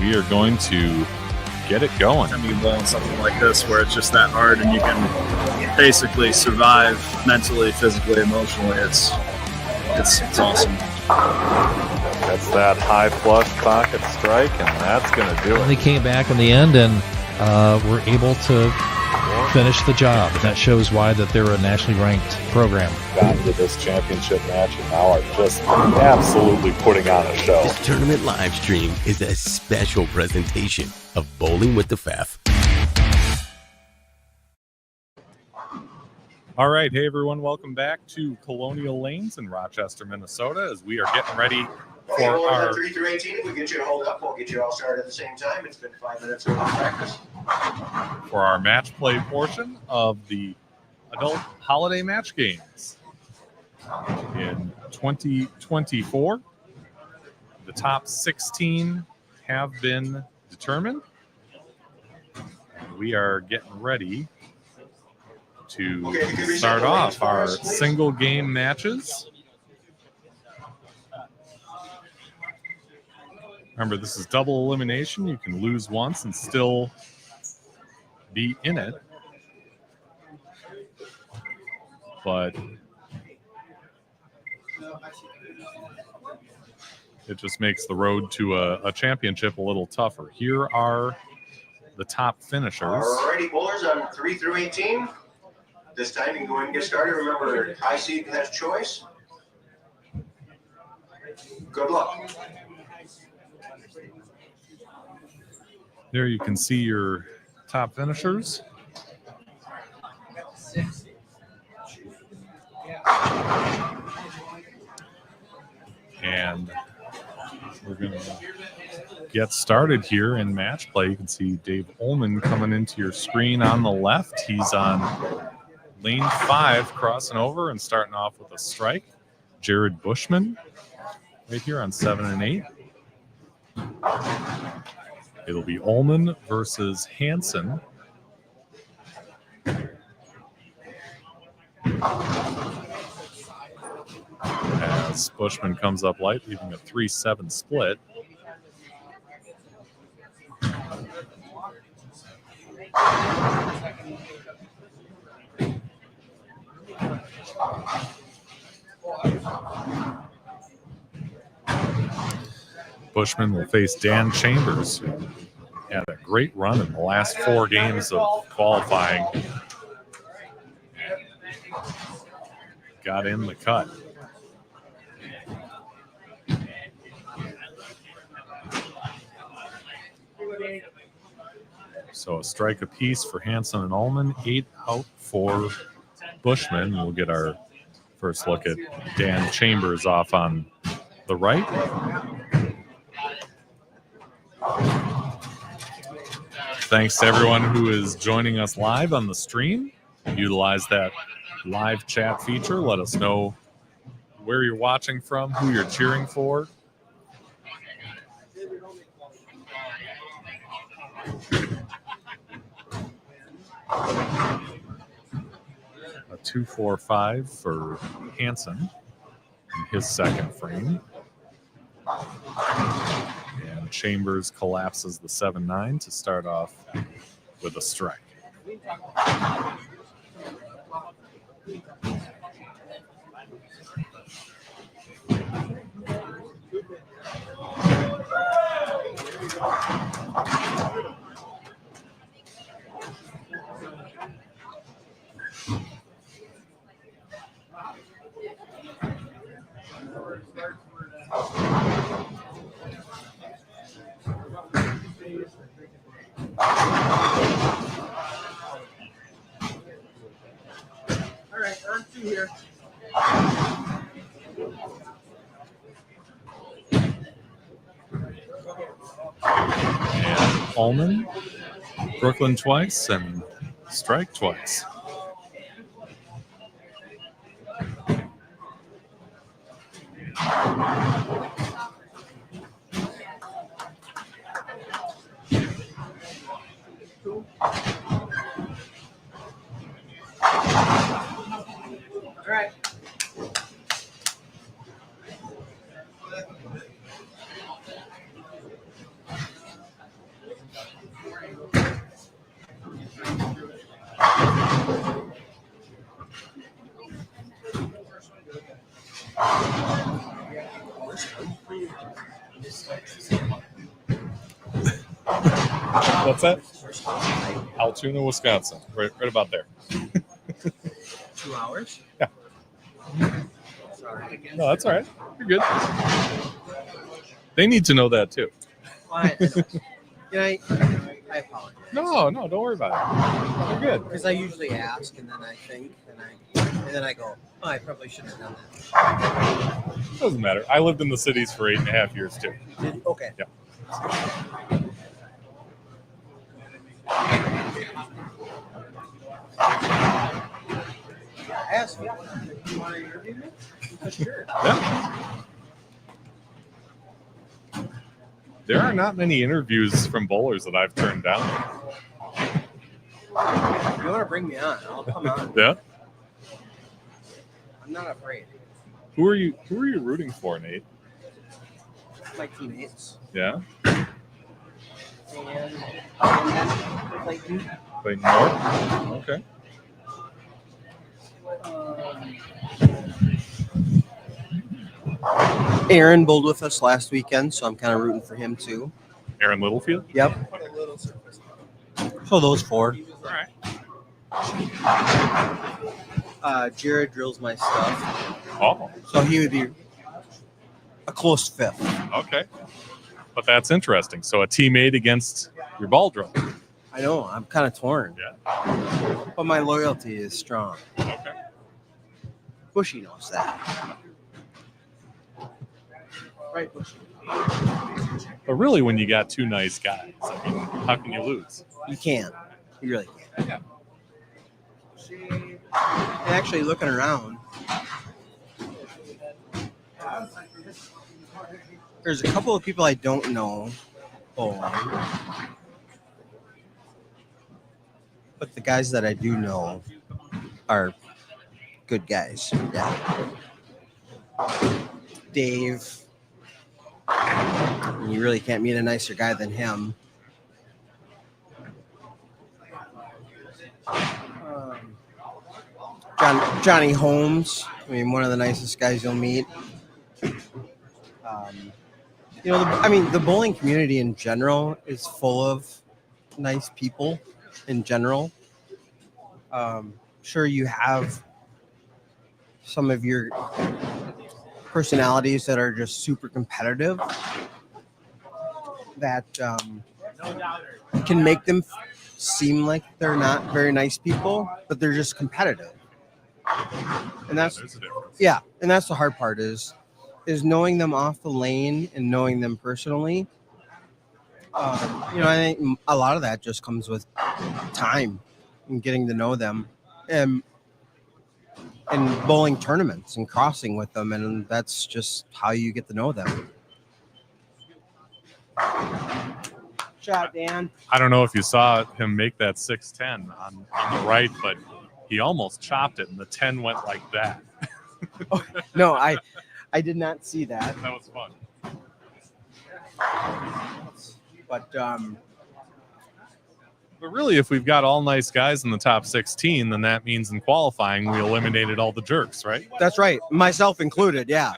we are going to get it going. I mean, bowling something like this where it's just that hard and you can basically survive mentally, physically, emotionally. It's awesome. That's that high flush pocket strike, and that's going to do it. They came back in the end and were able to finish the job. That shows why that they're a nationally ranked program. Got into this championship match and now are just absolutely putting on a show. This tournament live stream is a special presentation of Bowling with the Pfaff. All right, hey everyone, welcome back to Colonial Lanes in Rochester, Minnesota, as we are getting ready for our 3 through 18. If we get you to hold up, we'll get you all started at the same time. It's been 5 minutes of practice. for our match play portion of the adult holiday match games in 2024. The top 16 have been determined. We are getting ready to start off our single game matches. Remember, this is double elimination. You can lose once and still be in it. But it just makes the road to a championship a little tougher. Here are the top finishers. All righty, bowlers on 3 through 18. This time you can go ahead and get started. Remember, high seed has choice. Good luck. There you can see your top finishers. And we're going to get started here in match play. You can see Dave Ullman coming into your screen on the left. He's on lane 5, crossing over and starting off with a strike. Jared Bushman right here on 7 and 8. It'll be Ullman versus Hansen. As Bushman comes up light, leaving a 3-7 split. Bushman will face Dan Chambers, who had a great run in the last 4 games of qualifying. Got in the cut. So a strike apiece for Hansen and Ullman, 8 out for Bushman. We'll get our first look at Dan Chambers off on the right. Thanks to everyone who is joining us live on the stream. Utilize that live chat feature. Let us know where you're watching from, who you're cheering for. A 2-4-5 for Hansen in his second frame. And Chambers collapses the 7-9 to start off with a strike. All right, on 2 here. And Ullman, Brooklyn twice, and strike twice. All right. What's that? Altoona, Wisconsin. Right about there. 2 hours? Yeah. Sorry. No, that's all right. You're good. They need to know that too. I apologize. No, don't worry about it. You're good. Because I usually ask, and then I think, and then I go, oh, I probably shouldn't have done that. Doesn't matter. I lived in the cities for 8.5 years too. Okay. Yeah. Ask me. You want to interview me? Sure. Yeah. There are not many interviews from bowlers that I've turned down. If you want to bring me on, I'll come on. Yeah. I'm not afraid. Who are you rooting for, Nate? My teammates. Yeah. And Clayton. Clayton Moore? Okay. Aaron bowled with us last weekend, so I'm kind of rooting for him too. Aaron Littlefield? Yep. So those 4. All right. Jared drills my stuff, Oh, so he would be a close 5th. okay. But that's interesting. So a teammate against your ball drill. I know, I'm kind of torn. Yeah. But my loyalty is strong. Okay. Bushy knows that. Right, Bushy. But really, when you got 2 nice guys, I mean, how can you lose? You can't. You really can't. Yeah. And actually, looking around, there's a couple of people I don't know bowling. But the guys that I do know are good guys. Yeah. Dave. You really can't meet a nicer guy than him. Johnny Holmes. I mean, one of the nicest guys you'll meet. The bowling community in general is full of nice people in general. Sure, you have some of your personalities that are just super competitive that can make them seem like they're not very nice people, but they're just competitive. And that's There's a difference. yeah, and that's the hard part is knowing them off the lane and knowing them personally. I think a lot of that just comes with time and getting to know them and bowling tournaments and crossing with them, and that's just how you get to know them. Shot, Dan. I don't know if you saw him make that 610 on the right, but he almost chopped it, and the 10 went like that. No, I did not see that. That was fun. But But really, if we've got all nice guys in the top 16, then that means in qualifying we eliminated all the jerks, right? that's right, myself included. Yeah,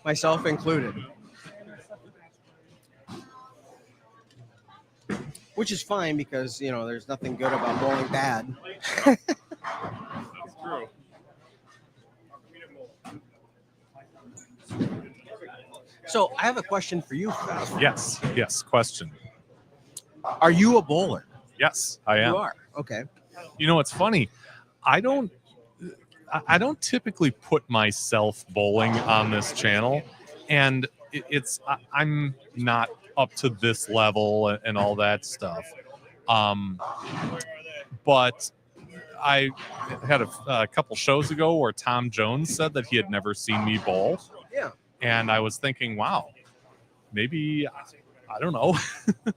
myself included. Which is fine because there's nothing good about bowling bad. That's true. So I have a question for you, Fez. Yes. Question. Are you a bowler? Yes, I am. You are. Okay. It's funny. I don't typically put myself bowling on this channel, and I'm not up to this level and all that stuff. But I had a couple shows ago where Tom Jones said that he had never seen me bowl. Yeah. And I was thinking, wow, maybe, I don't know.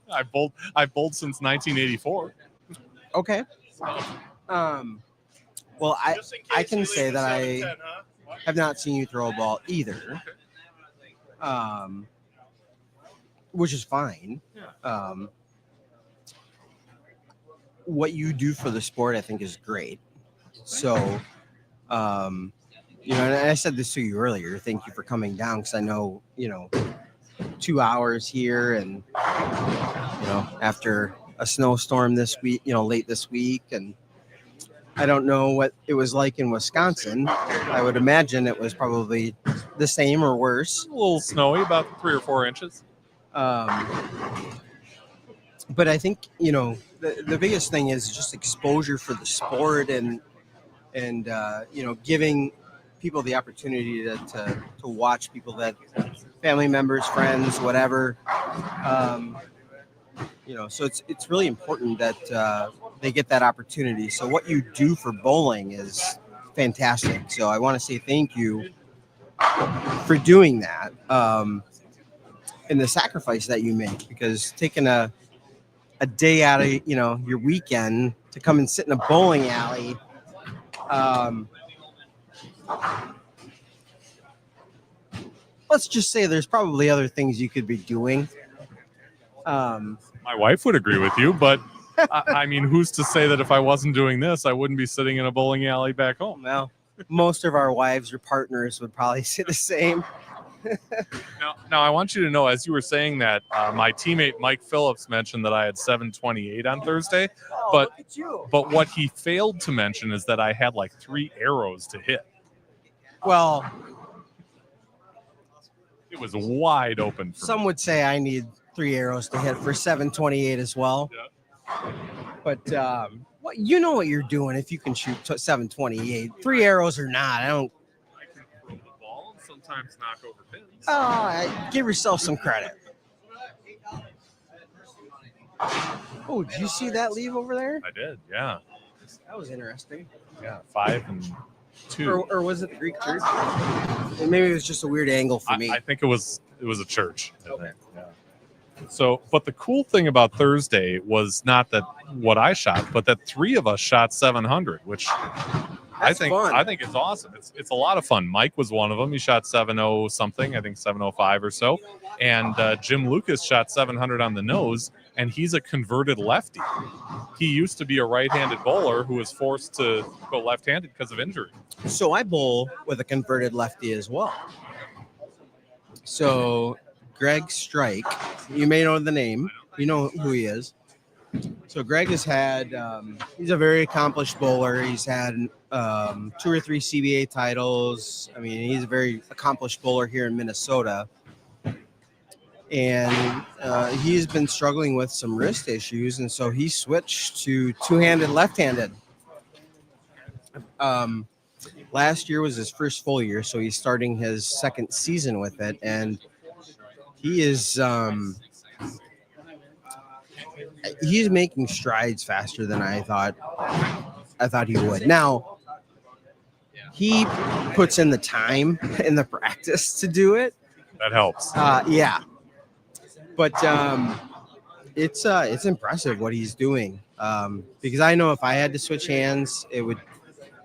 I've bowled since 1984. Okay. Well, I can say that I have not seen you throw a ball either. Which is fine. What you do for the sport, I think, is great. So, and I said this to you earlier. Thank you for coming down because I know 2 hours here, and after a snowstorm this week, late this week, and I don't know what it was like in Wisconsin. I would imagine it was probably the same or worse. A little snowy, about 3 or 4 inches. But I think the biggest thing is just exposure for the sport, and giving people the opportunity to watch people that family members, friends, whatever. So it's really important that they get that opportunity. So what you do for bowling is fantastic. So I want to say thank you for doing that, and the sacrifice that you make, because taking a day out of your weekend to come and sit in a bowling alley. Let's just say there's probably other things you could be doing. My wife would agree with you, but I mean, who's to say that if I wasn't doing this, I wouldn't be sitting in a bowling alley back home? Well, most of our wives or partners would probably say the same. Now, I want you to know, as you were saying that, my teammate Mike Phillips mentioned that I had 728 on Thursday, but Look at you. but what he failed to mention is that I had like 3 arrows to hit. Well, It was wide open. For some me. would say I need 3 arrows to hit for 728 as well. Yeah. But you know what you're doing if you can shoot 728. 3 arrows or not, I don't. I can throw the ball and sometimes knock over pins. Give yourself some credit. Oh, did you see that leave over there? I did, yeah. That was interesting. Yeah, 5 and 2. Or was it the Greek church? And maybe it was just a weird angle for me. I think it was a church. I think. Yeah. So, but the cool thing about Thursday was not that what I shot, but that 3 of us shot 700, which That's fun. I think it's awesome. It's a lot of fun. Mike was one of them. He shot 7:0 something, I think 7:05 or so, and Jim Lucas shot 700 on the nose, and he's a converted lefty. He used to be a right-handed bowler who was forced to go left-handed because of injury. So I bowl with a converted lefty as well. So Greg Strike, you may know the name. You know who he is. So Greg has had, he's a very accomplished bowler. He's had 2 or 3 CBA titles. I mean, he's a very accomplished bowler here in Minnesota. And he's been struggling with some wrist issues, and so he switched to two-handed left-handed. Last year was his first full year, so he's starting his 2nd season with it, and he is he's making strides faster than I thought he would. Now, he puts in the time in the practice to do it. That helps. Yeah. But it's impressive what he's doing, because I know if I had to switch hands, it would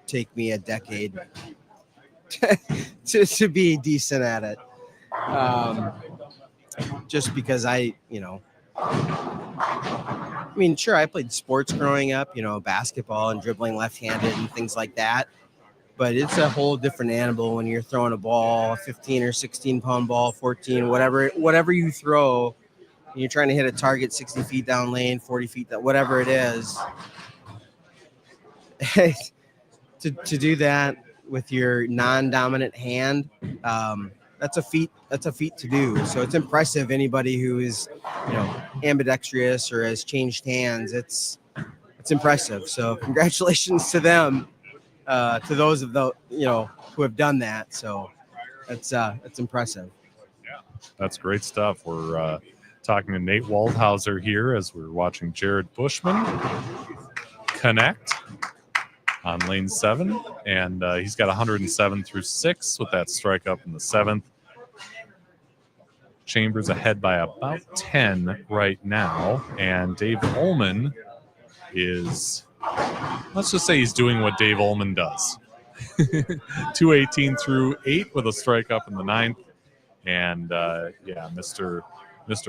take me a decade to be decent at it. Just because I mean, sure, I played sports growing up, basketball and dribbling left-handed and things like that. But it's a whole different animal when you're throwing a ball, a 15 or 16-pound ball, 14, whatever you throw, and you're trying to hit a target 60 feet down lane, 40 feet down, whatever it is. to do that with your non-dominant hand, that's a feat to do. So it's impressive. Anybody who is, ambidextrous or has changed hands, it's impressive. So congratulations to them. To those of the who have done that, so that's impressive. Yeah, that's great stuff. We're talking to Nate Waldhauser here as we're watching Jared Bushman connect on lane 7, and he's got 107 through 6 with that strike up in the 7th. Chambers ahead by about 10 right now, and Dave Ullman is, let's just say he's doing what Dave Ullman does. 218 through 8 with a strike up in the 9th. And yeah, Mr.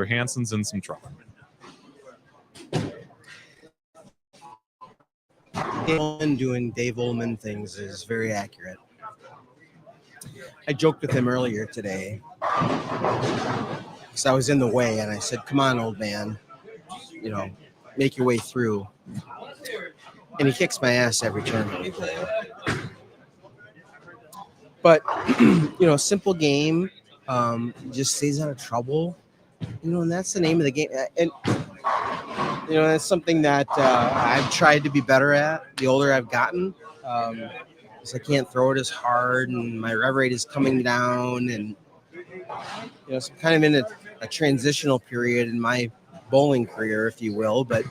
Hansen's in some trouble. Dave Ullman doing Dave Ullman things is very accurate. I joked with him earlier today because I was in the way, and I said, "Come on, old man, make your way through." And he kicks my ass every turn that we bowl. But simple game, just stays out of trouble. And that's the name of the game. And that's something that I've tried to be better at the older I've gotten. Because I can't throw it as hard, and my rev rate is coming down, and so I'm kind of in a transitional period in my bowling career, if you will. But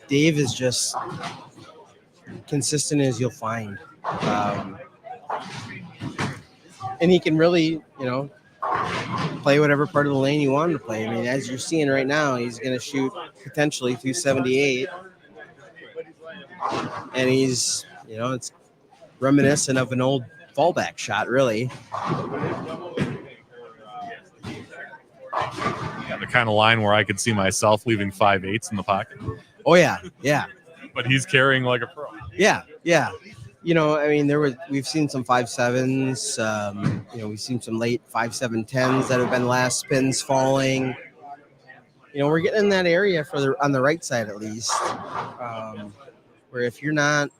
Dave is just consistent as you'll find, and he can really, play whatever part of the lane you want him to play. I mean, as you're seeing right now, he's going to shoot potentially 278, and he's, it's reminiscent of an old fallback shot, really. Yeah, the kind of line where I could see myself leaving 5/8 in the pocket. Oh yeah. But he's carrying like a pro. Yeah. I mean, we've seen some 5.7s. We've seen some late 5.7/10s that have been last spins falling. We're getting in that area on the right side at least, where if you're not,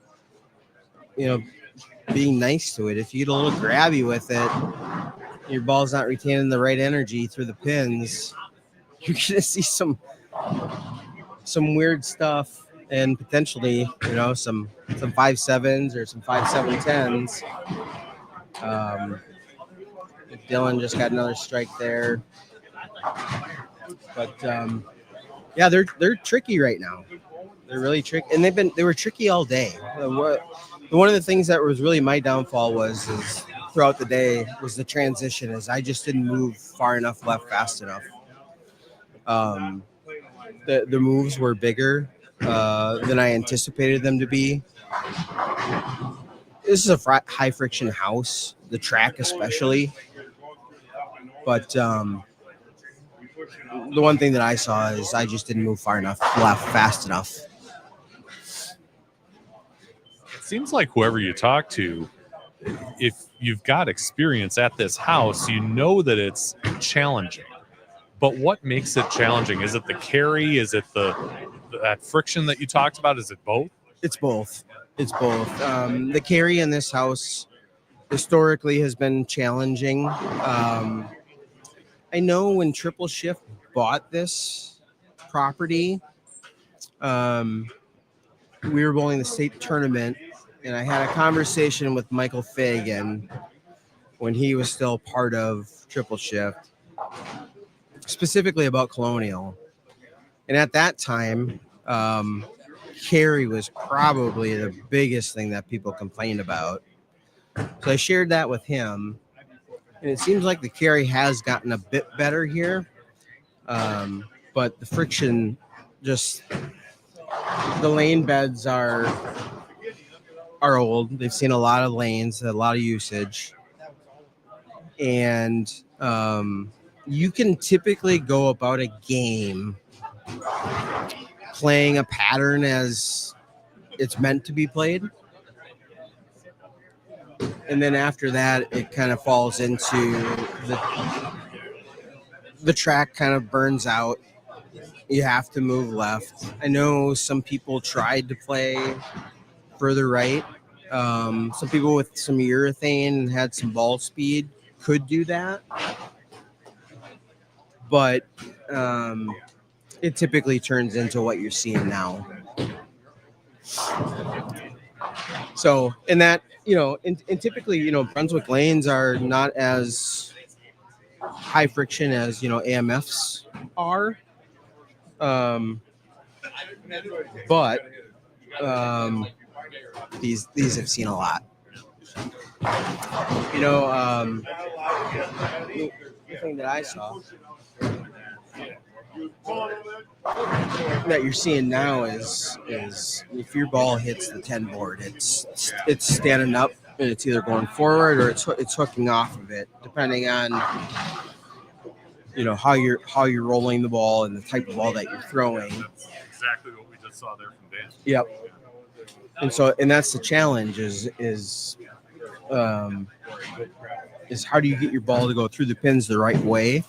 being nice to it, if you get a little grabby with it, your ball's not retaining the right energy through the pins, you're gonna see some weird stuff, and potentially, some 5.7s or some 5.7/10s. Dylan just got another strike there, but yeah, they're tricky right now. They're really tricky, and they were tricky all day. One of the things that was really my downfall is throughout the day was the transition, as I just didn't move far enough left fast enough. The moves were bigger than I anticipated them to be. This is a high friction house, the track especially. But the one thing that I saw is I just didn't move far enough left fast enough. It seems like whoever you talk to, if you've got experience at this house, you know that it's challenging. But what makes it challenging? Is it the carry? Is it that friction that you talked about? Is it both? It's both. The carry in this house historically has been challenging. I know when Triple Shift bought this property, we were bowling the state tournament, and I had a conversation with Michael Fagan when he was still part of Triple Shift, specifically about Colonial. And at that time, carry was probably the biggest thing that people complained about. So I shared that with him, and it seems like the carry has gotten a bit better here, but the friction, just the lane beds are old. They've seen a lot of lanes, a lot of usage, and you can typically go about a game playing a pattern as it's meant to be played. And then after that, it kind of falls into the track kind of burns out. You have to move left. I know some people tried to play further right. Some people with some urethane and had some ball speed could do that. But it typically turns into what you're seeing now. So, and that, and typically, Brunswick lanes are not as high friction as, AMFs are. But these have seen a lot. The thing that I saw that you're seeing now is if your ball hits the 10 board, it's standing up and it's either going forward or it's hooking off of it, depending on how you're rolling the ball and the type of ball that you're throwing. Exactly what we just saw there from Dan. Yep. And that's the challenge is is how do you get your ball to go through the pins the right way,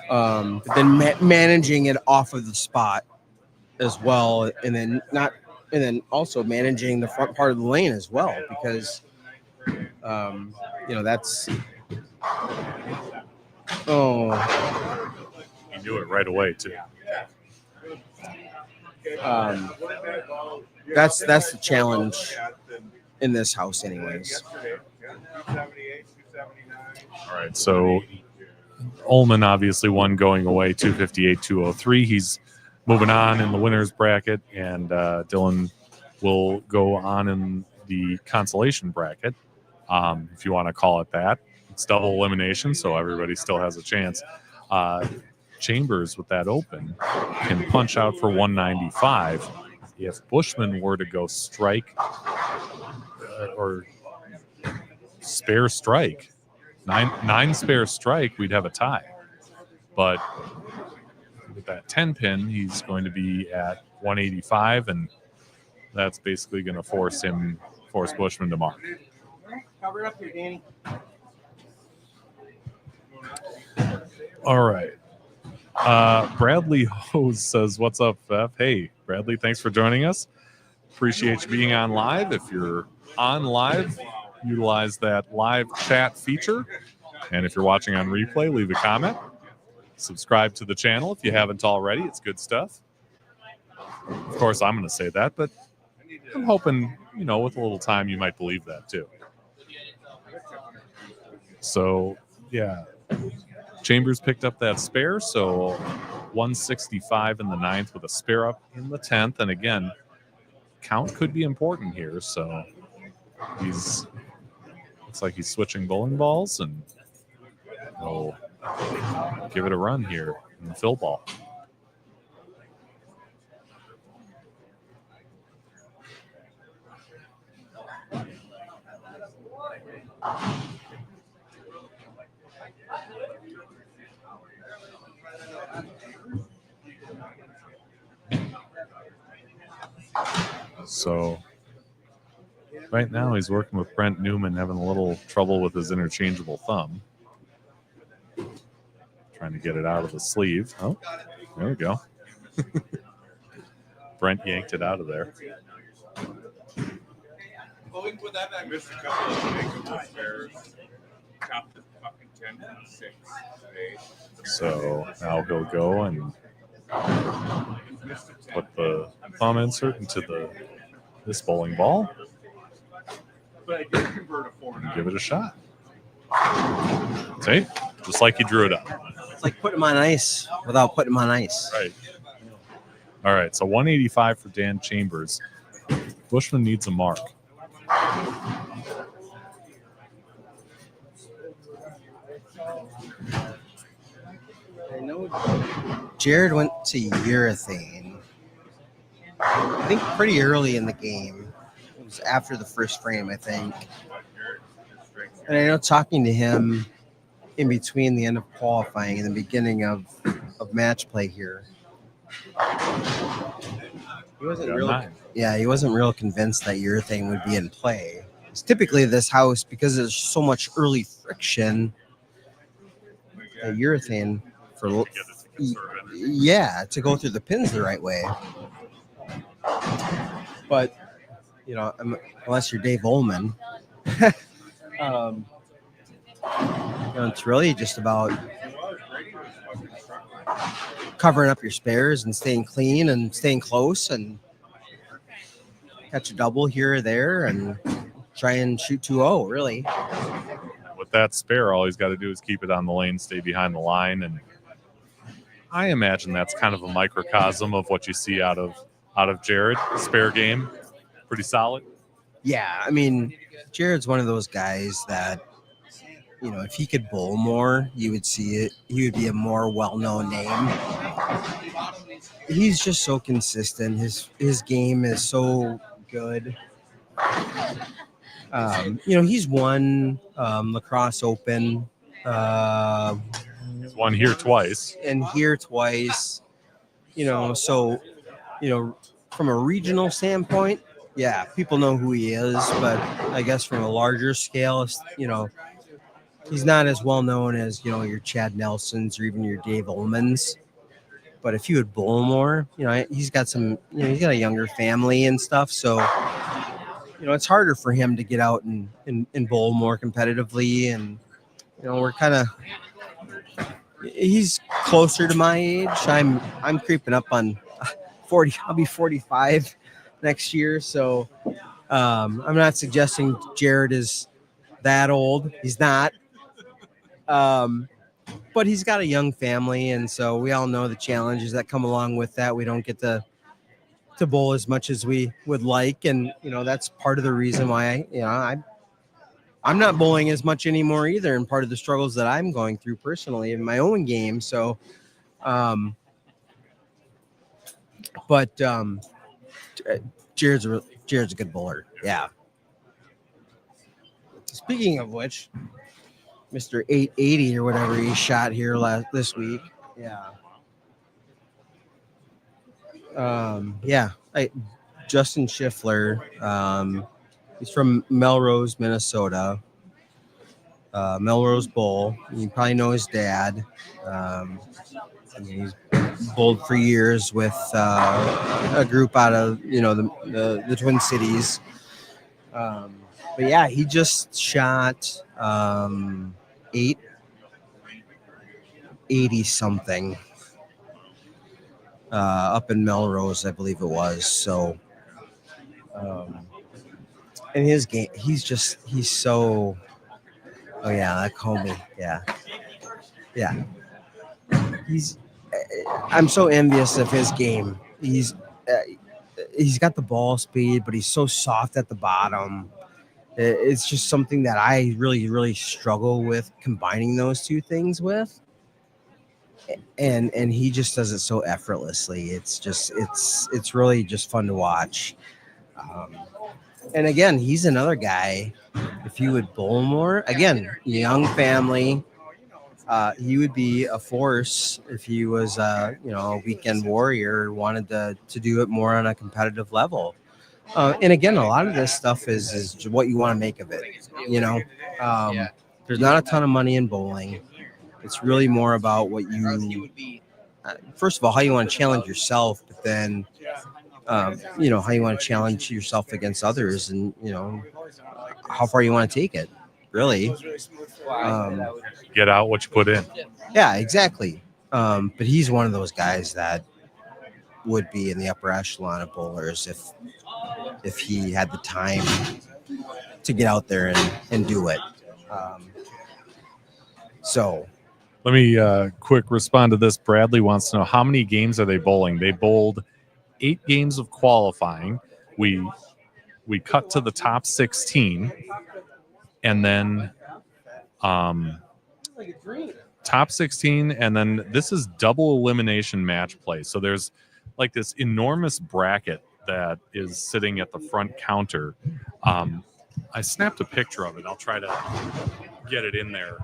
but then managing it off of the spot as well, and then also managing the front part of the lane as well, because that's He knew it right away too. That's the challenge in this house, anyways. All right, so Ullman obviously won going away, 258-203. He's moving on in the winner's bracket, and Dylan will go on in the consolation bracket, if you want to call it that. It's double elimination, so everybody still has a chance. Chambers, with that open, can punch out for 195. If Bushman were to go strike or spare strike, nine spare strike, we'd have a tie. But with that 10 pin, he's going to be at 185, and that's basically going to force Bushman to mark. Cover it up here, Danny. All right. Bradley Hose says, "What's up, Beth?" Hey, Bradley, thanks for joining us. Appreciate you being on live. If you're on live, utilize that live chat feature. And if you're watching on replay, leave a comment. Subscribe to the channel if you haven't already. It's good stuff. Of course, I'm going to say that, but I'm hoping, with a little time, you might believe that too. So, yeah. Chambers picked up that spare, so 165 in the 9th with a spare up in the 10th. And again, count could be important here. So looks like he's switching bowling balls, and we'll give it a run here in the fill ball. So right now he's working with Brent Newman, having a little trouble with his interchangeable thumb. Trying to get it out of the sleeve. Oh, there we go. Brent yanked it out of there. Missed a couple of makeable spares. Chopped the fucking 10 to 6 today. So now he'll go and put the thumb insert into this bowling ball But I did convert a 4 and give it a shot. See? Just like he drew it up. It's like putting them on ice without putting them on ice. Right. All right, so 185 for Dan Chambers. Bushman needs a mark. I know Jared went to urethane, I think pretty early in the game. It was after the first frame, I think. And I know talking to him in between the end of qualifying and the beginning of match play here, he wasn't he wasn't real convinced that urethane would be in play. It's typically this house, because there's so much early friction, urethane to go through the pins the right way. But unless you're Dave Ullman, it's really just about covering up your spares and staying clean and staying close and catch a double here or there and try and shoot 2-0, really. With that spare, all he's got to do is keep it on the lane, stay behind the line, and I imagine that's kind of a microcosm of what you see out of Jared. Spare game, pretty solid. Yeah, I mean, Jared's one of those guys that, if he could bowl more, you would see it. He would be a more well-known name. He's just so consistent. His game is so good. He's won Lacrosse Open. He's won here twice. And here twice. So, from a regional standpoint, yeah, people know who he is. But I guess from a larger scale, he's not as well known as, you know, your Chad Nelsons or even your Dave Ullmans. But if you would bowl more, you know, he's got he's got a younger family and stuff. So, you know, it's harder for him to get out and bowl more competitively. And, you know, he's closer to my age. I'm creeping up on 40. I'll be 45 next year. So I'm not suggesting Jared is that old. He's not. But he's got a young family, and so we all know the challenges that come along with that. We don't get to bowl as much as we would like, and you know that's part of the reason why I'm not bowling as much anymore either, and part of the struggles that I'm going through personally in my own game. So, Jared's a good bowler. Yeah. Speaking of which, Mr. 880 or whatever he shot here this week. Yeah. Justin Schiffler. He's from Melrose, Minnesota. Melrose Bowl. You probably know his dad. He's bowled for years with a group out of the Twin Cities. But yeah, he just shot 880 something up in Melrose, I believe it was. So, in his game, he's so. Oh yeah, that Comey. Yeah. I'm so envious of his game. He's got the ball speed, but he's so soft at the bottom. It's just something that I really, really struggle with combining those two things with. And he just does it so effortlessly. It's really just fun to watch. And again, he's another guy. If you would bowl more, again, young family, he would be a force if he was a weekend warrior, wanted to do it more on a competitive level. And again, a lot of this stuff is what you want to make of it. There's not a ton of money in bowling. It's really more about what you, first of all, how you want to challenge yourself, but then, how you want to challenge yourself against others, and how far you want to take it. Really, Get out what you put in. yeah, exactly. But he's one of those guys that would be in the upper echelon of bowlers if he had the time to get out there and do it. So let me quick respond to this. Bradley wants to know, how many games are they bowling? They bowled 8 games of qualifying. We cut to the top 16, and then top 16, and then this is double elimination match play. So there's like this enormous bracket that is sitting at the front counter. I snapped a picture of it. I'll try to get it in there,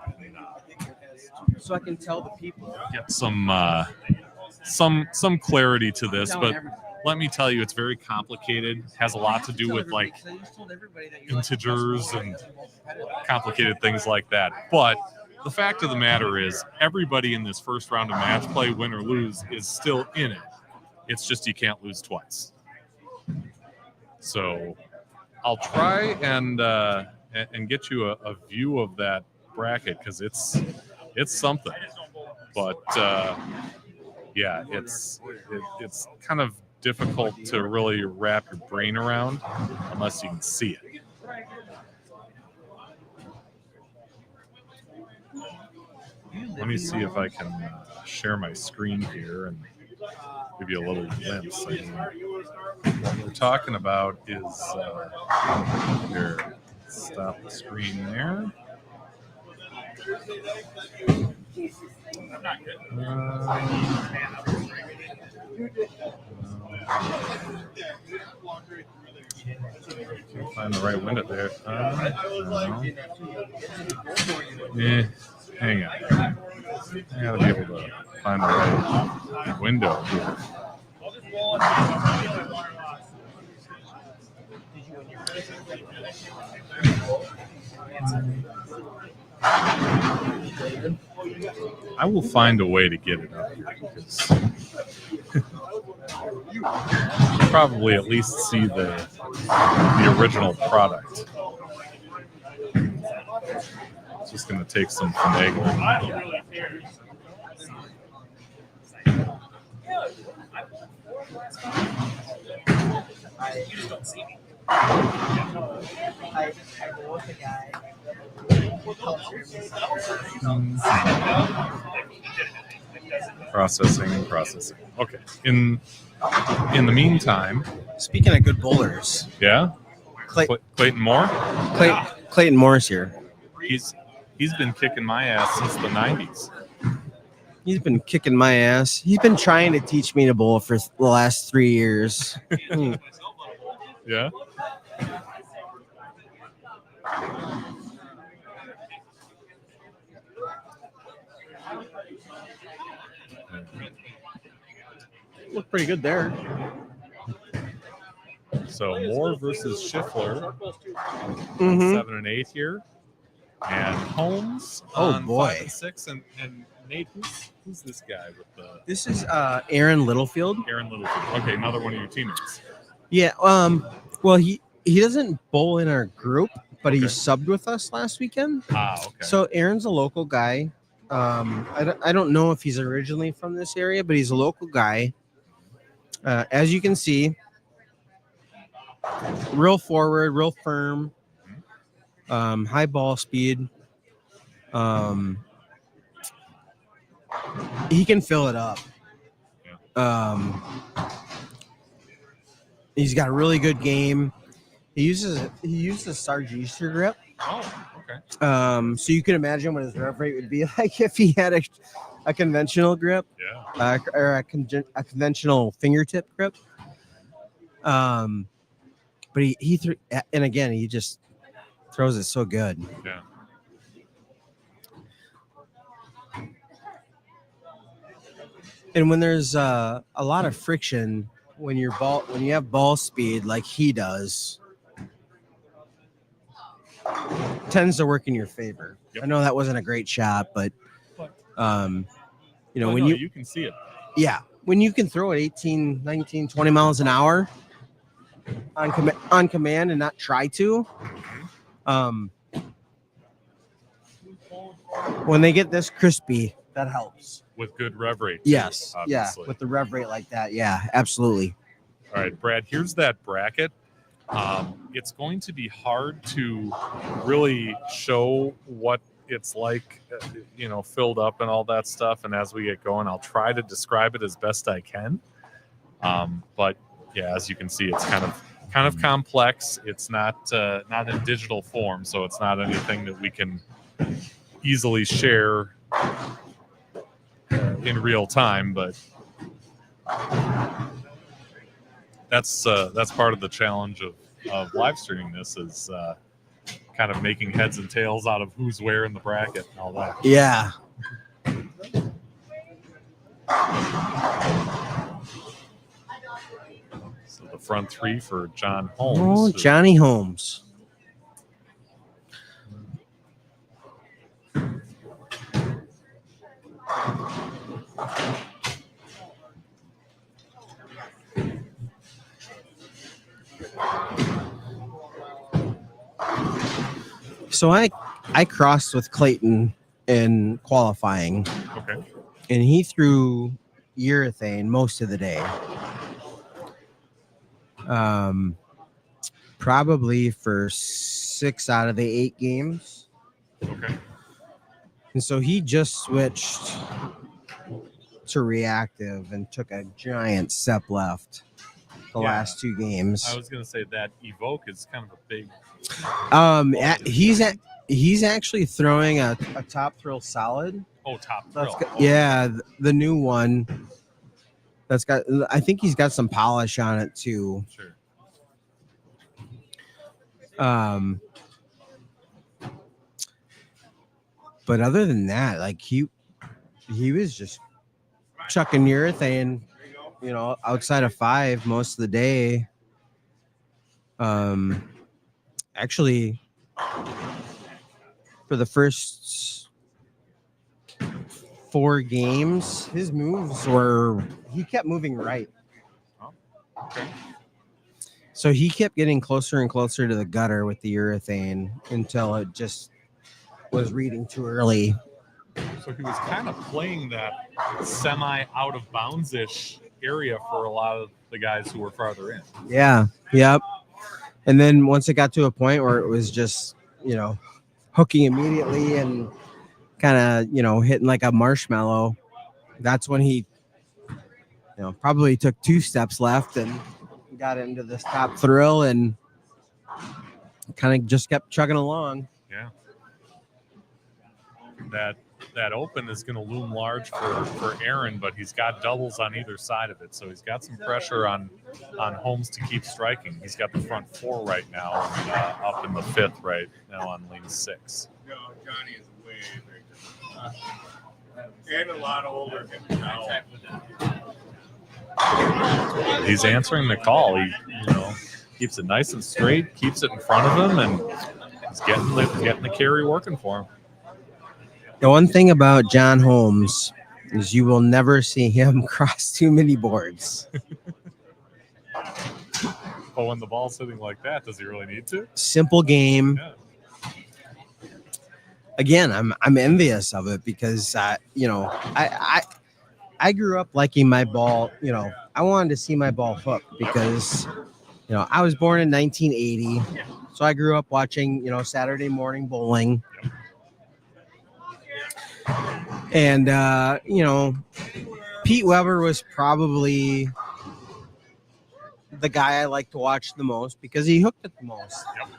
so I can tell the people. get some clarity to this. But let me tell you, it's very complicated. Has a lot to do with like integers and complicated things like that. But the fact of the matter is, everybody in this first round of match play, win or lose, is still in it. It's just you can't lose twice. So I'll try and get you a view of that bracket, because it's something. But yeah, it's kind of difficult to really wrap your brain around unless you can see it. Let me see if I can share my screen here and give you a little glimpse. I mean, what we're talking about is here. Stop the screen there. Can't find the right window there. No. Hang on. I gotta be able to find the right window here. I will find a way to get it up here because you'll probably at least see the original product. It's just going to take some finagling. Processing. Okay. In the meantime, Speaking of good bowlers, yeah, Clay, Clayton Moore. Clayton Moore's here. He's been kicking my ass since the 90s. He's been kicking my ass. He's been trying to teach me to bowl for the last 3 years. Yeah. Look pretty good there. So Moore versus Schiffler, Mhm. 7 and 8 here, and Holmes Oh, on boy. 5 and 6, and Nate, who's this guy with the This is Aaron Littlefield. Aaron Littlefield? Okay, another one of your teammates. Yeah. Well, he doesn't bowl in our group, but he Okay. subbed with us last weekend. Okay. So Aaron's a local guy. I don't know if he's originally from this area, but he's a local guy. As you can see, real forward, real firm, high ball speed. He can fill it up. He's got a really good game. He uses Sarge Easter grip. Oh, okay. So you can imagine what his rev rate would be like if he had a conventional grip, Yeah. or a conventional fingertip grip. But he and again he just throws it so good. Yeah. And when there's a lot of friction when you have ball speed like he does, tends to work in your favor. Yep. I know that wasn't a great shot, but when you can see it. Yeah, when you can throw it 18, 19, 20 miles an hour on command and not try to, when they get this crispy, that helps. With good rev rate. Too, Yes, obviously. yeah, with the rev rate like that, yeah, absolutely. All right, Brad, here's that bracket. It's going to be hard to really show what it's like, filled up and all that stuff. And as we get going, I'll try to describe it as best I can. But yeah, as you can see, it's kind of complex. It's not in digital form, so it's not anything that we can easily share in real time. But that's part of the challenge of live streaming this is kind of making heads and tails out of who's where in the bracket and all that. Yeah. So the front three for John Holmes. Oh, Johnny Holmes. So I crossed with Clayton in qualifying. Okay. And he threw urethane most of the day. Probably for 6 out of the 8 games. Okay. And so he just switched to reactive and took a giant step left the last 2 games. I was going to say that Evoke is kind of a big. He's actually throwing a Top Thrill Solid. Oh, Top Thrill. Yeah, the new one. I think he's got some polish on it too. Sure. But other than that, like he was just chucking urethane, outside of 5 most of the day. Actually, for the first 4 games, his moves were, he kept moving right. Okay. So he kept getting closer and closer to the gutter with the urethane until it just was reading too early. So he was kind of playing that semi out of bounds ish area for a lot of the guys who were farther in. Yeah. Yep. And then once it got to a point where it was just, you know, hooking immediately and kind of, you know, hitting like a marshmallow, that's when he, you know, probably took 2 steps left and got into this top thrill and kind of just kept chugging along. Yeah. That open is going to loom large for Aaron, but he's got doubles on either side of it, so he's got some pressure on Holmes to keep striking. He's got the front 4 right now, up in the 5th right now on lane 6. No, Johnny is way bigger. And a lot older now. He's answering the call. He, you know, keeps it nice and straight, keeps it in front of him, and he's getting the carry working for him. The one thing about John Holmes is you will never see him cross too many boards. But when the ball's hitting like that, does he really need to? Simple game. Yeah. Again, I'm envious of it because you know, I grew up liking my ball. You know, I wanted to see my ball hook because, you know, I was born in 1980, so I grew up watching, you know, Saturday morning bowling. And you know, Pete Weber was probably the guy I like to watch the most because he hooked it the most. Yep.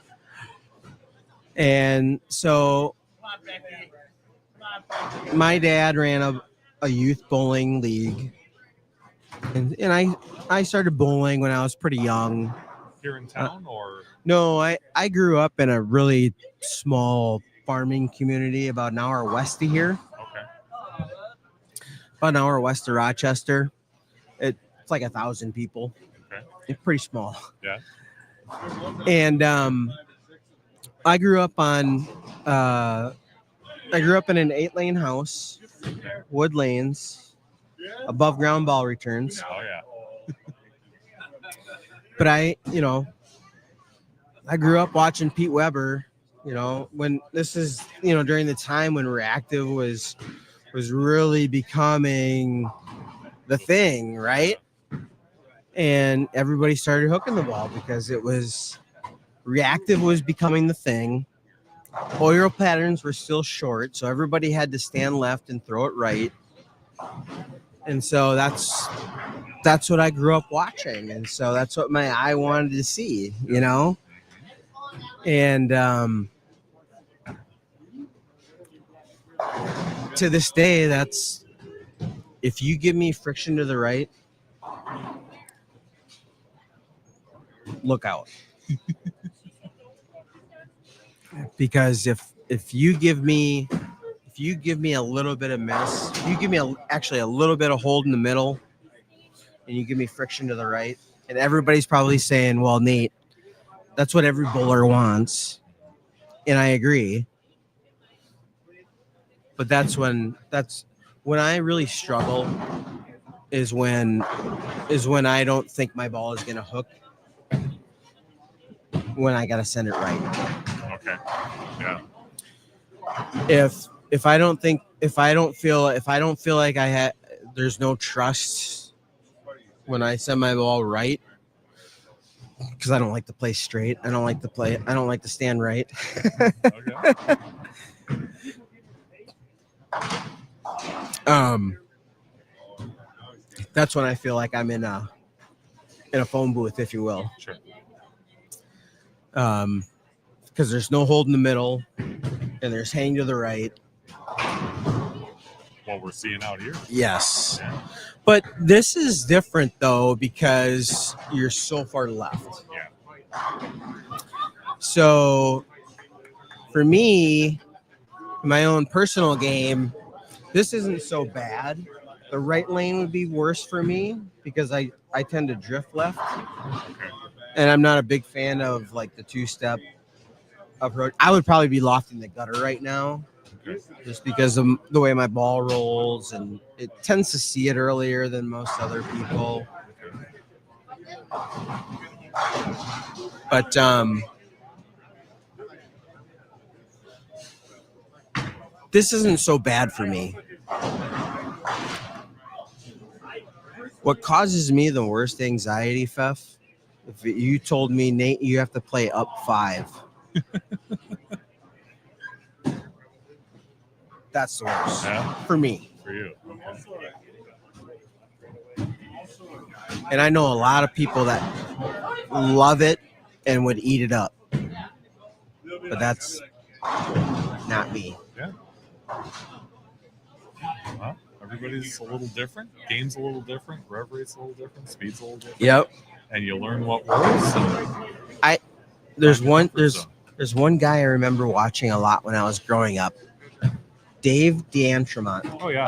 And so my dad ran a youth bowling league, and I started bowling when I was pretty young. Here in town, or No, I grew up in a really small farming community about an hour west of here. okay, About an hour west of Rochester. It's like 1,000 people. okay, It's pretty small. yeah, And I grew up in an 8-lane house, wood lanes, above ground ball returns. oh yeah, But I grew up watching Pete Weber. You know, when this is, you know, during the time when reactive was really becoming the thing, right? And everybody started hooking the ball because it was reactive was becoming the thing. Oil patterns were still short, so everybody had to stand left and throw it right. And so that's what I grew up watching, and so that's what my eye wanted to see, you know. And to this day, that's, if you give me friction to the right, look out. Because if you give me a little bit of miss, if you give me actually a little bit of hold in the middle, and you give me friction to the right, and everybody's probably saying, well, Nate, that's what every bowler wants. And I agree. But that's when I really struggle is when I don't think my ball is going to hook when I got to send it right. okay, yeah, If I don't feel like there's no trust when I send my ball right, because I don't like to play straight. I don't like to stand right. okay, That's when I feel like I'm in a phone booth, if you will. sure, Because there's no hold in the middle, and there's hang to the right. what we're seeing out here. Yes. But this is different, though, because you're so far left. Yeah, So for me, my own personal game, this isn't so bad. The right lane would be worse for me because I tend to drift left. okay, And I'm not a big fan of like the 2-step approach. I would probably be lofting the gutter right now, just because of the way my ball rolls, and it tends to see it earlier than most other people. But this isn't so bad for me. What causes me the worst anxiety, Pfeff, if you told me, Nate, you have to play up 5. That's the worst for me. For you. Okay. And I know a lot of people that love it and would eat it up. But that's not me. Yeah. Well, everybody's a little different. Game's a little different. Rev rate's a little different. Speed's a little different. Yep. And you learn what works. There's one guy I remember watching a lot when I was growing up. Dave D'Antremont. Oh, yeah.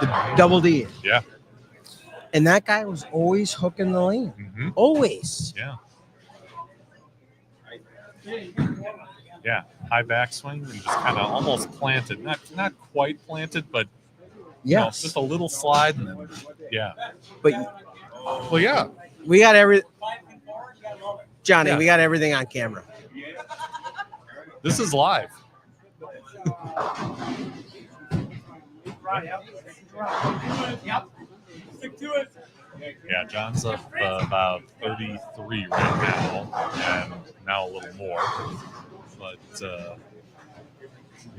The Double D. Yeah. And that guy was always hooking the lane. Mm-hmm. Always. Yeah. Yeah. High backswing and just kind of almost planted. Not quite planted, but Yes. just a little slide. And then, yeah. But Well, yeah. we got Johnny, Yeah. we got everything on camera. This is live. Yeah, John's up about 33 right now, and now a little more. But the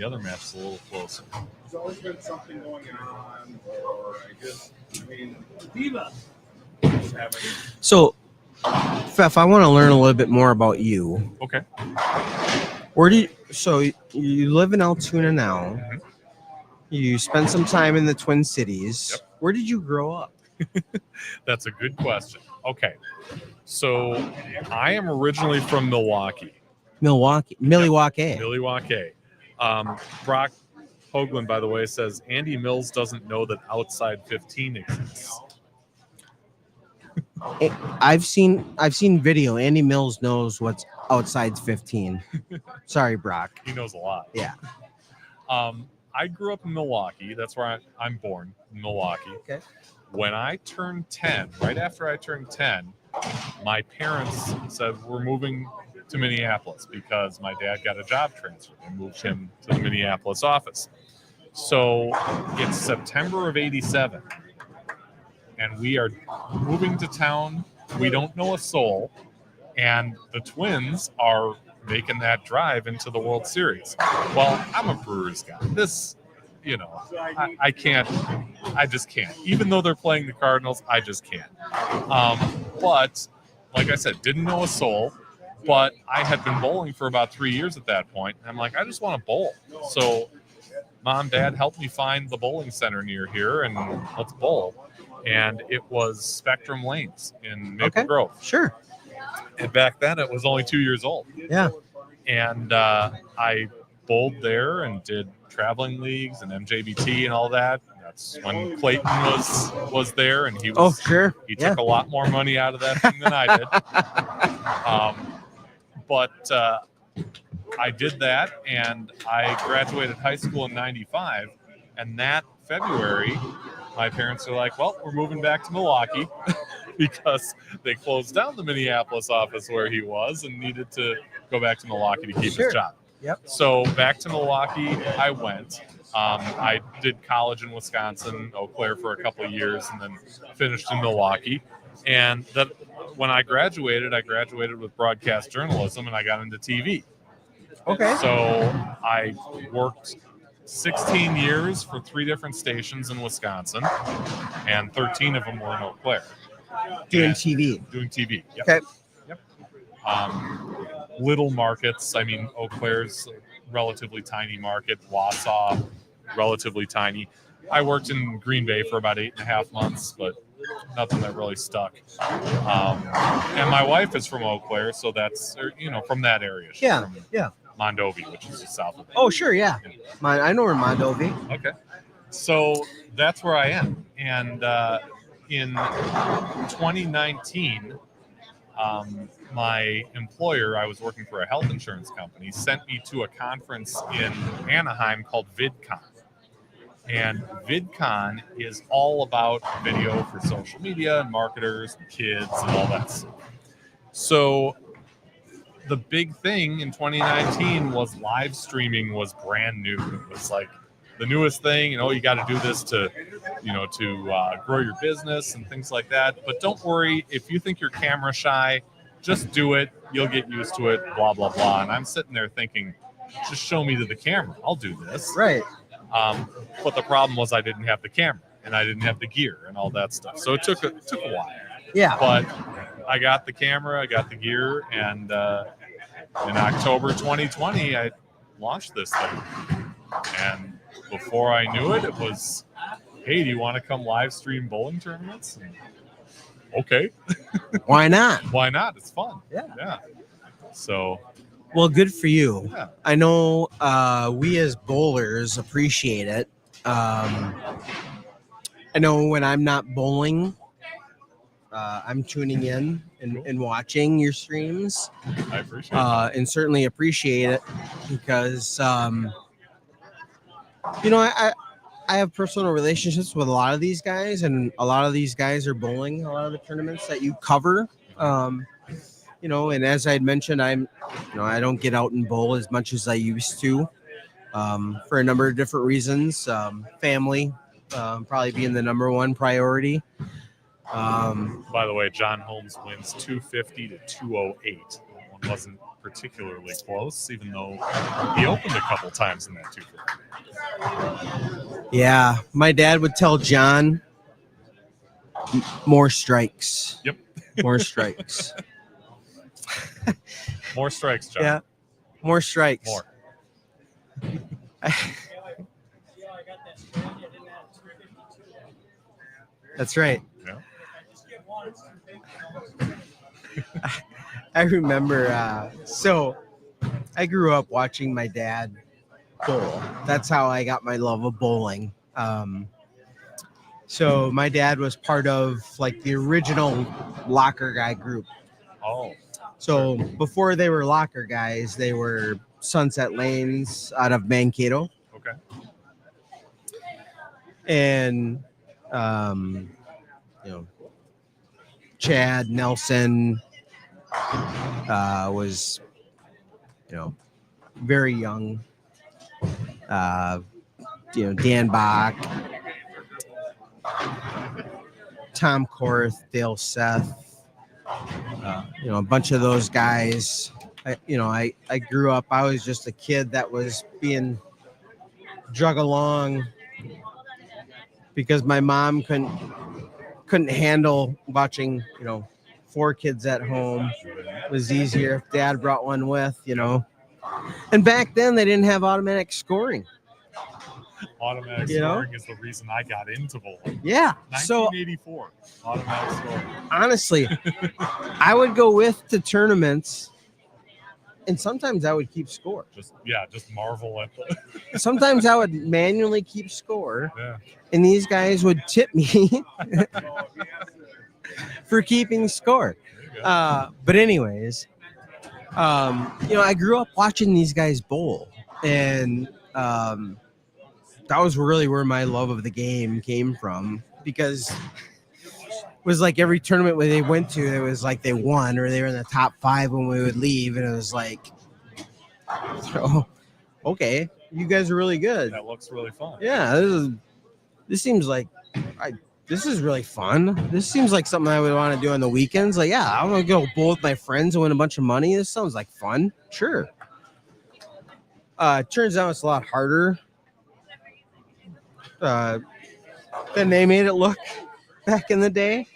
other match is a little closer. There's always been something going on, or just having. So, Pfeff, I want to learn a little bit more about you. Okay. So you live in Altoona now. Mm-hmm. You spent some time in the Twin Cities. Yep. Where did you grow up? That's a good question. Okay. So I am originally from Milwaukee. Milwaukee. Milwaukee. Brock Hoagland, by the way, says Andy Mills doesn't know that outside 15 exists. I've seen video. Andy Mills knows what's outside 15. Sorry, Brock. He knows a lot. Yeah. I grew up in Milwaukee. That's where I'm born, in Milwaukee. Okay. When I turned 10, right after I turned 10, my parents said we're moving to Minneapolis because my dad got a job transfer and moved him to the Minneapolis office. So it's September of 87, and we are moving to town. We don't know a soul, and the Twins are making that drive into the World Series. Well, I'm a Brewers guy. This, I can't. I just can't. Even though they're playing the Cardinals, I just can't. But like I said, didn't know a soul. But I had been bowling for about 3 years at that point. And I'm like, I just want to bowl. So Mom, Dad helped me find the bowling center near here, and let's bowl. And it was Spectrum Lanes in Maple Grove. Sure. And back then, it was only 2 years old. Yeah. And I bowled there and did traveling leagues and MJBT and all that. That's when Clayton was there, and he was. Oh, sure. He took a lot more money out of that thing than I did. But I did that, and I graduated high school in '95. And that February, my parents are like, "Well, we're moving back to Milwaukee." Because they closed down the Minneapolis office where he was and needed to go back to Milwaukee to keep his job. Yep. So back to Milwaukee I went. I did college in Wisconsin, Eau Claire for a couple of years, and then finished in Milwaukee. And that when I graduated with broadcast journalism, and I got into TV. Okay. So I worked 16 years for 3 different stations in Wisconsin, and 13 of them were in Eau Claire. Doing TV. Doing TV. Yep. Okay. Yep. Little markets. I mean, Eau Claire's a relatively tiny market. Wausau, relatively tiny. I worked in Green Bay for about 8.5 months, but nothing that really stuck. And my wife is from Eau Claire, so that's, from that area. She's from Mondovi, which is just south of it. Oh, sure, yeah. I know where Mondovi. Okay. So that's where I am. And in 2019, my employer, I was working for a health insurance company, sent me to a conference in Anaheim called VidCon. And VidCon is all about video for social media and marketers and kids and all that stuff. So the big thing in 2019 was live streaming was brand new. It was like the newest thing. You got to do this to grow your business and things like that. But don't worry, if you think you're camera shy, just do it. You'll get used to it, blah, blah, blah. And I'm sitting there thinking, just show me to the camera. I'll do this. Right. But the problem was I didn't have the camera and I didn't have the gear and all that stuff. So it took a while. Yeah. But I got the camera, I got the gear, and in October 2020, I launched this thing. And before I knew it, it was, hey, do you want to come live stream bowling tournaments? And, okay. Why not? Why not? It's fun. Yeah. So. Well, good for you. Yeah. I know we as bowlers appreciate it. I know when I'm not bowling, I'm tuning in and watching your streams. I appreciate it. And certainly appreciate it because, I have personal relationships with a lot of these guys, and a lot of these guys are bowling a lot of the tournaments that you cover. And as I had mentioned, I don't get out and bowl as much as I used to for a number of different reasons. Family probably being the number one priority. By the way, John Holmes wins 250 to 208. That one wasn't particularly close, even though he opened a couple times in that 250. Yeah, my dad would tell John, more strikes. Yep. More strikes. More strikes, John. Yeah, more strikes. More. That's right. Yeah. I remember, so I grew up watching my dad bowl. That's how I got my love of bowling. So my dad was part of like the original locker guy group. Oh. So before they were locker guys, they were Sunset Lanes out of Mankato. Okay. And, Chad Nelson was, very young. Dan Bach, Tom Korth, Dale Seth, a bunch of those guys. I grew up, I was just a kid that was being drug along because my mom couldn't handle watching, 4 kids at home. It was easier if dad brought one with, And back then they didn't have automatic scoring. Automatic scoring is the reason I got into bowling. Yeah. 1984. Automatic scoring. Honestly, I would go with to tournaments, and sometimes I would keep score. Just marvel at the. Sometimes I would manually keep score, Yeah. and these guys would tip me for keeping score. But anyways, I grew up watching these guys bowl, and that was really where my love of the game came from, because it was like every tournament where they went to, it was like they won or they were in the top 5 when we would leave, and it was like, oh, okay, you guys are really good. That looks really fun. Yeah, this seems like this is really fun. This seems like something I would want to do on the weekends. Like, yeah, I want to go bowl with my friends and win a bunch of money. This sounds like fun. Sure. Turns out it's a lot harder than they made it look back in the day.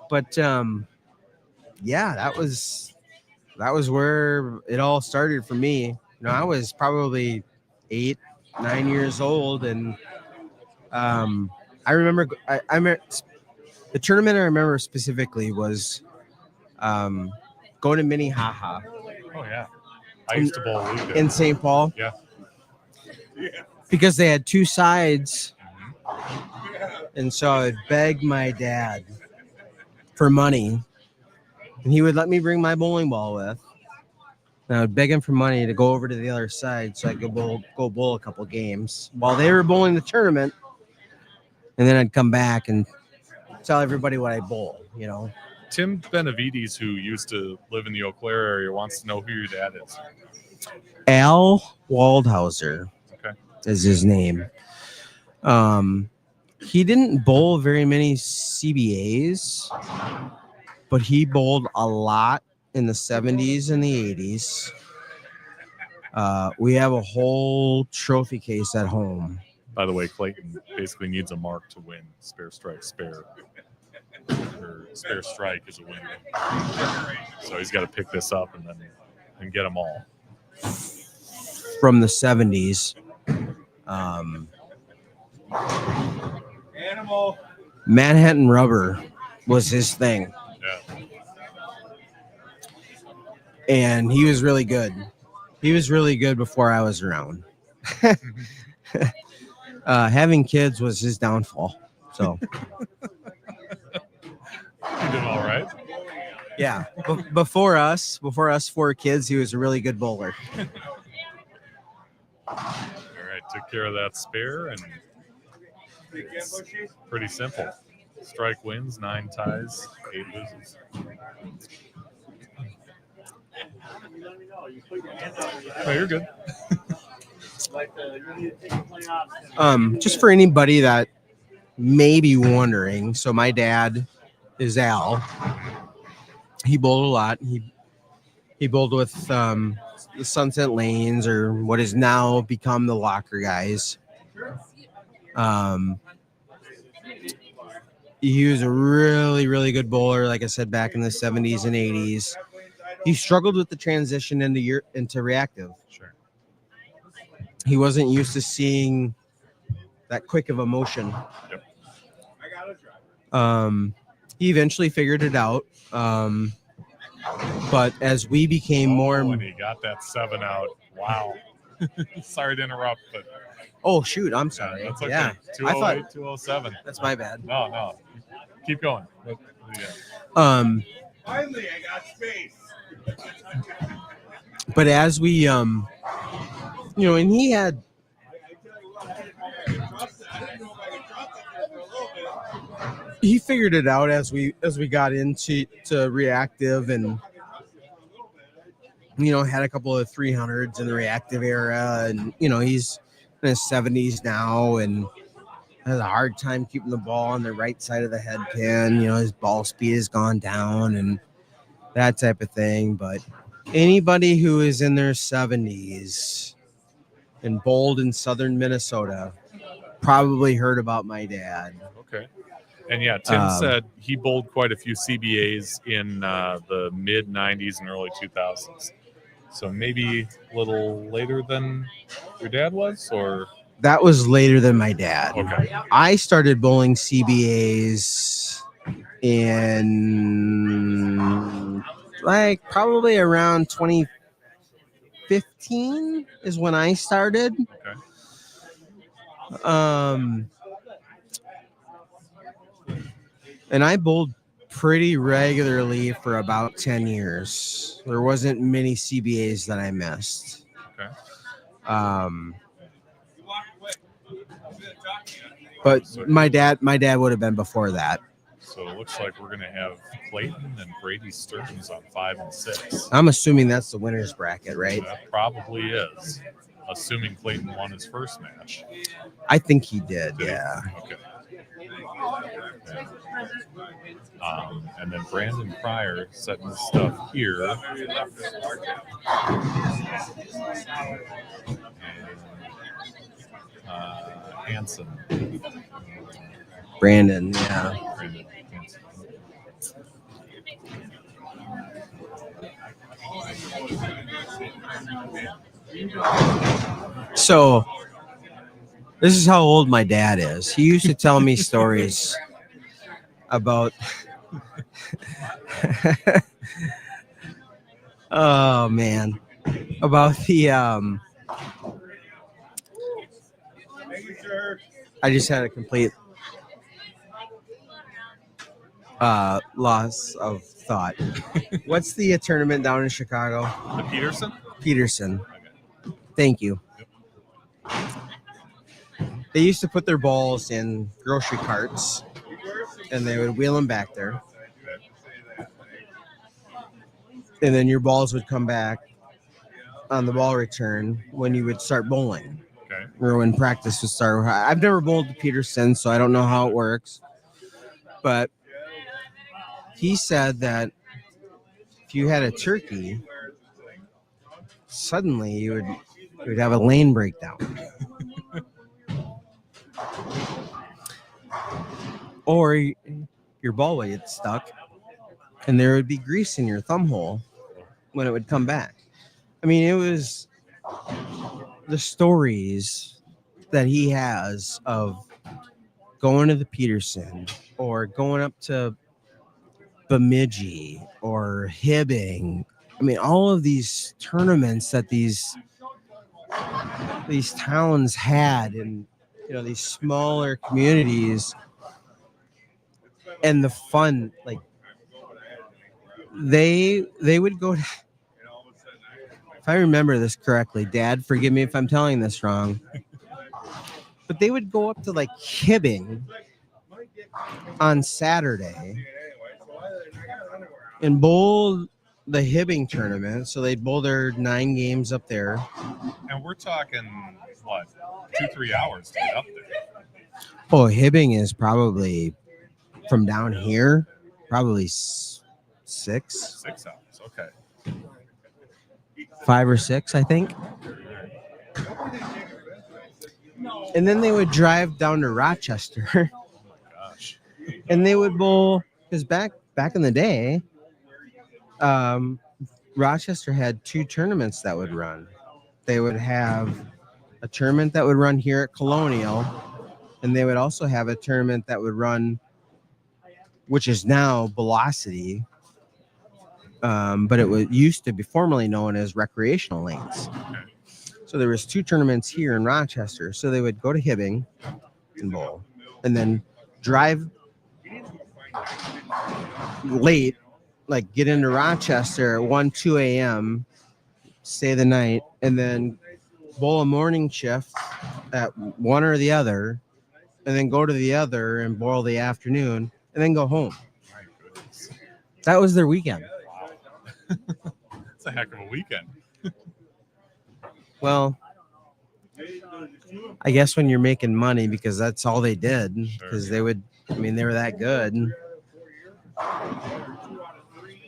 But yeah, that was where it all started for me. I was probably 8, 9 years old, and I remember the tournament I remember specifically was going to Minnehaha. Oh yeah, I used to bowl league in St. Paul. Yeah. Because they had 2 sides, and so I would beg my dad for money And he would let me bring my bowling ball with. And I would beg him for money to go over to the other side so I could go bowl a couple games while they were bowling the tournament. And then I'd come back and tell everybody what I bowl, you know. Tim Benavides, who used to live in the Eau Claire area, wants to know who your dad is. Al Waldhauser Okay. is his name. He didn't bowl very many CBAs, but he bowled a lot in the 70s and the 80s. We have a whole trophy case at home. By the way, Clayton basically needs a mark to win. Spare strike, spare. Or spare strike is a win. So he's got to pick this up and get them all. From the 70s. Animal. Manhattan rubber was his thing. Yeah. And he was really good. He was really good before I was around. Having kids was his downfall. So He did all right. yeah, before us 4 kids, he was a really good bowler. All right, took care of that spare, and it's pretty simple. Strike wins, 9 ties, 8 loses. Oh, you're good. Just for anybody that may be wondering, so my dad is Al. He bowled a lot. He bowled with the Sunset Lanes, or what is now become the Locker guys. He was a really, really good bowler, like I said, back in the 70s and 80s. He struggled with the transition into reactive. Sure. He wasn't used to seeing that quick of a motion. Yep. He eventually figured it out. But as we became more... when he got that 7 out, wow. Sorry to interrupt, but... Oh, shoot, I'm sorry. That's okay. Yeah, 208, 207. That's my bad. No. Keep going. Yeah. Finally, I got space. But as we, and he had... He figured it out as we got into reactive, and had a couple of 300s in the reactive era, and he's in his 70s now and has a hard time keeping the ball on the right side of the head pin. His ball speed has gone down and that type of thing. But anybody who is in their 70s and bowled in southern Minnesota probably heard about my dad. Okay. And yeah, Tim said he bowled quite a few CBAs in the mid 90s and early 2000s. So maybe a little later than your dad was, or? That was later than my dad. Okay. I started bowling CBAs in probably around 2015 is when I started. Okay. And I bowled pretty regularly for about 10 years. There wasn't many CBAs that I missed. Okay. But my dad would have been before that. So it looks like we're going to have Clayton and Brady Stearns on 5 and 6. I'm assuming that's the winner's bracket, right? That probably is, assuming Clayton won his first match. I think he did, yeah. Okay. And then Brandon Pryor setting his stuff here. Hanson. Brandon, yeah. Brandon Hanson. So this is how old my dad is. He used to tell me stories about oh man, about the I just had a complete loss of thought. What's the tournament down in Chicago? The Peterson? Peterson. Thank you. They used to put their balls in grocery carts, and they would wheel them back there. And then your balls would come back on the ball return when you would start bowling. Okay. Or when practice would start. I've never bowled at Peterson, so I don't know how it works. But he said that if you had a turkey, suddenly you would have a lane breakdown. Or your ball would get stuck, and there would be grease in your thumb hole when it would come back. I mean, it was the stories that he has of going to the Peterson or going up to Bemidji or Hibbing. I mean, all of these tournaments that these towns had, and these smaller communities, and the fun, like they would go to, if I remember this correctly, Dad, forgive me if I'm telling this wrong, but they would go up to like Hibbing on Saturday and bowl the Hibbing tournament. So they'd bowl their 9 games up there. And we're talking, what, 2-3 hours to get up there? Oh, Hibbing is probably from down here, probably 6. 6 hours, okay. 5 or 6, I think. And then they would drive down to Rochester. Gosh. And they would bowl, because back in the day, Rochester had 2 tournaments that would run. They would have a tournament that would run here at Colonial, and they would also have a tournament that would run, which is now Velocity, but it used to be formerly known as Recreational Lanes. So there was 2 tournaments here in Rochester. So they would go to Hibbing and bowl, and then drive late, like get into Rochester at 1-2 a.m., stay the night, and then bowl a morning shift at one or the other, and then go to the other and bowl the afternoon, and then go home. That was their weekend. It's a heck of a weekend. Well, I guess when you're making money, because that's all they did, because they were that good.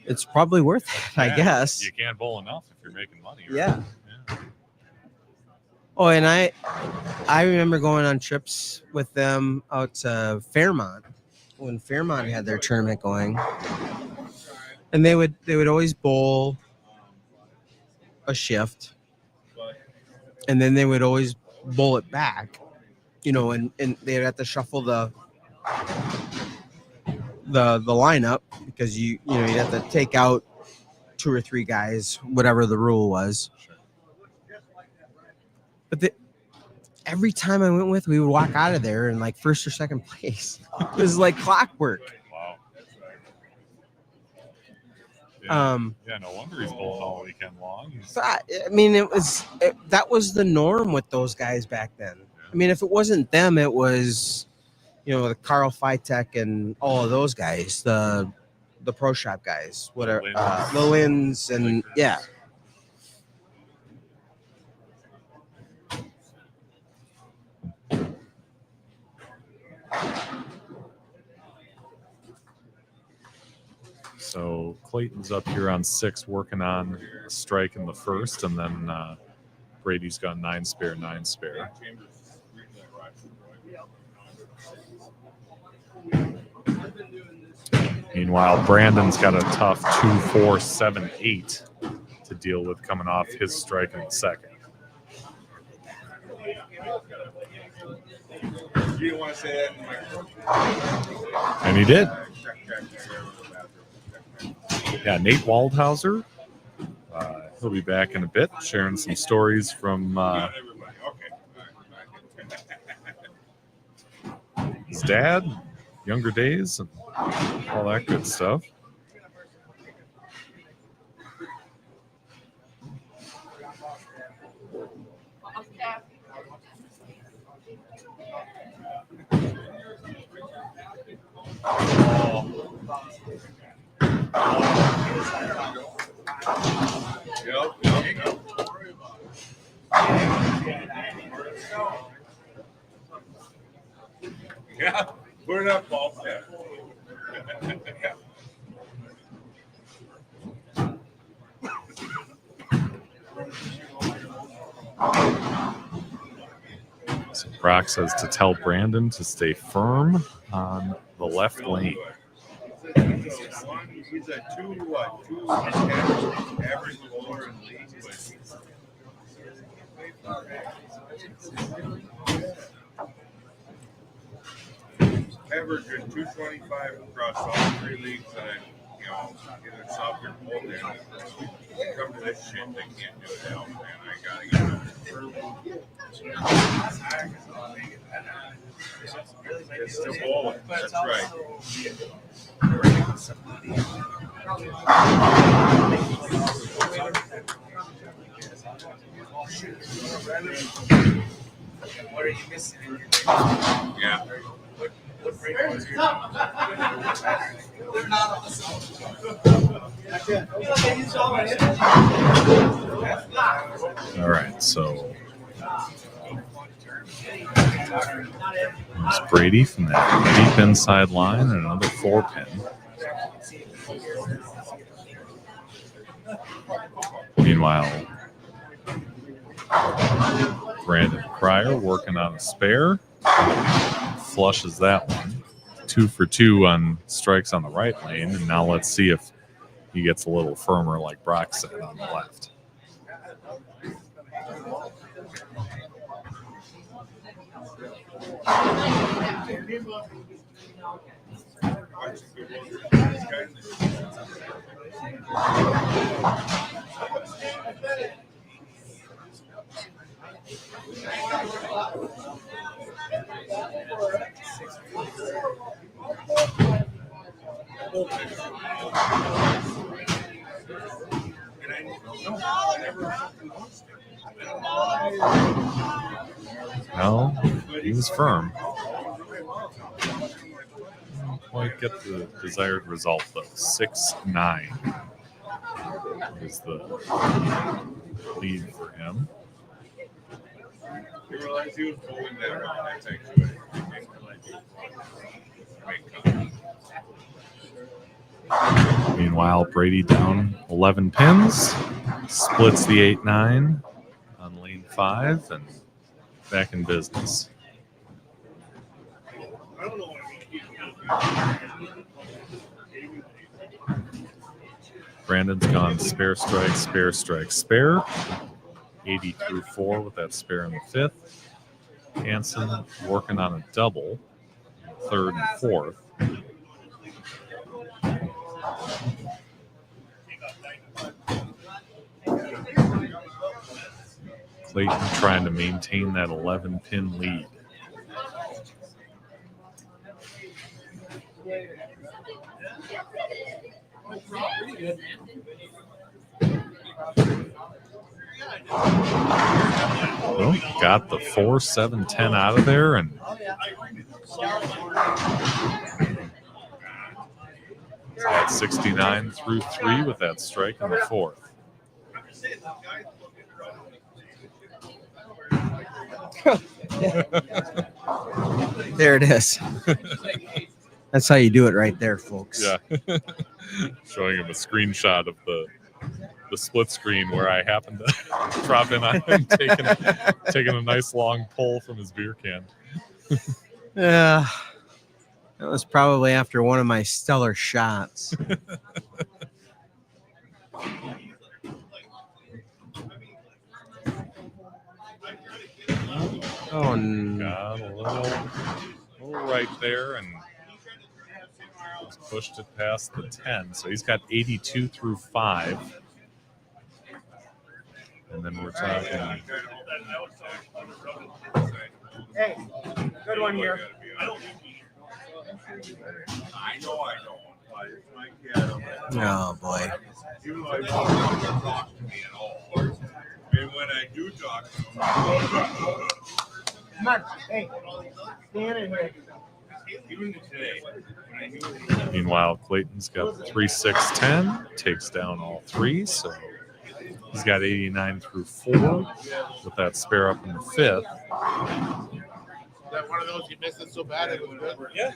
It's probably worth it, I guess. You can't bowl enough if you're making money. Right? Yeah. Oh, and I remember going on trips with them out to Fairmont when Fairmont had their tournament going, and they would always bowl a shift, and then they would always bowl it back, and they'd have to shuffle the lineup, because you'd have to take out 2 or 3 guys, whatever the rule was. But every time I went we would walk out of there in like 1st or 2nd place. It was like clockwork. Wow. Yeah, no wonder he's bowling all weekend long. I mean, that was the norm with those guys back then. I mean, if it wasn't them, it was, the Carl Fitek and all of those guys, the pro shop guys, whatever, the Lins, and yeah. So Clayton's up here on 6, working on a strike in the first, and then Brady's got 9 spare. Meanwhile, Brandon's got a tough 2-4-7-8 to deal with coming off his strike in the second. You don't want to say that in the microphone? And he did. Yeah, Nate Waldhauser. He'll be back in a bit, sharing some stories from his dad, younger days, and all that good stuff. Yep. Yeah, put it up, ball set. So Brock says to tell Brandon to stay firm on the left lane. He's a two average bowler in the league, averaging 225 across all three leagues that I, get a soccer pulled in. Come to this shit, they can't do it now, man. I gotta get it. It's still bowling. That's right. What are you missing? Yeah. All right, so there's Brady from that deep inside line and another 4-pin. Meanwhile, Brandon Cryer working on a spare. Flushes that one. 2 for 2 on strikes on the right lane. And now let's see if he gets a little firmer like Brock said on the left. Well, he was firm. Didn't quite get the desired result, though. 6-9 is the lead for him. You realize he was bowling that wrong. That's actually Meanwhile, Brady down 11 pins, splits the 8-9 on lane 5, and back in business. Brandon's gone spare strike, spare strike, spare. 80 through 4 with that spare in the 5th. Hansen working on a double, 3rd and 4th. Clayton trying to maintain that 11-pin lead. Well, got the 4-7-10 out of there, and at 69 through 3 with that strike in the 4th. There it is. That's how you do it right there, folks. Yeah. Showing him a screenshot of the split screen where I happened to drop in on him taking a nice long pull from his beer can. Yeah. That was probably after one of my stellar shots. Oh, no. Got a little right there and pushed it past the 10. So he's got 82 through 5. And then we're talking. Hey, good one here. I know I don't. It's my cat. Oh, boy. Even though I don't want to talk to me at all. And when I do talk to him, Come on. Hey, stand in here. Meanwhile, Clayton's got 3-6-10, takes down all three, so he's got 89 through 4 with that spare up in the 5th. That one of those you missed it so bad it was good. Yeah.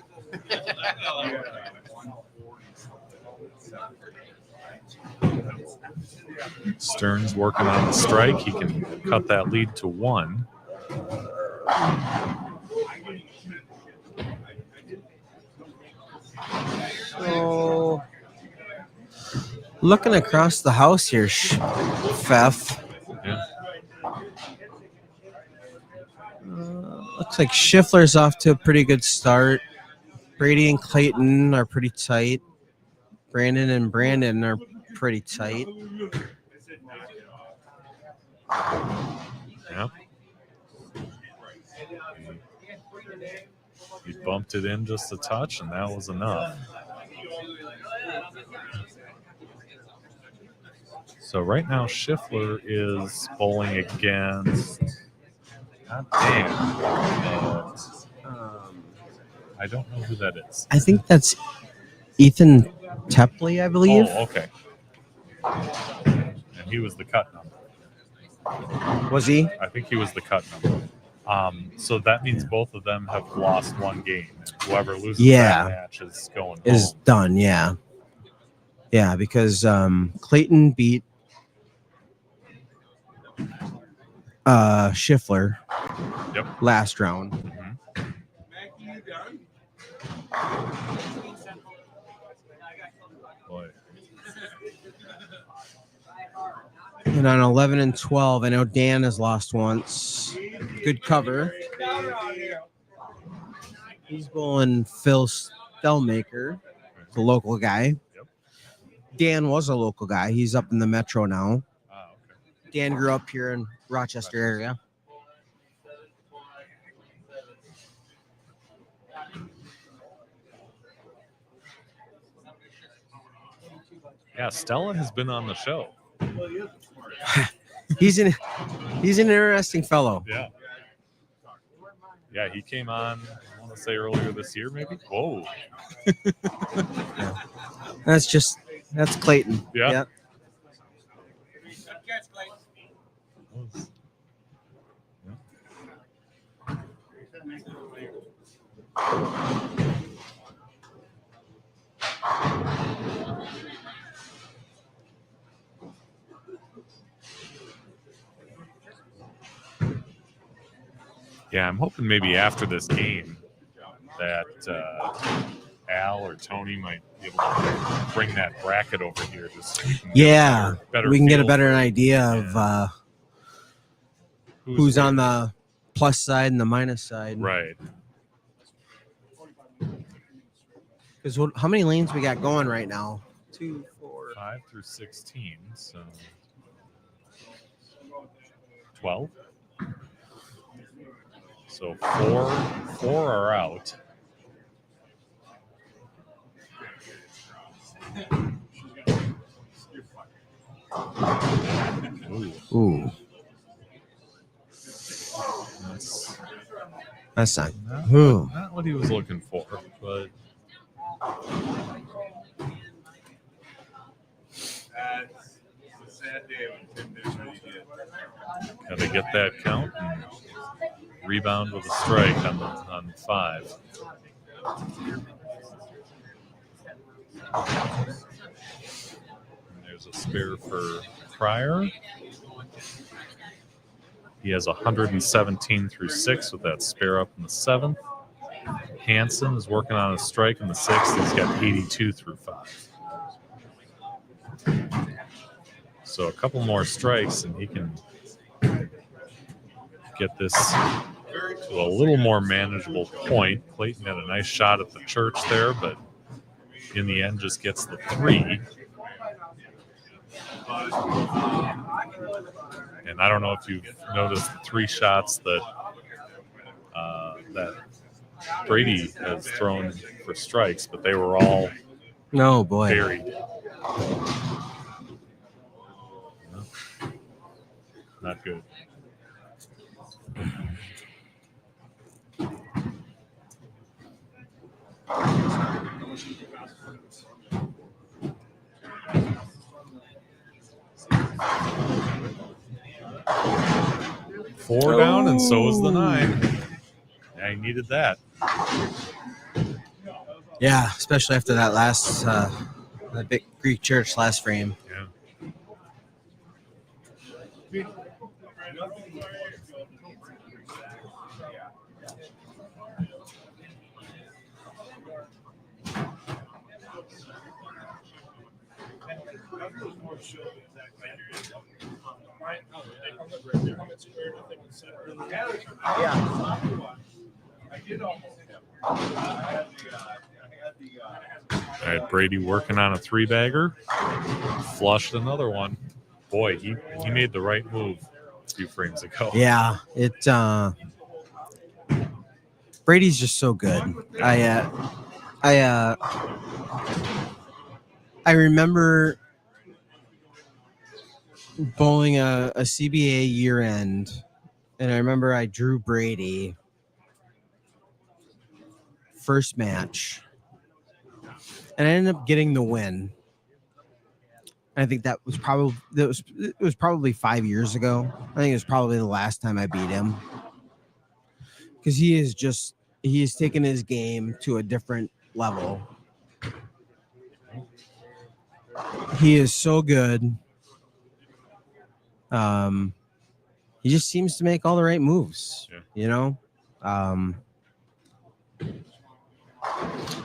Stern's working on the strike. He can cut that lead to 1. So, looking across the house here, Fef. Yeah. Looks like Schiffler's off to a pretty good start. Brady and Clayton are pretty tight. Brandon and Brandon are pretty tight. Yep. He bumped it in just a touch, and that was enough. So right now, Schiffler is bowling against. God damn. I don't know who that is. I think that's Ethan Tepley, I believe. Oh, okay. And he was the cut number. Was he? I think he was the cut number. So that means both of them have lost one game. Whoever loses that match is going is home. done. Yeah, yeah, because Clayton beat Schiffler. Yep. Last round. Mhm. Boy. And on 11 and 12, I know Dan has lost once. Good cover. He's bowling Phil Stellmaker, the local guy. Yep. Dan was a local guy. He's up in the metro now. Okay. Dan grew up here in Rochester area. Yeah, Stella has been on the show. He's an interesting fellow. Yeah. Yeah, he came on, I want to say earlier this year, maybe. Whoa. That's Clayton. Yeah. Yep. Yeah, I'm hoping maybe after this game that Al or Tony might be able to bring that bracket over here. Just so we can get a better idea of who's on the plus side and the minus side. Right. Because how many lanes we got going right now? 2, 4, 5 through 16, so 12. So four are out. Ooh. That's not. Not what he was looking for, but That's a sad day when Tim did what he did. gotta get that count and rebound with a strike on 5. And there's a spare for Pryor. He has 117 through 6 with that spare up in the 7th. Hansen is working on a strike in the 6th. He's got 82 through 5. So a couple more strikes and he can get this to a little more manageable point. Clayton had a nice shot at the church there, but in the end just gets the 3. And I don't know if you've noticed the 3 shots that that Brady has thrown for strikes, but they were all buried. Not good. Four down, and so is the 9. Yeah, he needed that. Yeah, especially after that last that big Greek church last frame. Yeah. All right, Brady working on a 3-bagger. Flushed another one. Boy, he made the right move a few frames ago. Yeah, Brady's just so good. I remember bowling a CBA year end, and I remember I drew Brady first match, and I ended up getting the win. I think it was probably 5 years ago. I think it was probably the last time I beat him, because he has taken his game to a different level. He is so good. He just seems to make all the right moves. Yeah. You know,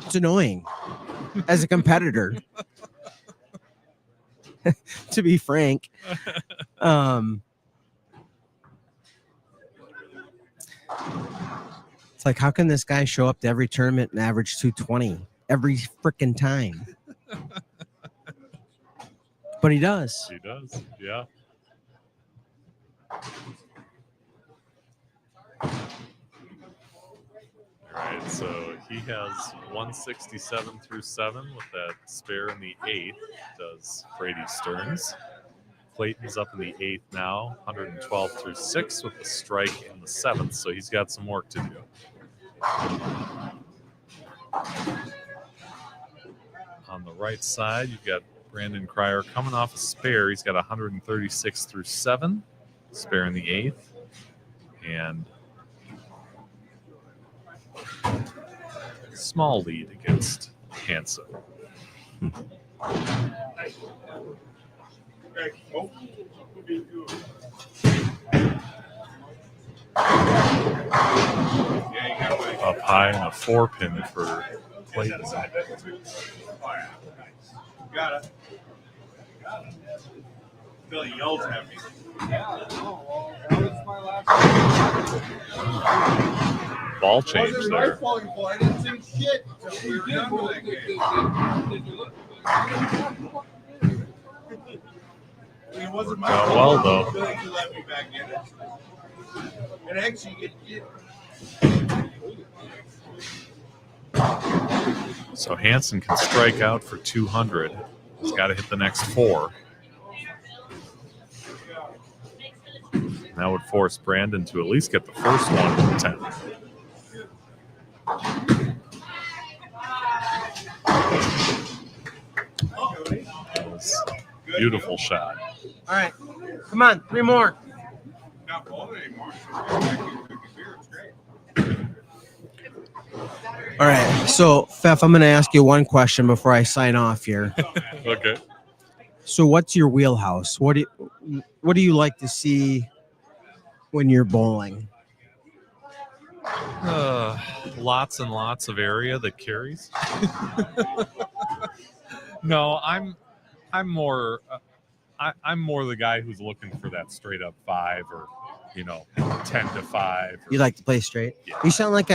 it's annoying as a competitor. To be frank, it's like, how can this guy show up to every tournament and average 220 every freaking time? But he does. He does, yeah. All right, so he has 167 through 7 with that spare in the 8th. Does Brady Stearns. Clayton's up in the 8th now, 112 through 6 with the strike in the 7th, so he's got some work to do. On the right side, you've got Brandon Cryer coming off a spare. He's got 136 through 7, spare in the 8th, and small lead against Hansen. Up high in a 4-pin for Clayton. Got it. Billy yells at me. Ball change there. I didn't see shit. We were done with that game. It wasn't my Got well, though. Billy to let me back in it. And actually, So Hansen can strike out for 200. He's got to hit the next 4. That would force Brandon to at least get the first one in 10. That was a beautiful shot. All right, come on, 3 more. not bowling anymore. It's great. All right. So, Pfeff, I'm going to ask you one question before I sign off here. Okay. So, what's your wheelhouse? What do you like to see when you're bowling? Lots and lots of area that carries. No, I'm more I'm more the guy who's looking for that straight up 5 or 10-5. You like to play straight? Yeah. You sound like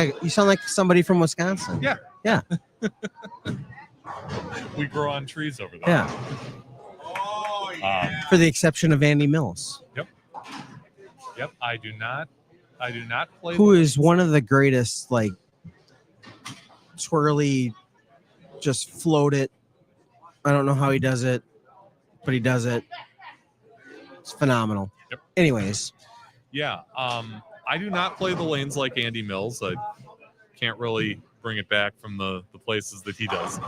somebody from Wisconsin. Yeah. Yeah. We grow on trees over there. Yeah. Oh, yeah. For the exception of Andy Mills. Yep. I do not play. Who is one of the greatest, like, twirly, just float it. I don't know how he does it, but he does it. It's phenomenal. Yep. Anyways. Yeah. I do not play the lanes like Andy Mills. I can't really bring it back from the places that he does.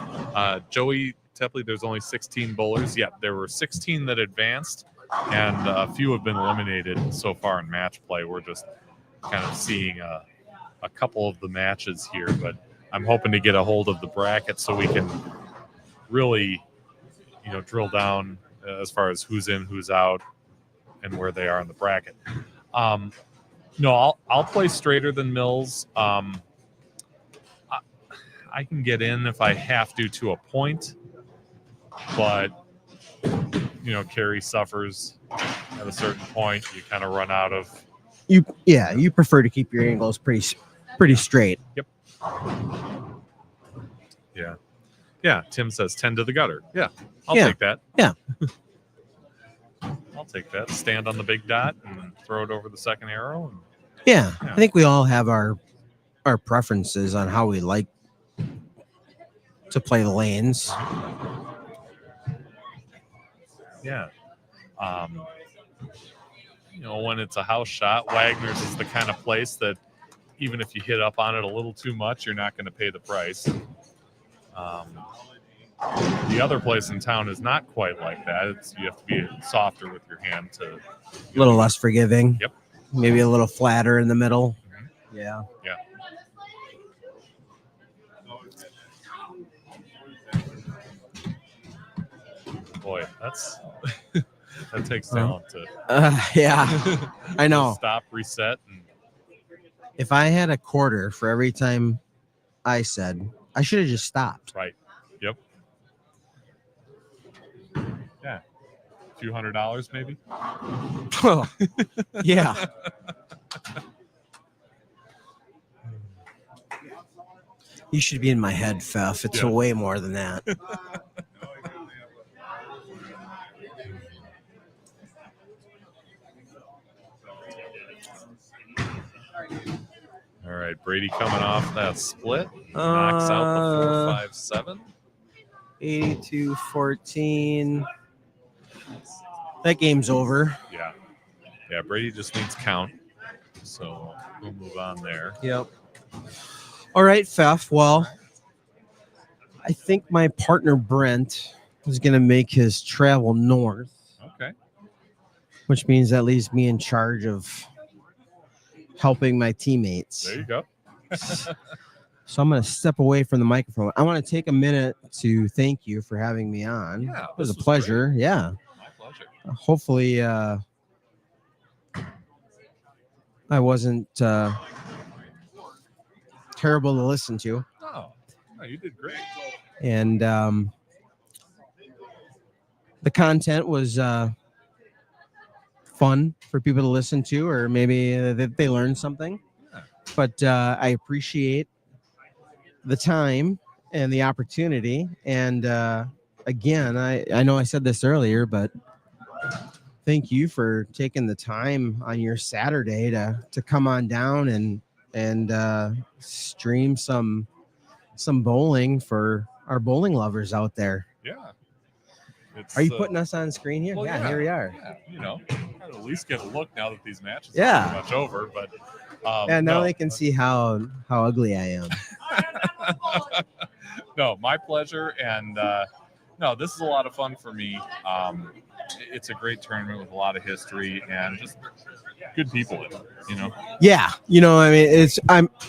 Joey Tepley, there's only 16 bowlers. Yeah, there were 16 that advanced, and a few have been eliminated so far in match play. We're just kind of seeing a couple of the matches here, but I'm hoping to get a hold of the bracket so we can really, drill down as far as who's in, who's out, and where they are in the bracket. No, I'll play straighter than Mills. I can get in if I have to a point, but Carrie suffers at a certain point. You kind of run out of. You prefer to keep your angles pretty straight. Yep. Yeah. Tim says 10 to the gutter. Yeah, I'll take that. Yeah. I'll take that. Stand on the big dot and throw it over the second arrow. Yeah. I think we all have our preferences on how we like to play the lanes. Yeah. When it's a house shot, Wagner's is the kind of place that even if you hit up on it a little too much, you're not going to pay the price. The other place in town is not quite like that. You have to be softer with your hand to. A little less forgiving. Yep. Maybe a little flatter in the middle. Mm-hmm. Yeah. Boy, that's that takes talent to. Yeah, I know. Stop, reset, and. If I had a quarter for every time I said, I should have just stopped. Right. Yep. Yeah. A few $100 maybe. Oh, yeah. You should be in my head, Pfeff. It's way more than that. All right, Brady coming off that split. Knocks out the 4-5-7. 82-14. That game's over. Yeah. Yeah, Brady just needs count. So we'll move on there. Yep. All right, Pfeff. Well, I think my partner Brent is going to make his travel north. Okay. Which means that leaves me in charge of helping my teammates. There you go. So I'm going to step away from the microphone. I want to take a minute to thank you for having me on. Yeah, it was a pleasure. Great. Yeah. My pleasure. Hopefully I wasn't terrible to listen to. No, you did great. And the content was fun for people to listen to, or maybe that they learned something. Yeah. But I appreciate the time and the opportunity. And again, I know I said this earlier, but thank you for taking the time on your Saturday to come on down and stream some bowling for our bowling lovers out there. Yeah. Are you putting us on screen here? Well, yeah, here we are. Yeah, at least get a look now that these matches are pretty much over. But now they can see how ugly I am. No, my pleasure. And no, this is a lot of fun for me. It's a great tournament with a lot of history and just good people in it, Yeah, I mean,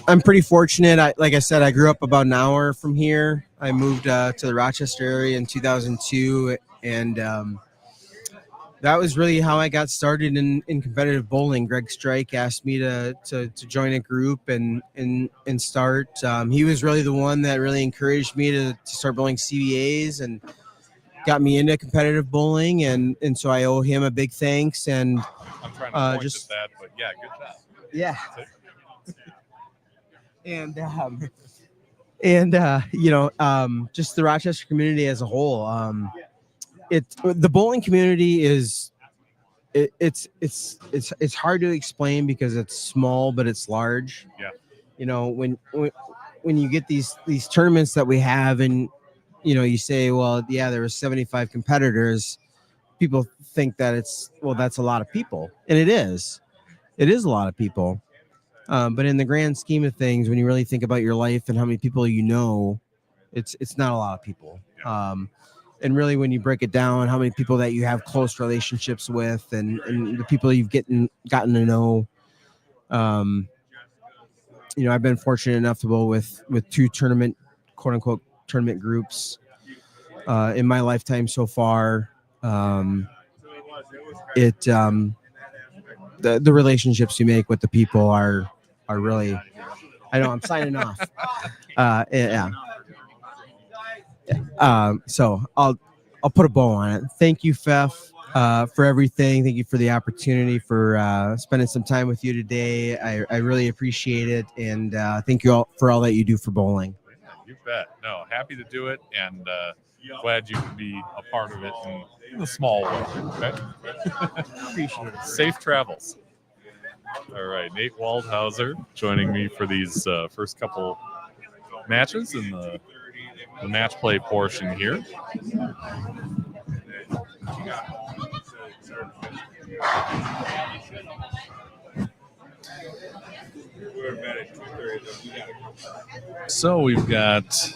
I'm pretty fortunate. Like I said, I grew up about an hour from here. I moved to the Rochester area in 2002, and that was really how I got started in competitive bowling. Greg Strike asked me to join a group and start. He was really the one that really encouraged me to start bowling CBAs and got me into competitive bowling, and so I owe him a big thanks. And I'm trying to point at that, but yeah, good job. Yeah. Just the Rochester community as a whole. The bowling community is it's hard to explain because it's small, but it's large. Yeah. When you get these tournaments that we have, and you say, well, yeah, there were 75 competitors. People think that that's a lot of people, and it is a lot of people. But in the grand scheme of things, when you really think about your life and how many people you know, it's not a lot of people. And really, when you break it down, how many people that you have close relationships with, and the people you've gotten to know. I've been fortunate enough to go with two quote unquote tournament groups in my lifetime so far. The relationships you make with the people are really. I know I'm signing off. Yeah. So I'll put a bow on it. Thank you, Fef, for everything. Thank you for the opportunity for spending some time with you today. I really appreciate it, and thank you all for all that you do for bowling. You bet. No, happy to do it, and glad you could be a part of it in a small way. Okay? Appreciate it. Safe travels. All right, Nate Waldhauser joining me for these first couple matches in the match play portion here. So we've got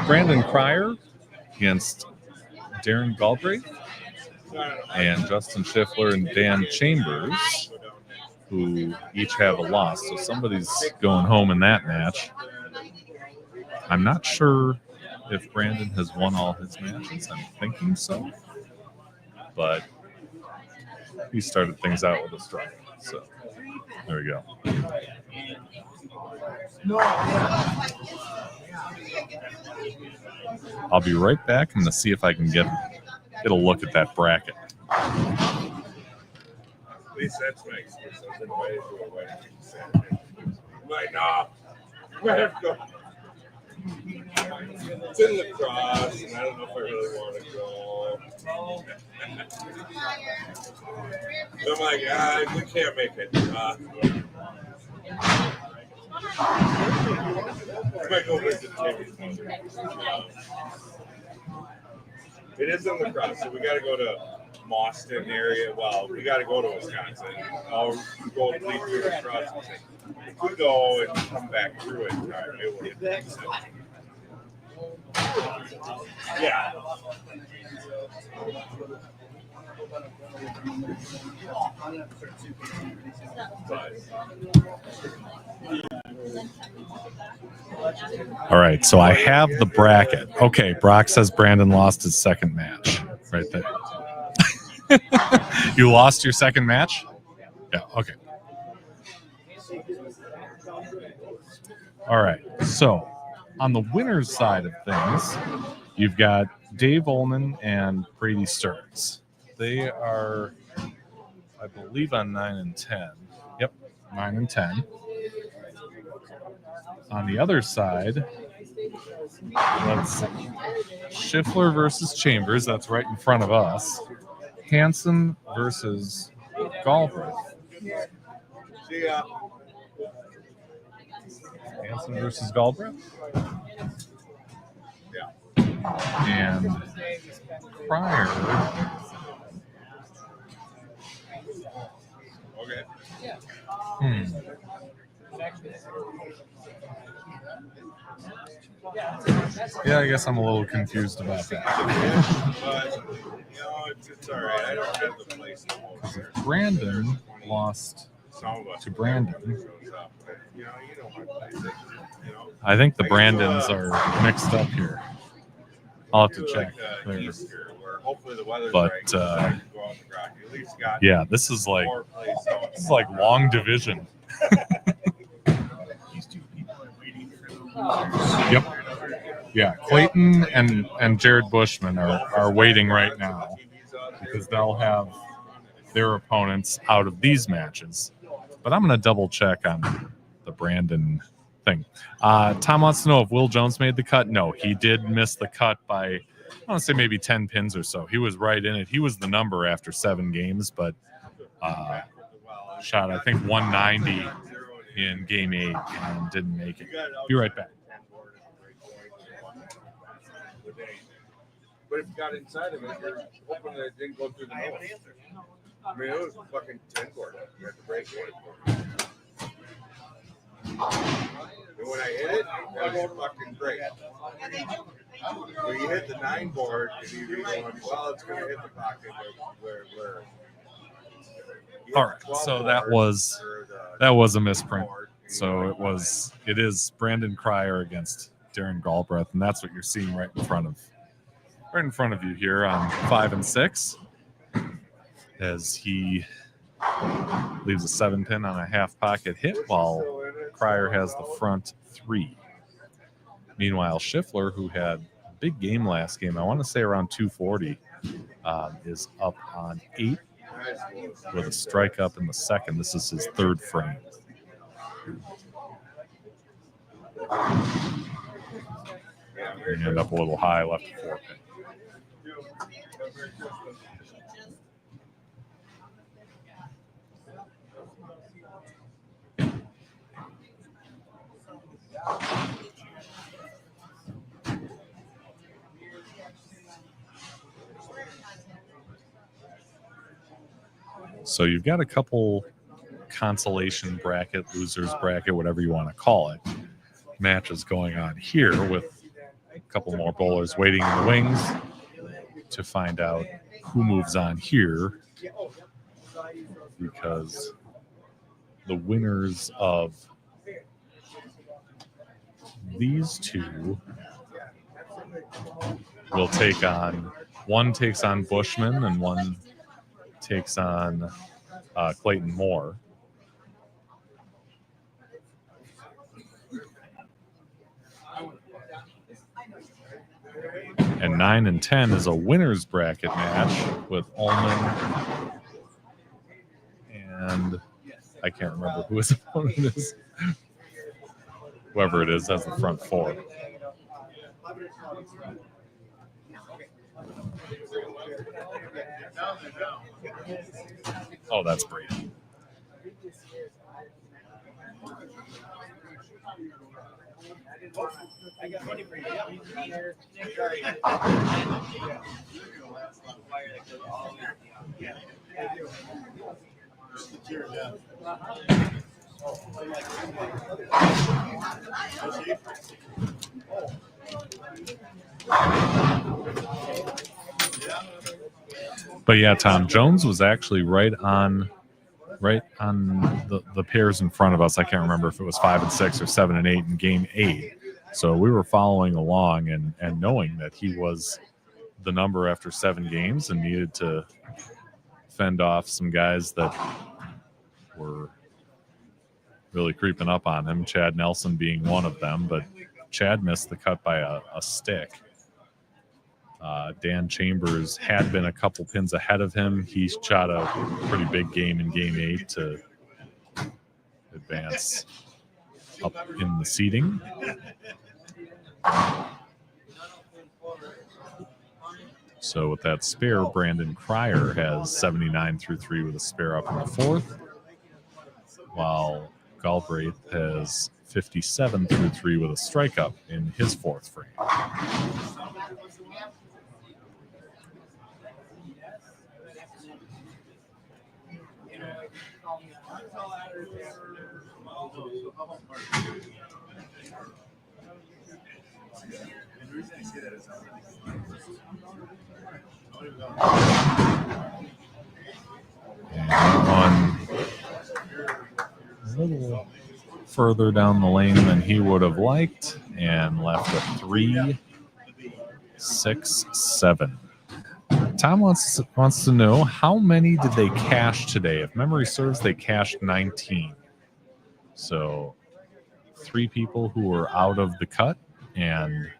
Brandon Cryer against Darren Galbraith and Justin Schiffler and Dan Chambers, who each have a loss. So somebody's going home in that match. I'm not sure if Brandon has won all his matches. I'm thinking so. But he started things out with a strike. So there we go. I'll be right back. I'm going to see if I can get a look at that bracket. At least that's my excuse. I've been waiting to a wedding Saturday. Like, no, I have to go. It's in lacrosse, and I don't know if I really want to go. I'm like, we can't make it. I might go visit Tammy's mother. It is in lacrosse, so we got to go to Boston area. Well, we got to go to Wisconsin. I'll go and lead through lacrosse. We could go and come back through it. It would make sense. Yeah. All right, so I have the bracket. Okay, Brock says Brandon lost his second match. Right there. You lost your second match? Yeah, okay. All right, so on the winner's side of things, you've got Dave Ullman and Brady Stearns. They are, I believe, on 9 and 10. Yep, 9 and 10. On the other side, let's see. Schiffler versus Chambers. That's right in front of us. Hansen versus Galbraith. See ya. Hansen versus Galbraith. Yeah. And Cryer. Okay. Yeah, I guess I'm a little confused about that. But, it's all right. I don't have the place to hold. Brandon lost to Brandon. I think the Brandons are mixed up here. I'll have to check. But yeah, this is like long division. Yep. Yeah, Clayton and Jared Bushman are waiting right now because they'll have their opponents out of these matches. But I'm going to double check on the Brandon thing. Tom wants to know if Will Jones made the cut. No, he did miss the cut by, I want to say maybe 10 pins or so. He was right in it. He was the number after 7 games, but shot, I think, 190 in game 8 and didn't make it. Be right back. But if you got inside of it, you're hoping that it didn't go through the nose. I mean, it was a fucking 10 board. You had to break it. And when I hit it, that was fucking great. When you hit the 9 board, and you're going, well, it's going to hit the pocket where All right, so that was a misprint. So it is Brandon Cryer against Darren Galbraith, and that's what you're seeing right in front of you here on 5 and 6, as he leaves a 7-pin on a half pocket hit, while Cryer has the front 3. Meanwhile, Schiffler, who had a big game last game, I want to say around 240, is up on 8 with a strike up in the second. This is his 3rd frame. And end up a little high, left a 4-pin. So you've got a couple consolation bracket, losers bracket, whatever you want to call it, matches going on here, with a couple more bowlers waiting in the wings to find out who moves on here, because the winners of these two will take on, one takes on Bushman and one takes on Clayton Moore. And 9 and 10 is a winner's bracket match with Ullman and I can't remember who his opponent is. Whoever it is has the front 4. Oh, that's Brady. But yeah, Tom Jones was actually right on the pairs in front of us. I can't remember if it was 5 and 6 or 7 and 8 in game 8. So we were following along and knowing that he was the number after 7 games and needed to fend off some guys that were really creeping up on him, Chad Nelson being one of them, but Chad missed the cut by a stick. Dan Chambers had been a couple pins ahead of him. He shot a pretty big game in game 8 to advance up in the seeding. So with that spare, Brandon Cryer has 79 through 3 with a spare up in the 4th, while Galbraith has 57 through 3 with a strike up in his 4th frame. And one a little further down the lane than he would have liked, and left a 3, 6, 7. Tom wants to know, how many did they cash today? If memory serves, they cashed 19. So 3 people who were out of the cut, and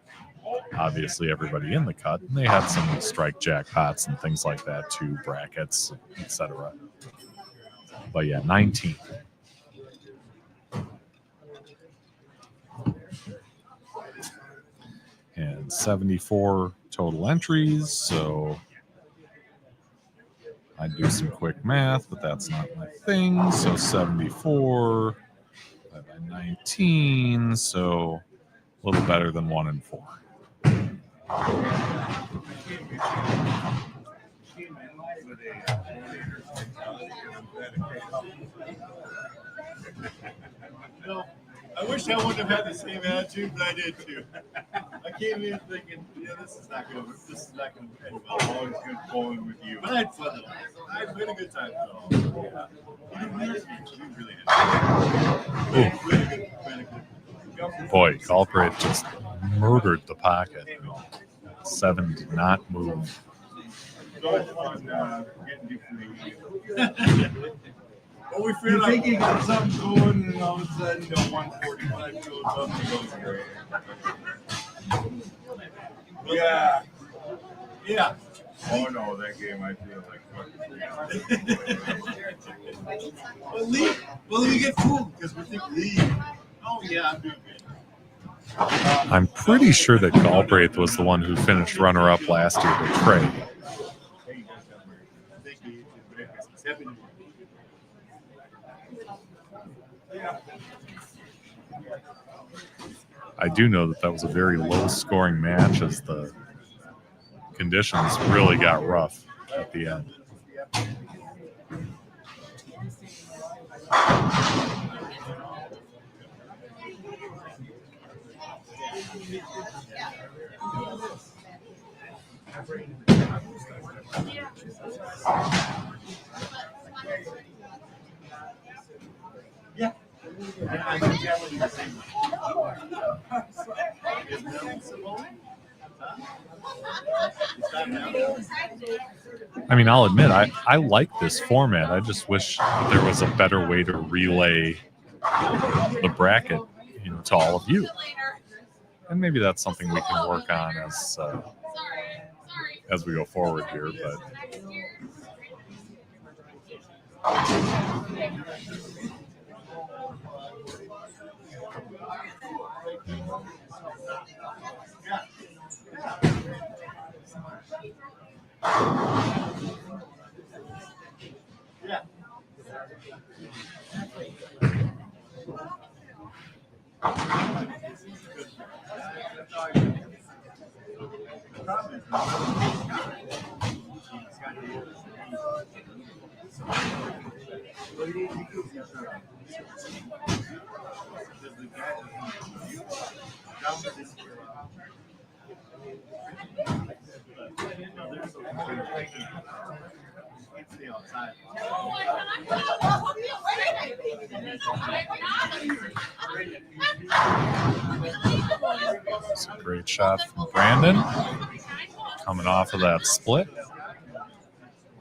obviously everybody in the cut. And they had some strike jackpots and things like that too, brackets, etc. But yeah, 19. And 74 total entries, so I'd do some quick math, but that's not my thing. So 74 by 19, so a little better than 1 and 4. I wish I wouldn't have had the same attitude, but I did too. I came in thinking, yeah, this is not gonna end well. I'm always good bowling with you. But I had fun though. I had a good time though. Yeah. You didn't miss me. You really did. Boy, Galbraith just murdered the pocket. 7 did not move. Well, we feel like you got something going, and all of a sudden, 145 goes up and goes great. Yeah. Yeah. Oh no, that game I feel like well, we get fooled because we think league. Oh yeah, I'm doing good. I'm pretty sure that Galbraith was the one who finished runner-up last year to Trey. I do know that was a very low-scoring match as the conditions really got rough at the end. Yeah. I mean, I'll admit, I like this format. I just wish there was a better way to relay the bracket, to all of you. And maybe that's something we can work on as we go forward here. But it's a great shot from Brandon coming off of that split.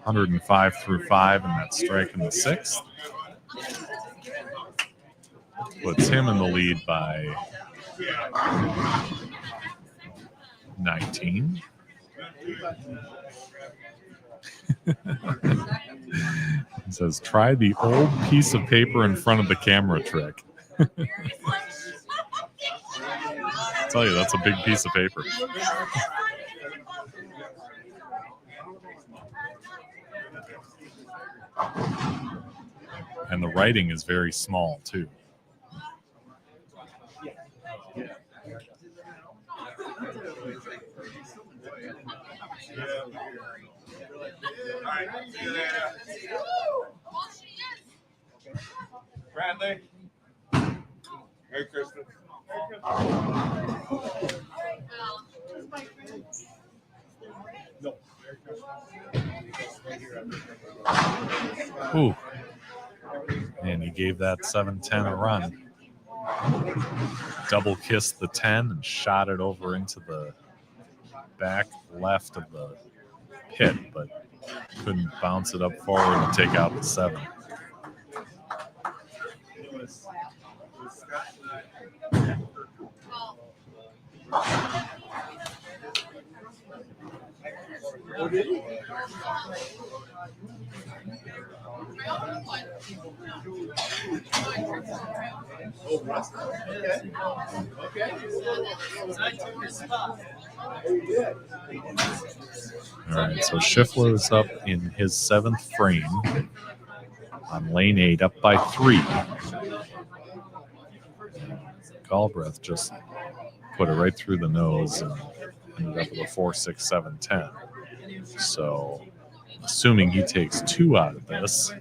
105 through 5 and that strike in the 6th. Puts him in the lead by 19. It says, try the old piece of paper in front of the camera trick. I tell you, that's a big piece of paper. And the writing is very small, too. Bradley. Merry Christmas. Ooh. And he gave that 7-10 a run. Double kissed the 10 and shot it over into the back left of the pit, but couldn't bounce it up forward and take out the 7. All right, so Schiffler is up in his 7th frame on lane 8, up by 3. Galbraith just put it right through the nose and ended up with a 4-6-7-10. So assuming he takes 2 out of this,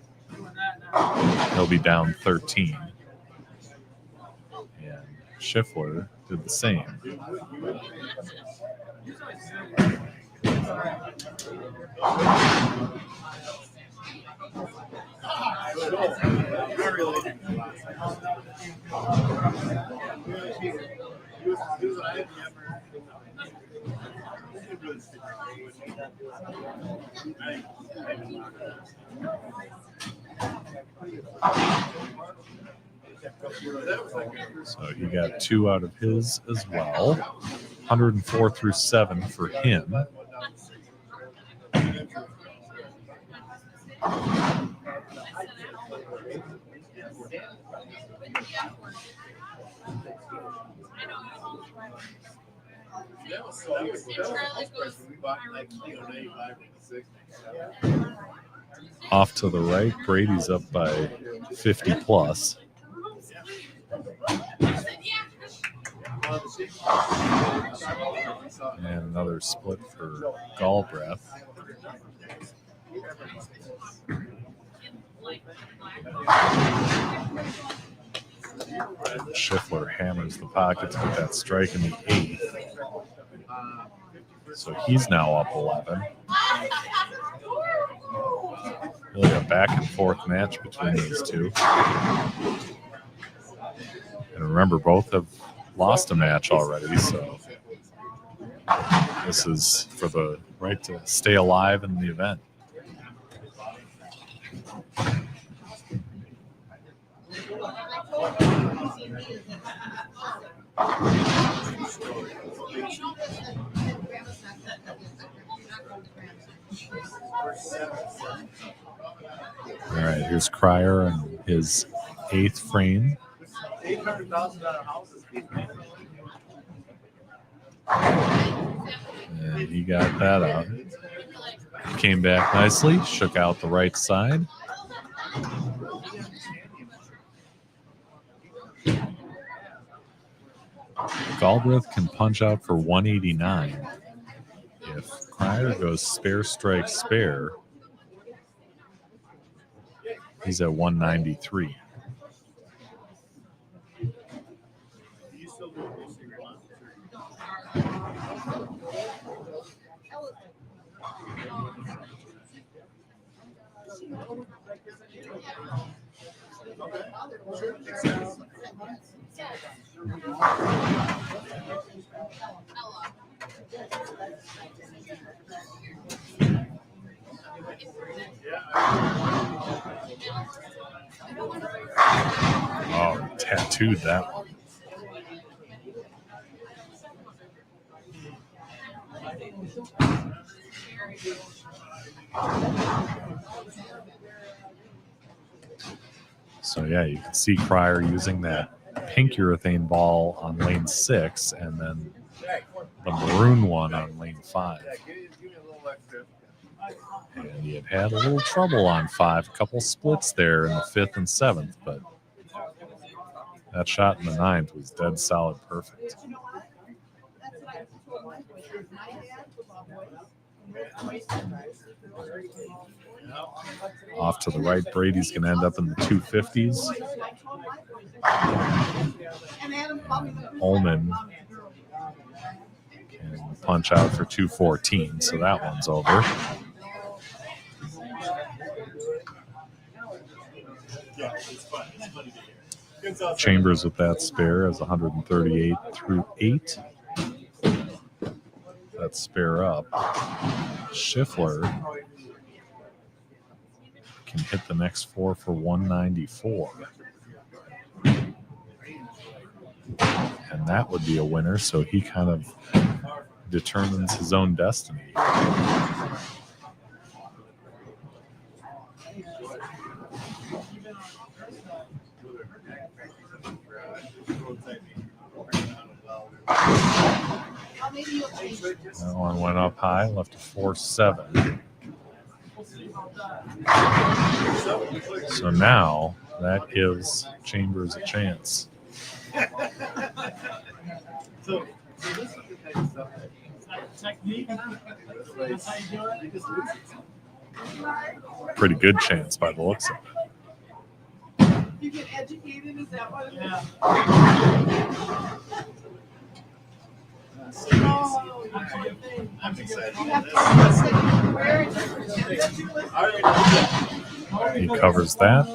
he'll be down 13. And Schiffler did the same. So he got 2 out of his as well. 104 through 7 for him. Off to the right, Brady's up by 50 plus. And another split for Galbraith. Schiffler hammers the pockets with that strike in the 8th. So he's now up 11. Really a back and forth match between these two. And remember, both have lost a match already, so this is for the right to stay alive in the event. All right, here's Cryer and his 8th frame. And he got that out. Came back nicely, shook out the right side. Galbraith can punch out for 189. If Cryer goes spare, strike, spare, he's at 193. Oh, tattooed that one. So yeah, you can see Cryer using that pink urethane ball on lane 6 and then the maroon one on lane 5. And he had a little trouble on 5, a couple splits there in the 5th and 7th, but that shot in the 9th was dead solid perfect. Off to the right, Brady's going to end up in the 250s. And Ullman can punch out for 214, so that one's over. Chambers with that spare is 138 through 8. That spare up. Schiffler can hit the next 4 for 194. And that would be a winner, so he kind of determines his own destiny. That one went up high, left a 4-7. So now that gives Chambers a chance. So this is the type of stuff that technique. That's how you do it. Pretty good chance by the looks of it. You get educated, is that what it is? I'm excited. He covers that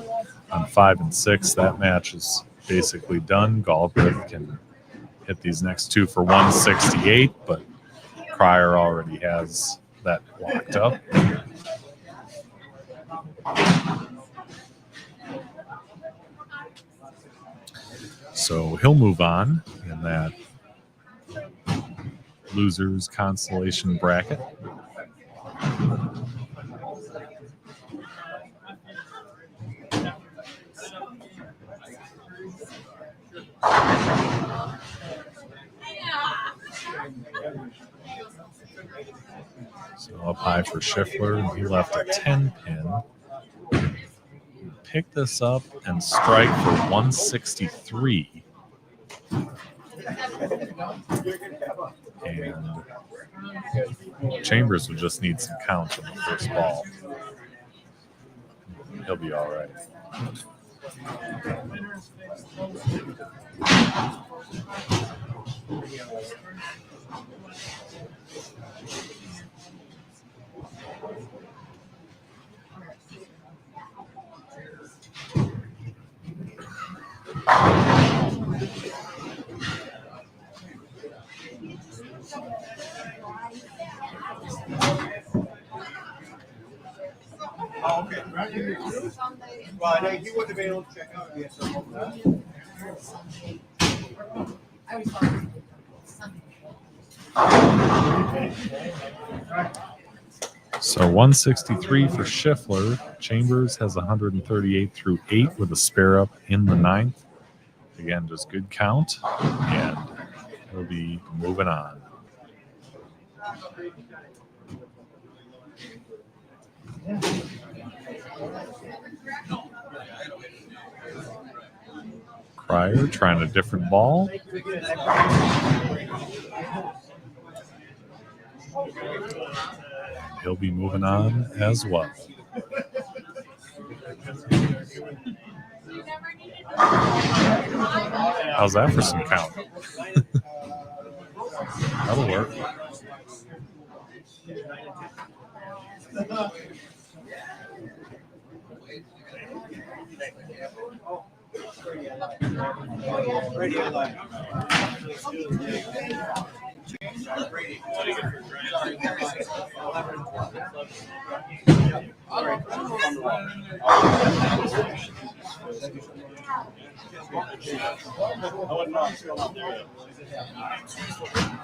on 5 and 6. That match is basically done. Galbraith can hit these next two for 168, but Cryer already has that locked up. So he'll move on in that losers consolation bracket. So up high for Schiffler, and he left a 10 pin. Pick this up and strike for 163. And Chambers would just need some count on the first ball. He'll be all right. Oh, okay. Well, I know you wouldn't have been able to check out yet. So 163 for Schiffler. Chambers has 138 through 8 with a spare up in the 9th. Again, just good count, and he'll be moving on. Cryer trying a different ball. He'll be moving on as well. How's that for some count? That'll work.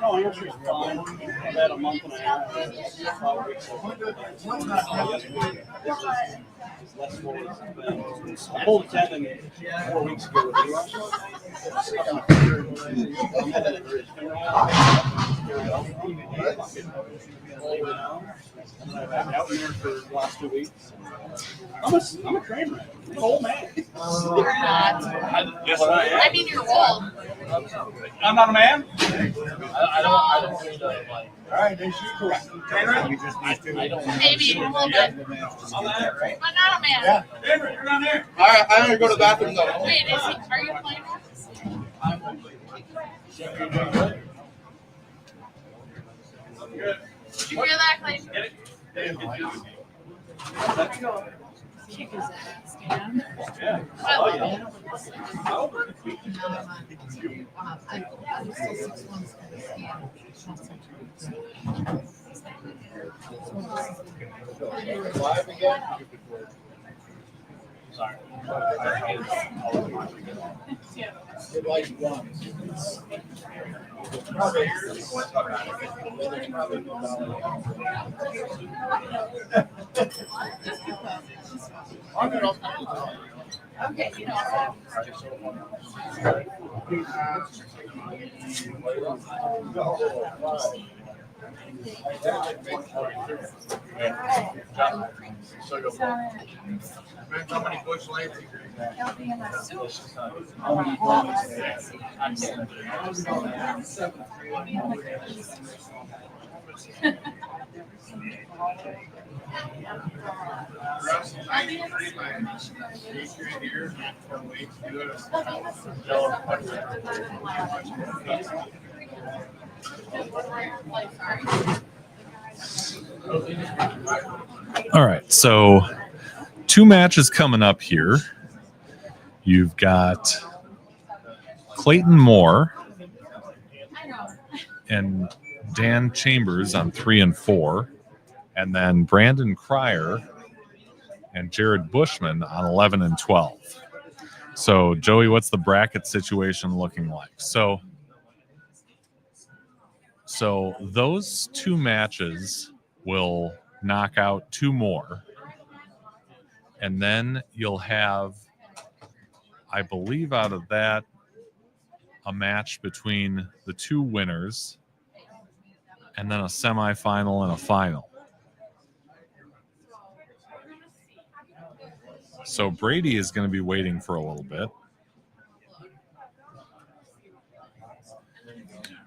No, yours is fine. About a month and a half. 5 weeks. I pulled 10 and 4 weeks ago with you. I'm out here for the last 2 weeks. I'm a train wreck. I'm an old man. You're not. Yes, I am. I mean, you're old. I'm not a man? I don't really like. All right, then she's correct. Train wreck? You just need to. Maybe a little bit. But not a man. Yeah. Train wreck, you're not there. All right, I'm going to go to the bathroom though. Wait, are you playing? Did you hear that, Clayton? Let's go. Kick his ass, man. Yeah. I love it. I'm still 6 months for the scan. Live again? Sorry. It like one. Okay, you know. Depends how many bush lights you It'll be in the soup. All right, so 2 matches coming up here. You've got Clayton Moore and Dan Chambers on 3 and 4, and then Brandon Cryer and Jared Bushman on 11 and 12. So, Joey, what's the bracket situation looking like? So those 2 matches will knock out 2 more, and then you'll have, I believe, out of that, a match between the 2 winners, and then a semifinal and a final. So Brady is going to be waiting for a little bit.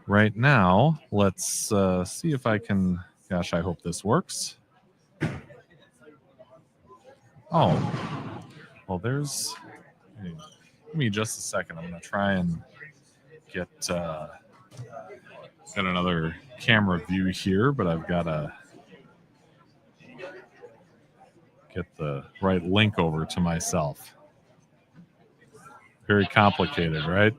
Right now, let's see if I can, gosh, I hope this works. Oh, well, there's, give me just a second. I'm going to try and get another camera view here, but I've got to get the right link over to myself. Very complicated, right?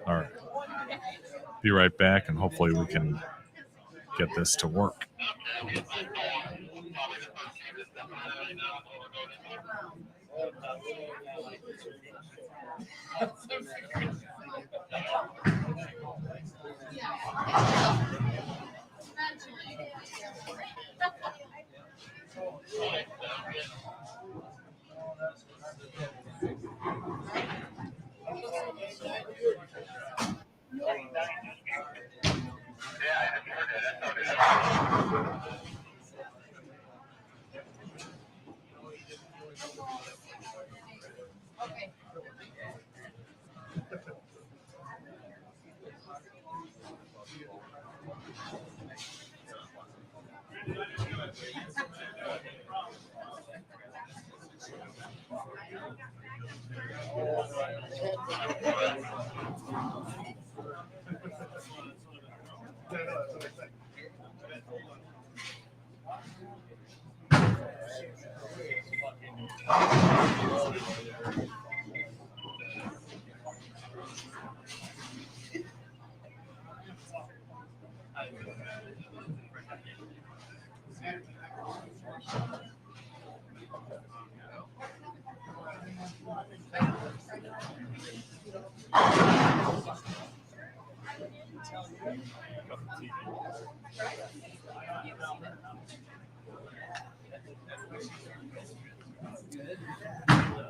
All right. Be right back, and hopefully we can get this to work.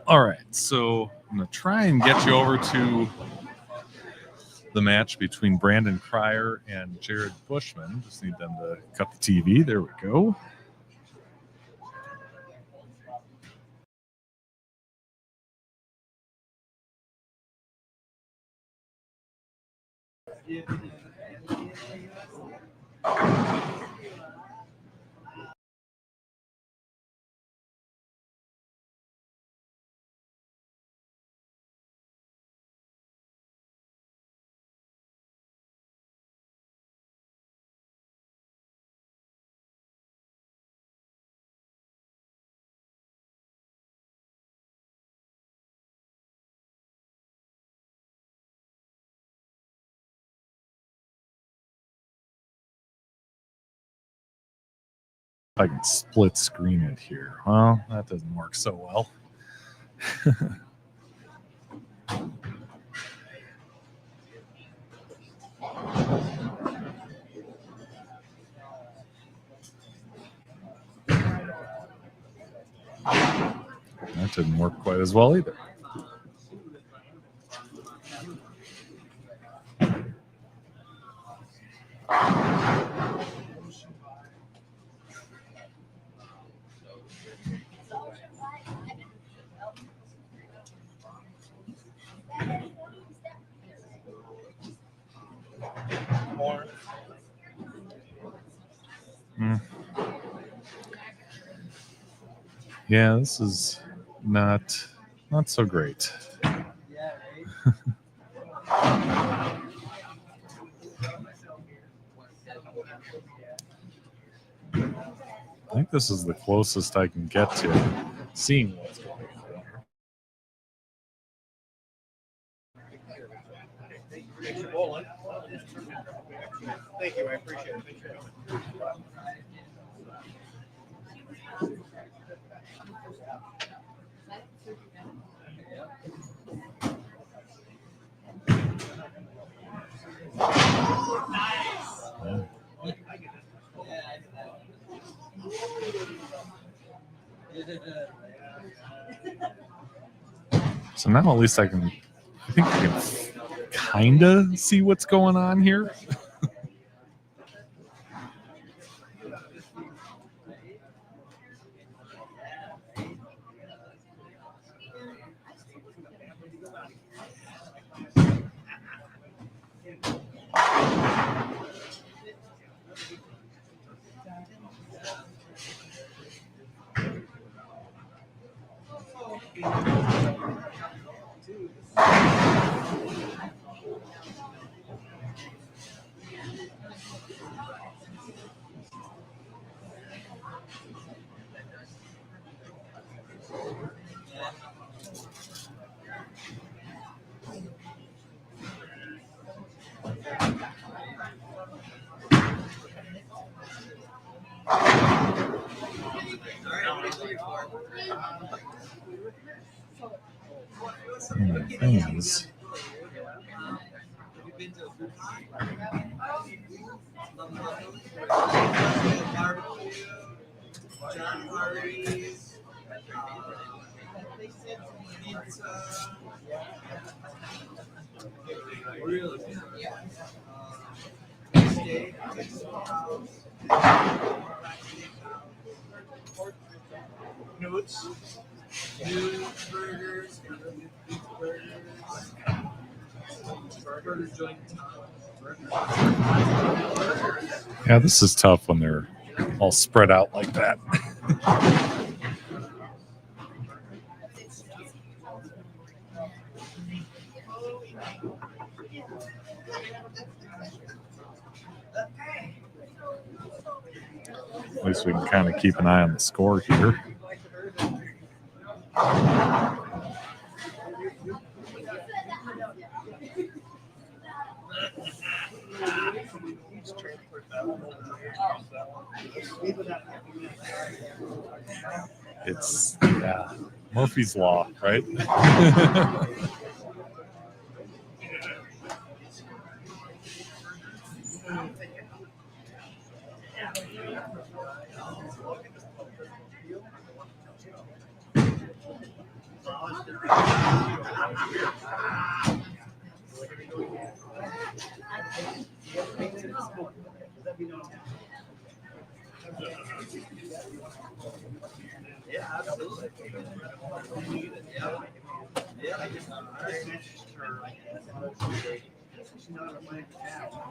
All right, so I'm going to try and get you over to the match between Brandon Cryer and Jared Bushman. Just need them to cut the TV. There we go. I can split screen it here. Well, that doesn't work so well. That didn't work quite as well either. more. Yeah, this is not so great. I think this is the closest I can get to seeing what's going on. Thank you, I appreciate it. Thank you. So now at least I think I can kind of see what's going on here. Things. Yeah, this is tough when they're all spread out like that. At least we can kind of keep an eye on the score here. It's Murphy's Law, right?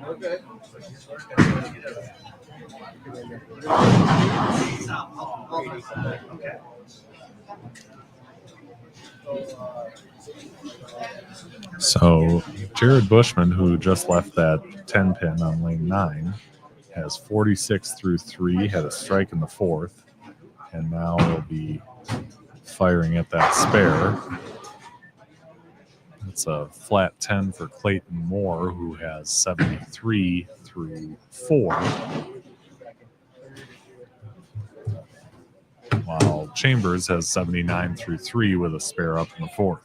Okay. So Jared Bushman, who just left that 10 pin on lane 9, has 46 through 3, had a strike in the 4th, and now will be firing at that spare. It's a flat 10 for Clayton Moore, who has 73 through 4, while Chambers has 79 through 3 with a spare up in the 4th.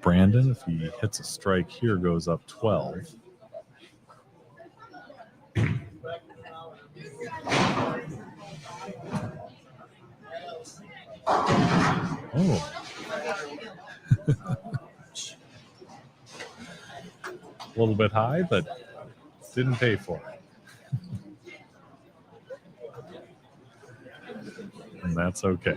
Brandon, if he hits a strike here, goes up 12. Oh. A little bit high, but didn't pay for it. and that's okay.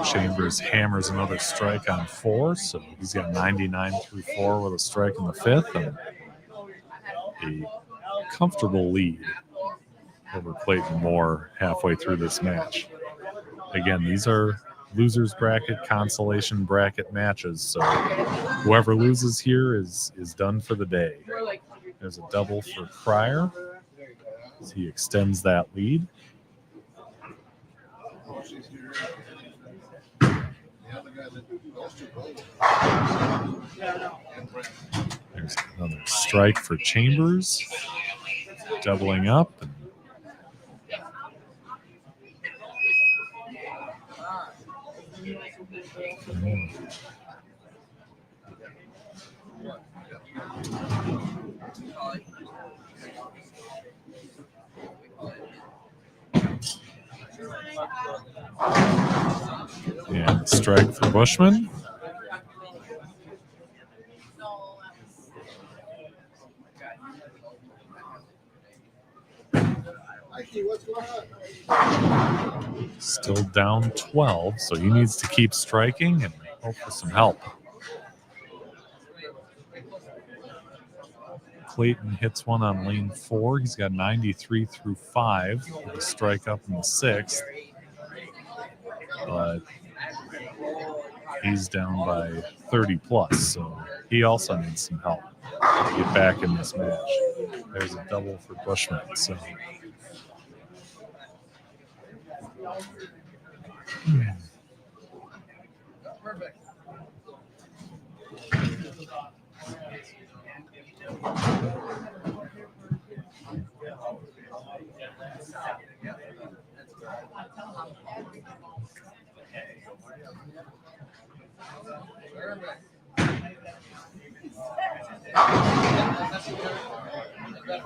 Chambers hammers another strike on 4, so he's got 99 through 4 with a strike in the 5th and a comfortable lead over Clayton Moore halfway through this match. Again, these are losers bracket, consolation bracket matches, so whoever loses here is done for the day. There's a double for Cryer as he extends that lead. There's another strike for Chambers, doubling up. And strike for Bushman. Still down 12, so he needs to keep striking and hope for some help. Clayton hits one on lane 4. He's got 93 through 5 with a strike up in the 6th. But he's down by 30 plus, so he also needs some help to get back in this match. There's a double for Bushman. So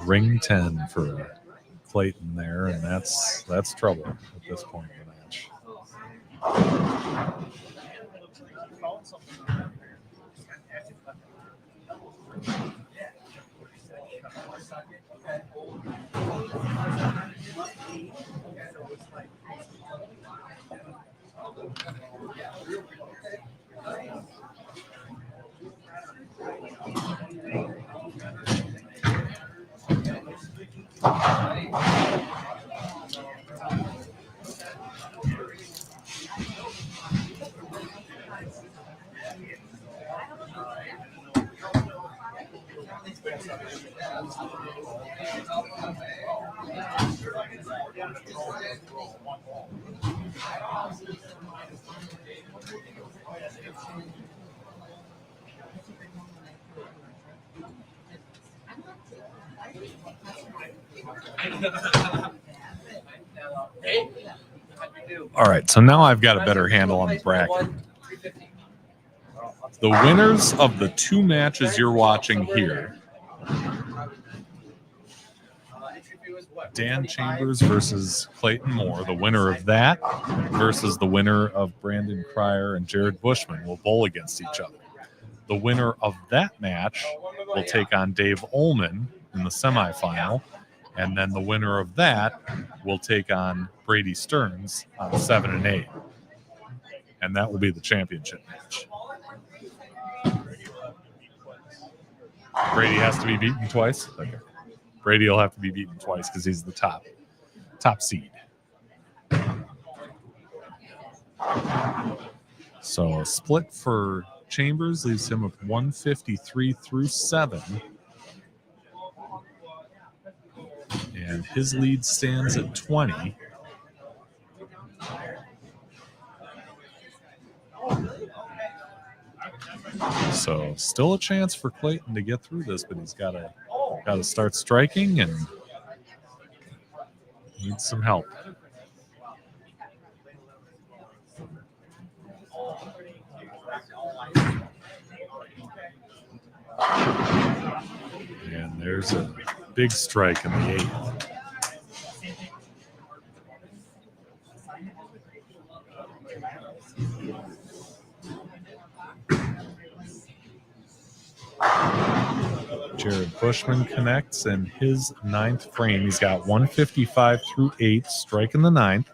ring 10 for Clayton there, and that's trouble at this point in the match. All right, so now I've got a better handle on the bracket. The winners of the 2 matches you're watching here, Dan Chambers versus Clayton Moore, the winner of that versus the winner of Brandon Cryer and Jared Bushman will bowl against each other. The winner of that match will take on Dave Ullman in the semifinal, and then the winner of that will take on Brady Stearns on 7 and 8. And that will be the championship match. Brady has to be beaten twice? Okay. Brady will have to be beaten twice because he's the top seed. So a split for Chambers leaves him with 153 through 7. And his lead stands at 20. So still a chance for Clayton to get through this, but he's got to start striking and needs some help. And there's a big strike in the 8th. Jared Bushman connects in his 9th frame. He's got 155 through 8, striking the 9th.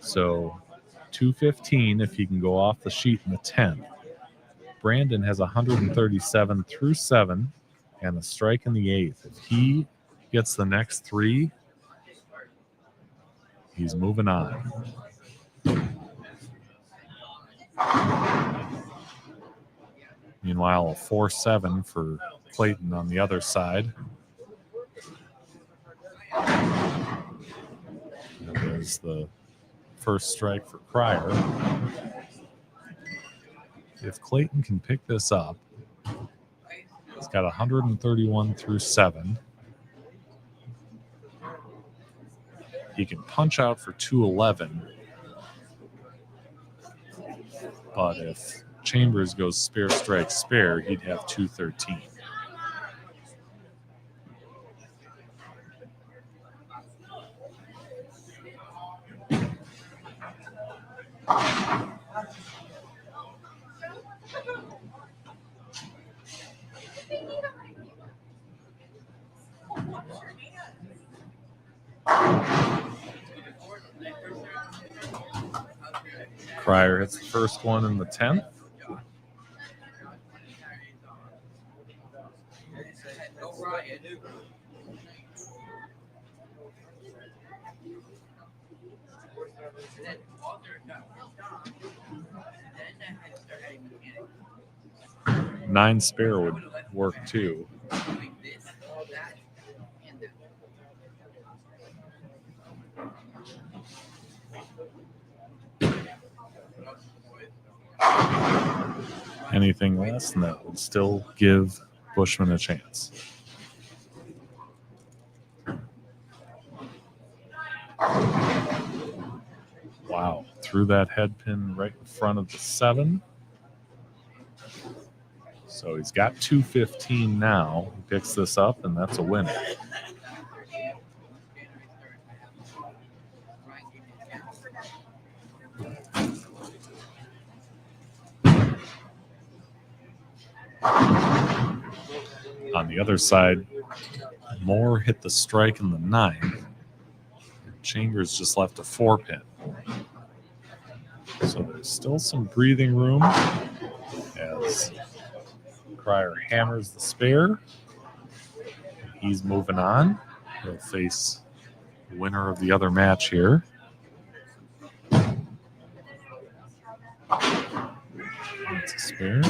So 215 if he can go off the sheet in the 10th. Brandon has 137 through 7 and a strike in the 8th. If he gets the next 3, he's moving on. Meanwhile, a 4-7 for Clayton on the other side. And there's the first strike for Cryer. If Clayton can pick this up, he's got 131 through 7. He can punch out for 211. But if Chambers goes spare, strike, spare, he'd have 213. Cryer hits the first one in the 10th. Nine spare would work too. Anything less than that would still give Bushman a chance. Wow, threw that head pin right in front of the 7. So he's got 215 now. He picks this up, and that's a winner. On the other side, Moore hit the strike in the 9th. Chambers just left a 4-pin. So there's still some breathing room as Cryer hammers the spare. He's moving on. He'll face the winner of the other match here. That's a spare.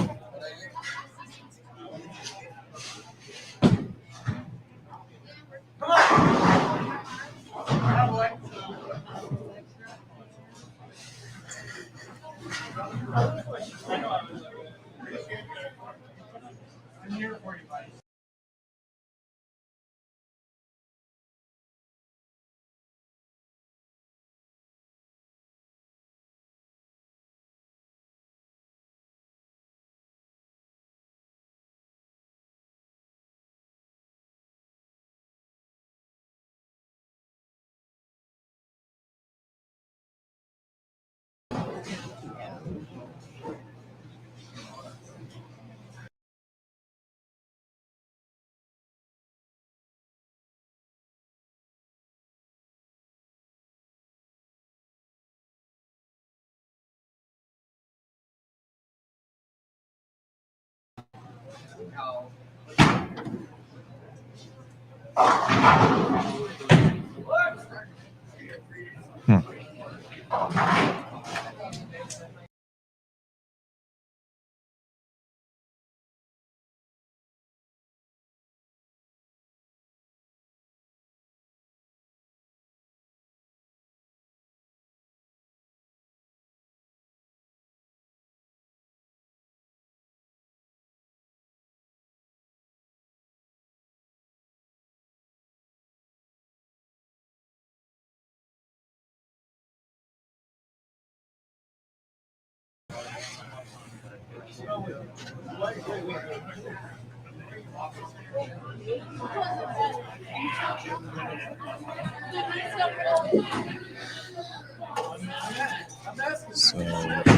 So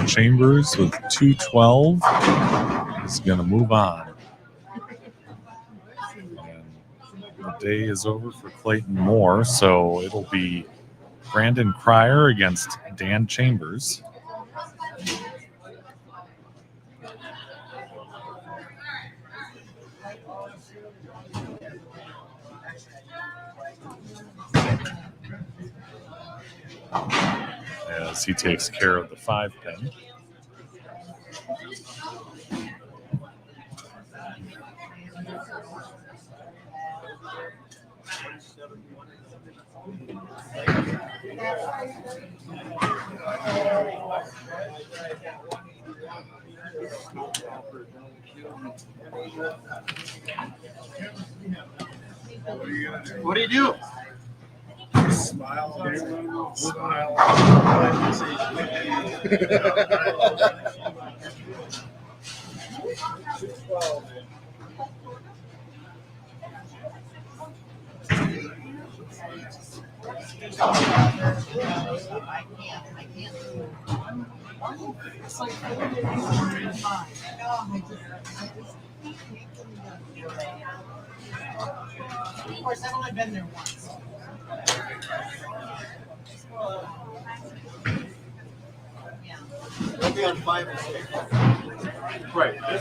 Chambers with 212 is going to move on. day is over for Clayton Moore, so it'll be Brandon Cryer against Dan Chambers. As he takes care of the 5-pin. What do you do? Smile. Smile. It's like 4 days. Of course, I've only been there once. It'll be on 5 and 6. Right. I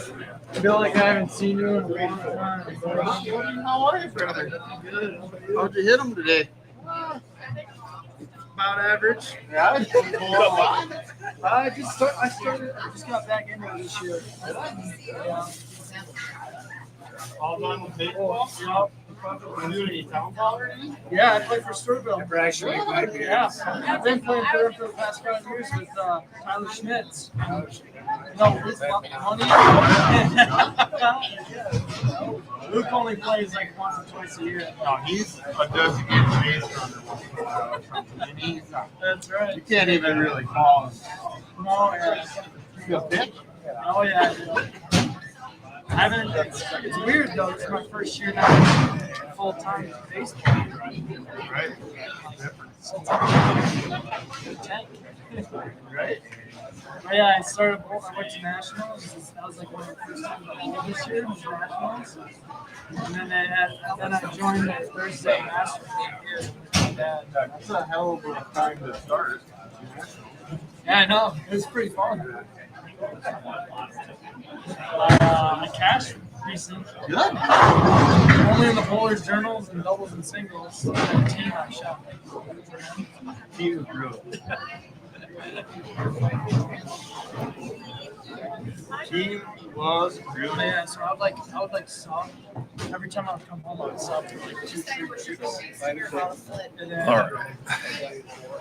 feel like I haven't seen you in a long time. How are you, brother? Good. How'd you hit him today? About average. Yeah. I just got back into it this year. Yeah. All done with baseball? Yeah, I played for Sturville. Yeah, I've been playing for him for the past 5 years with Tyler Schmitz. No, his money. Luke only plays like once or twice a year. No, he's a designated base runner. And he's That's right. you can't even really call him. No, yeah. He'll pitch. Oh yeah. I haven't. It's weird though. It's my first year now full time baseball. Right. Right. But yeah, I started. I went to nationals. That was like one of the first times I went this year was nationals. And then I joined the Thursday Masters here. That's a hell of a time to start. Yeah, I know. It was pretty fun. I cashed recently. Good. Only in the bowlers' journals and doubles and singles. So the team I shot. Team is real. Team was really. Yeah, so I would like sub. Every time I would come home, I would sub for like 2-3 weeks. And then, All right.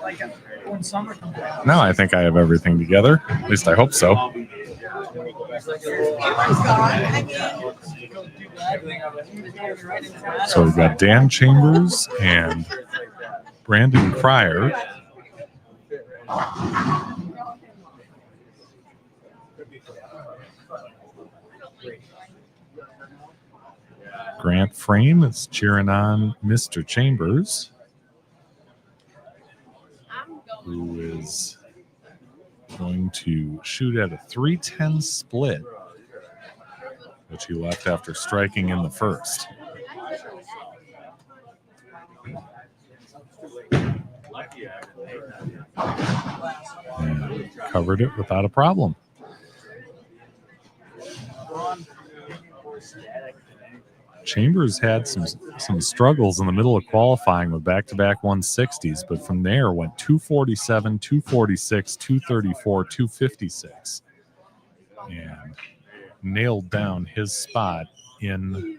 like when summer comes around. Now I think I have everything together. At least I hope so. So we've got Dan Chambers and Brandon Cryer. Grant Frame is cheering on Mr. Chambers, who is going to shoot at a 310 split, which he left after striking in the first. And covered it without a problem. Chambers had some struggles in the middle of qualifying with back-to-back 160s, but from there went 247, 246, 234, 256, and nailed down his spot in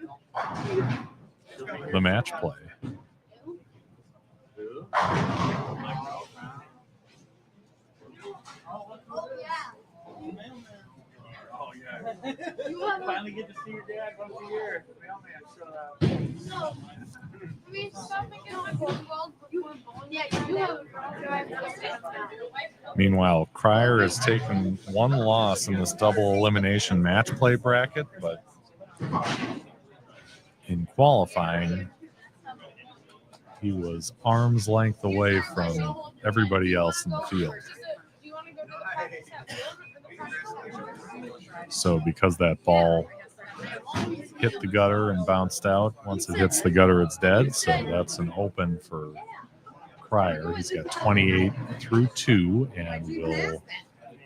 the match play. You finally get to see your dad once a year. Mailman showed up. No. I mean, stop making all the world. You were born. Yeah, you have. Meanwhile, Cryer has taken one loss in this double elimination match play bracket, but in qualifying, he was arm's length away from everybody else in the field. So because that ball hit the gutter and bounced out. Once it hits the gutter, it's dead. So that's an open for Cryer. He's got 28 through 2 and will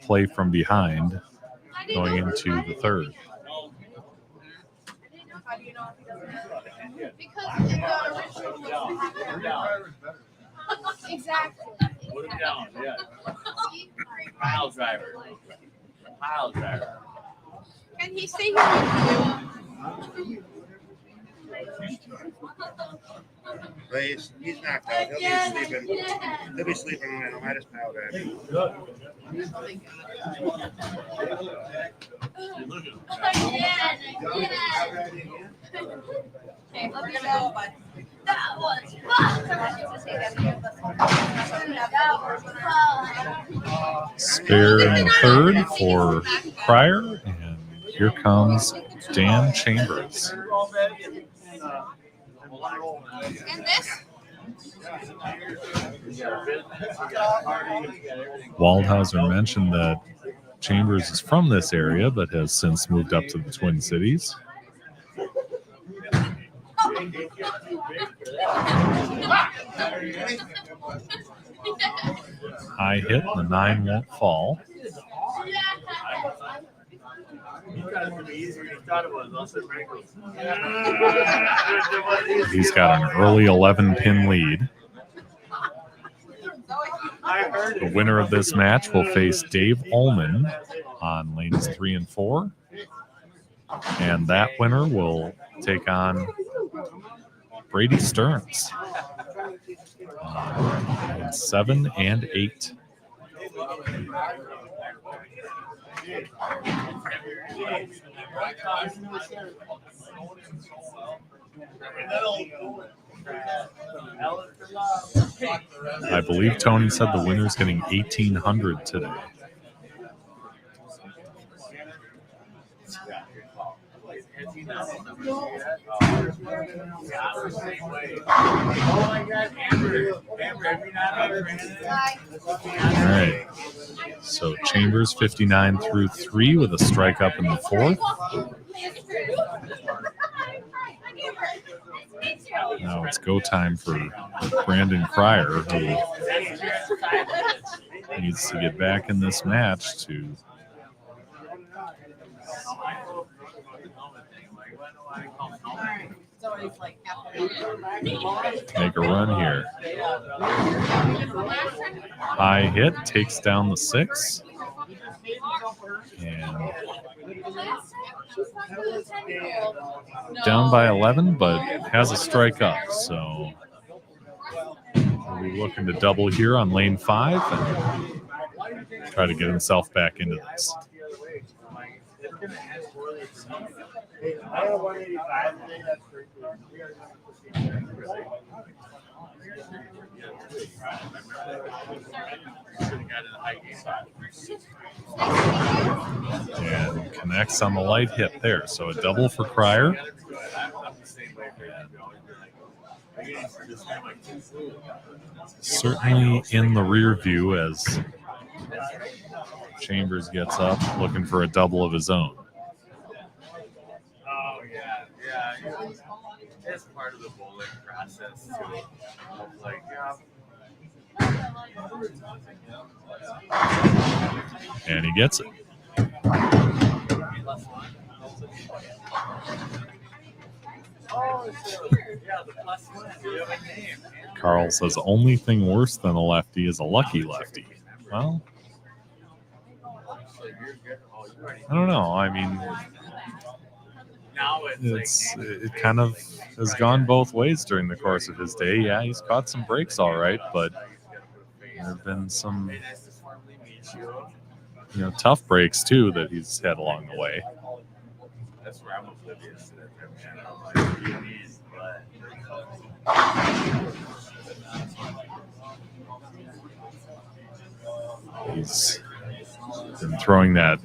play from behind going into the third. Exactly. Put him down, yeah. Pile driver. Pile driver. Can he stay here with you? But he's knocked out. He'll be sleeping when I just pile driver. Okay, let me go, bud. That was fun. Spare in third for Cryer, and here comes Dan Chambers. And this? Waldhauser mentioned that Chambers is from this area, but has since moved up to the Twin Cities. High hit, the 9 won't fall. He's got an early 11-pin lead. The winner of this match will face Dave Ullman on lanes 3 and 4. And that winner will take on Brady Stearns on 7 and 8. I believe Tony said the winner's getting 1,800 today. All right. So Chambers 59 through 3 with a strike up in the fourth. Now it's go time for Brandon Cryer, who needs to get back in this match to make a run here. High hit, takes down the 6. And down by 11, but has a strike up. So we'll be looking to double here on lane 5 and try to get himself back into this. I have 185 today. That's pretty cool. And connects on the light hit there. So a double for Cryer. Certainly in the rear view as Chambers gets up looking for a double of his own. Oh, yeah. It's part of the bowling process, too. Like, And he gets it. Carl says only thing worse than a lefty is a lucky lefty. Well, I don't know. I mean, it kind of has gone both ways during the course of his day. Yeah, he's caught some breaks all right, but there have been some tough breaks too that he's had along the way. That's where I'm oblivious to that, man. He's been throwing that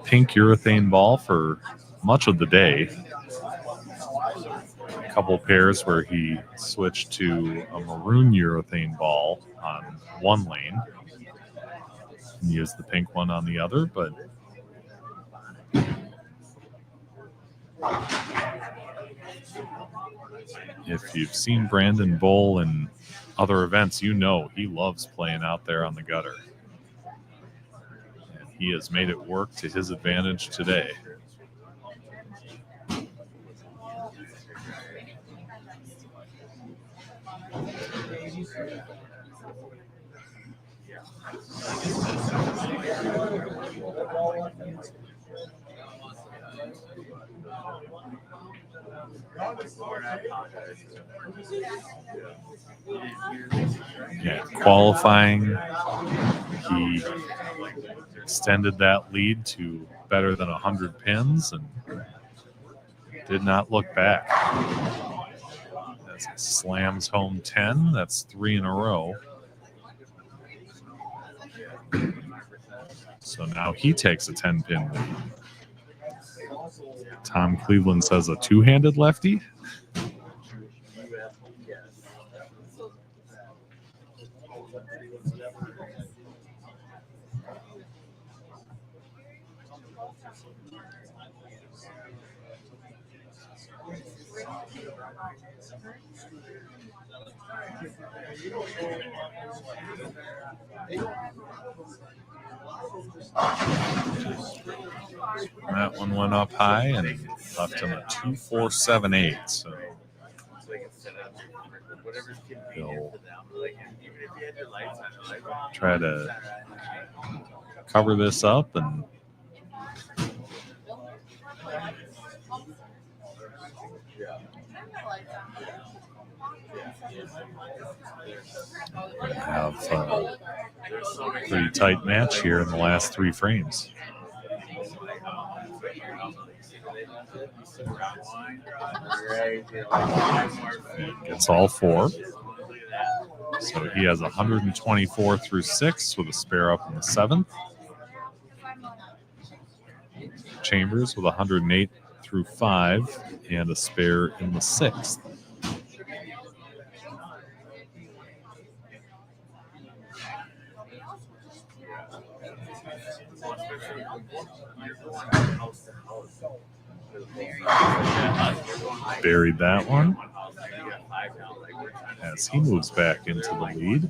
pink urethane ball for much of the day. A couple pairs where he switched to a maroon urethane ball on one lane and used the pink one on the other, but If you've seen Brandon bowl in other events, you know he loves playing out there on the gutter. And he has made it work to his advantage today. Yeah, qualifying, he extended that lead to better than 100 pins and did not look back. As he slams home 10, that's 3 in a row. So now he takes a 10-pin lead. Tom Cleveland says a two-handed lefty. That one went up high and left him a 2.478. So he'll try to cover this up and have a pretty tight match here in the last 3 frames. And gets all 4. So he has 124 through 6 with a spare up in the 7th. Chambers with 108 through 5 and a spare in the 6th. Buried that one as he moves back into the lead.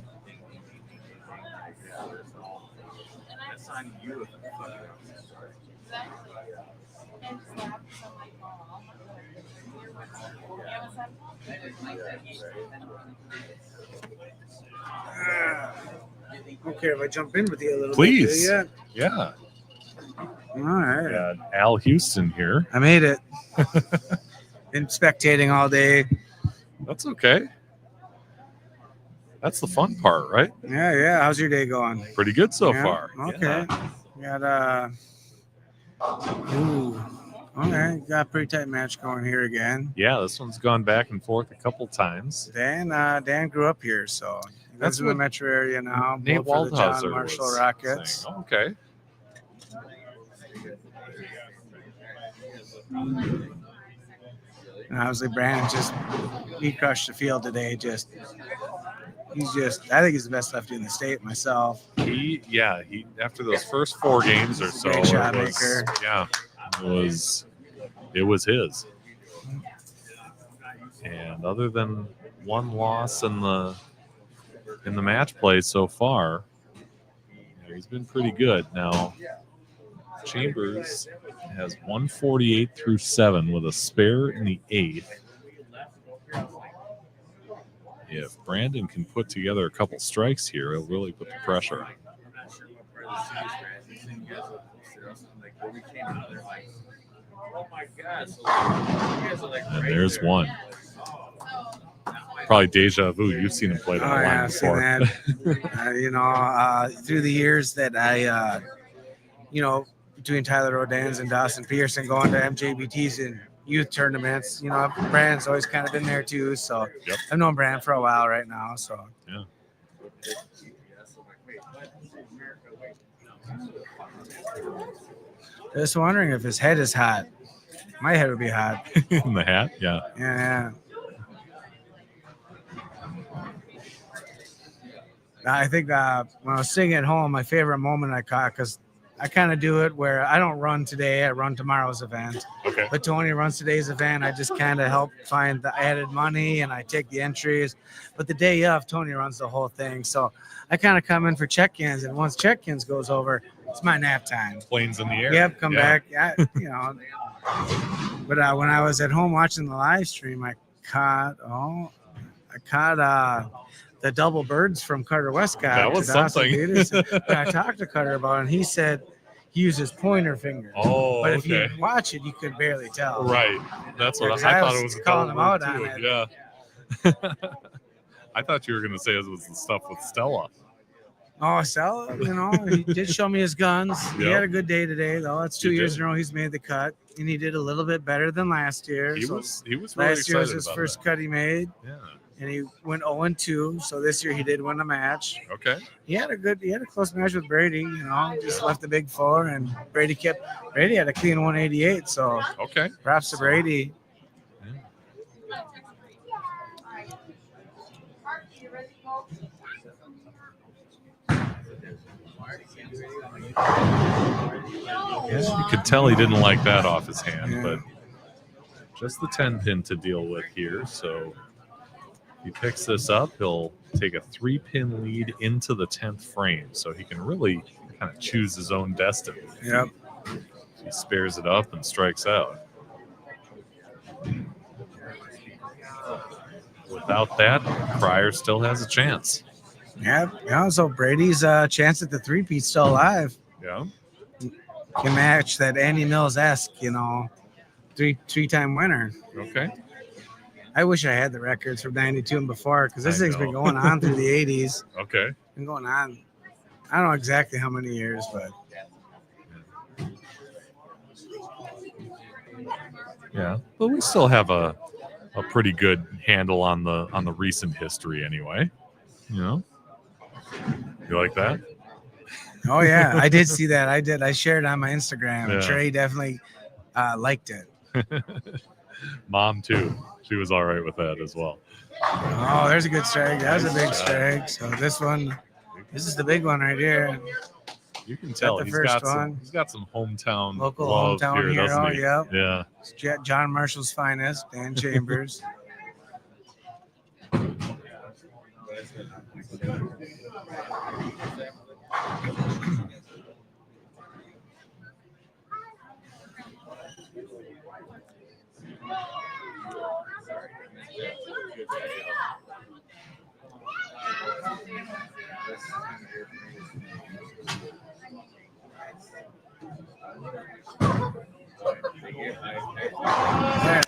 Okay, if I jump in with you a little Please. bit. Yeah. All right. Got Al Houston here. I made it. Been spectating all day. That's okay. That's the fun part, right? Yeah. How's your day going? Pretty good so Yeah? far. Okay. Yeah. Got a pretty tight match going here again. Yeah, this one's gone back and forth a couple times. Dan grew up here, so he lives in the metro area now. Nate both for the John Waldhauser Marshall was Rockets. saying. Okay. And obviously, Brandon he crushed the field today. I think he's the best lefty in the state myself. He after those first 4 games or so, Great shot maker. It was his. And other than one loss in the match play so far, he's been pretty good. Now, Chambers has 148 through 7 with a spare in the 8th. If Brandon can put together a couple strikes here, he'll really put the pressure on. And there's one. Probably deja vu. You've seen him play that line I've seen before. that. Through the years that I, between Tyler Rodans and Dawson Pearson going to MJBTs and youth tournaments, Brandon's always kind of been there too. So I've known Brandon for a while right now. So yeah. Just wondering if his head is hot. My head would be hot. In the hat, yeah. Yeah. I think when I was sitting at home, my favorite moment I caught, because I kind of do it where I don't run today. I run tomorrow's event. Okay. But Tony runs today's event. I just kind of help find the added money and I take the entries. But the day of, Tony runs the whole thing. So I kind of come in for check-ins, and once check-ins goes over, it's my nap time. Planes in the air. Yep, come back. You know. But when I was at home watching the live stream, I caught the double birds from Carter Westcott. That was to Dawson something. Peterson. I talked to Carter about it, and he said he uses pointer fingers. Oh, but if you okay. watch it, you could barely tell. Right. That's what Because I I thought was it was a calling double him bird out on too. it. Yeah. I thought you were going to say it was the stuff with Stella. Oh, Stella, you know, he did show me his guns. He Yep. had a good day today, though. It's 2 He years did. in a row he's made the cut, and he did a little bit better than last year. He So was really last year was excited his about first that. cut he made. Yeah. And he went 0-2. So this year he did win a match. Okay. He had a close match with Brady, you know, just left the big four, and Brady had a clean 188. So Okay. props to Brady. Yeah, you could tell he didn't like that off his hand, Yeah. but just the 10 pin to deal with here. So if he picks this up, he'll take a 3-pin lead into the 10th frame. So he can really kind of choose his own destiny. Yep. He spares it up and strikes out. Without that, Cryer still has a chance. Yeah. So Brady's chance at the three-peat's still alive. Yeah. Can match that Andy Mills-esque, you know, three-time winner. Okay. I wish I had the records from 92 and before, because this I thing's know. been going on through the 80s. Okay. Been going on, I don't know exactly how many years, but Yeah. But we still have a pretty good handle on the recent history anyway. You know? You like that? oh yeah, I did see that. I shared it on my Instagram. Yeah. Trey definitely liked it. Mom too. She was all right with that as well. Oh, there's a good strike. That was a big strike. So this is the big one right here. You can tell the he's first got one. some hometown Local love hometown here, hero, doesn't he? yep. Yeah. It's John Marshall's finest, Dan Chambers.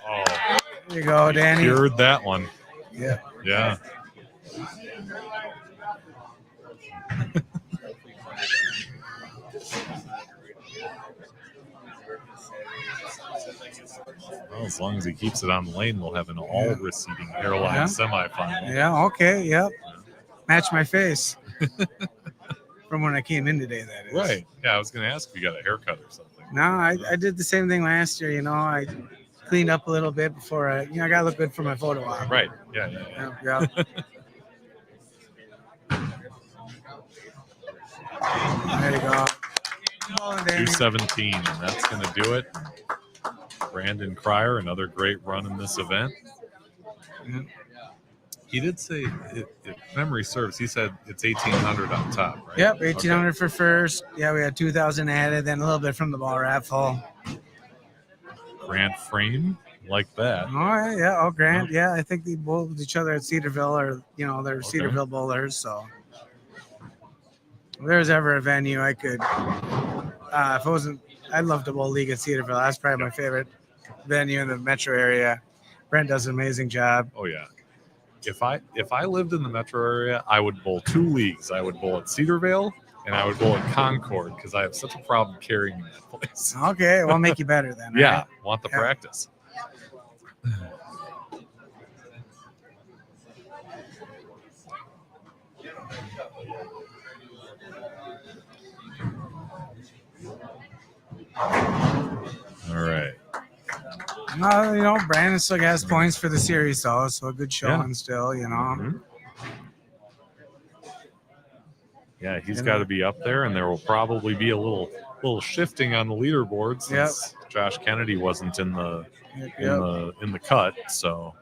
Oh, There you go, Danny. cured that one. Yeah. Yeah. Well, as long as he keeps it on the lane, we'll have an all-receding hairline Yeah. semifinal. Yeah, okay, yep. Match my face. From when I came in today, that is. Right. Yeah, I was going to ask if you got a haircut or something. No, I did the same thing last year, you know. I cleaned up a little bit before I got to look good for my photo op. Right. Yeah. Yep. There you go. Come on, Danny. 217, and that's going to do it. Brandon Cryer, another great run in this event. Mhm. He did say, if memory serves, he said it's 1,800 on top, right? Yep, 1,800 for first. Yeah, we had 2,000 added, then a little bit from the ball raffle. Grant Frame, like that. All right, yeah. Oh, Grant, yeah. I think they bowled each other at Cedarville, or they're Okay. Cedarville bowlers. So if there's ever a venue I could, if it wasn't, I'd love to bowl league at Cedarville. That's probably my favorite venue in the metro area. Brent does an amazing job. Oh, yeah. If I lived in the metro area, I would bowl 2 leagues. I would bowl at Cedarvale, and I would bowl at Concord, because I have such a problem carrying that place. Okay, well, make you better then. Right? Yeah, want the Yeah. practice. All right. Brandon still has points for the series, though, so a good showing still, Mhm. Yeah, he's got to be up there, and there will probably be a little little shifting on the leaderboard since Josh Kennedy wasn't in the in the cut, so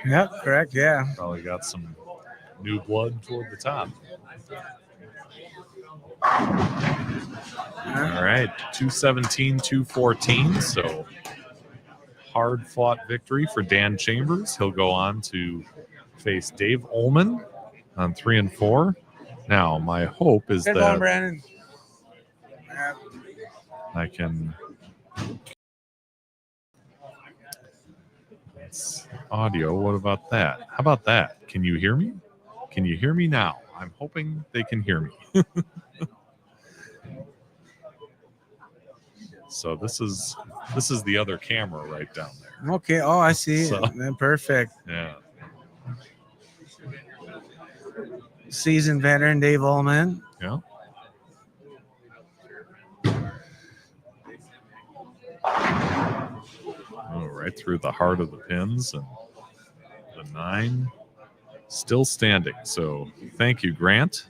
Yep, correct. Yeah. probably got some new blood toward the top. All right, 217, 214. So hard fought victory for Dan Chambers. He'll go on to face Dave Ullman on 3 and 4. Now, my hope is Good going, that Brandon. I can. That's audio. What about that? How about that? Can you hear me? Can you hear me now? I'm hoping they can hear me. So this is the other camera right down there. Okay. Oh, I see. So- Then perfect. Yeah. Seasoned veteran Dave Ullman. Yeah. Oh, right through the heart of the pins, and the 9 still standing. So thank you, Grant.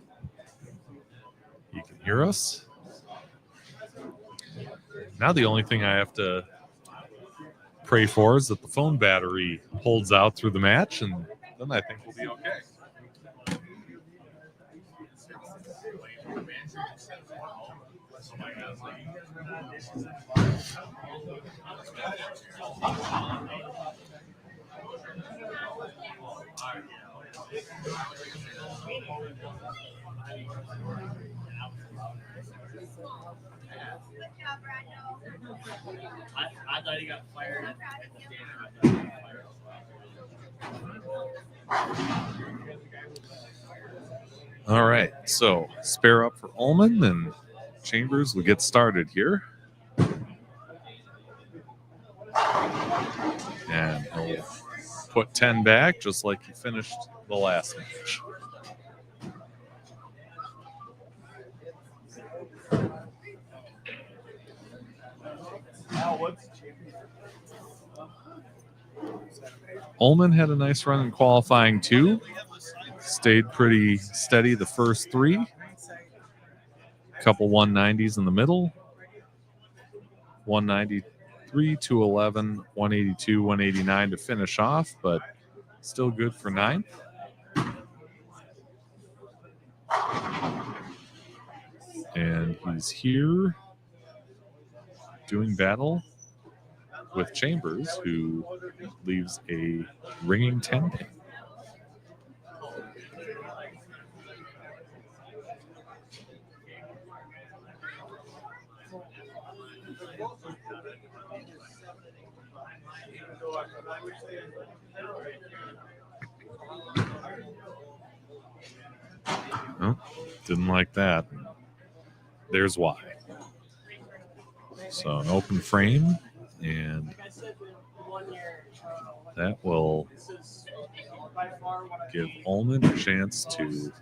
You can hear us. Now the only thing I have to pray for is that the phone battery holds out through the match, and then I think we'll be okay. I thought he got fired. All right, so spare up for Ullman, and Chambers will get started here. And he'll put 10 back just like he finished the last match. Ullman had a nice run in qualifying too. Stayed pretty steady the first 3. Couple 190s in the middle. 193, 211, 182, 189 to finish off, but still good for 9th. And he's here doing battle with Chambers, who leaves a ringing 10 pin. Oh, didn't like that. There's why. So an open frame, and that will give Ullman a chance to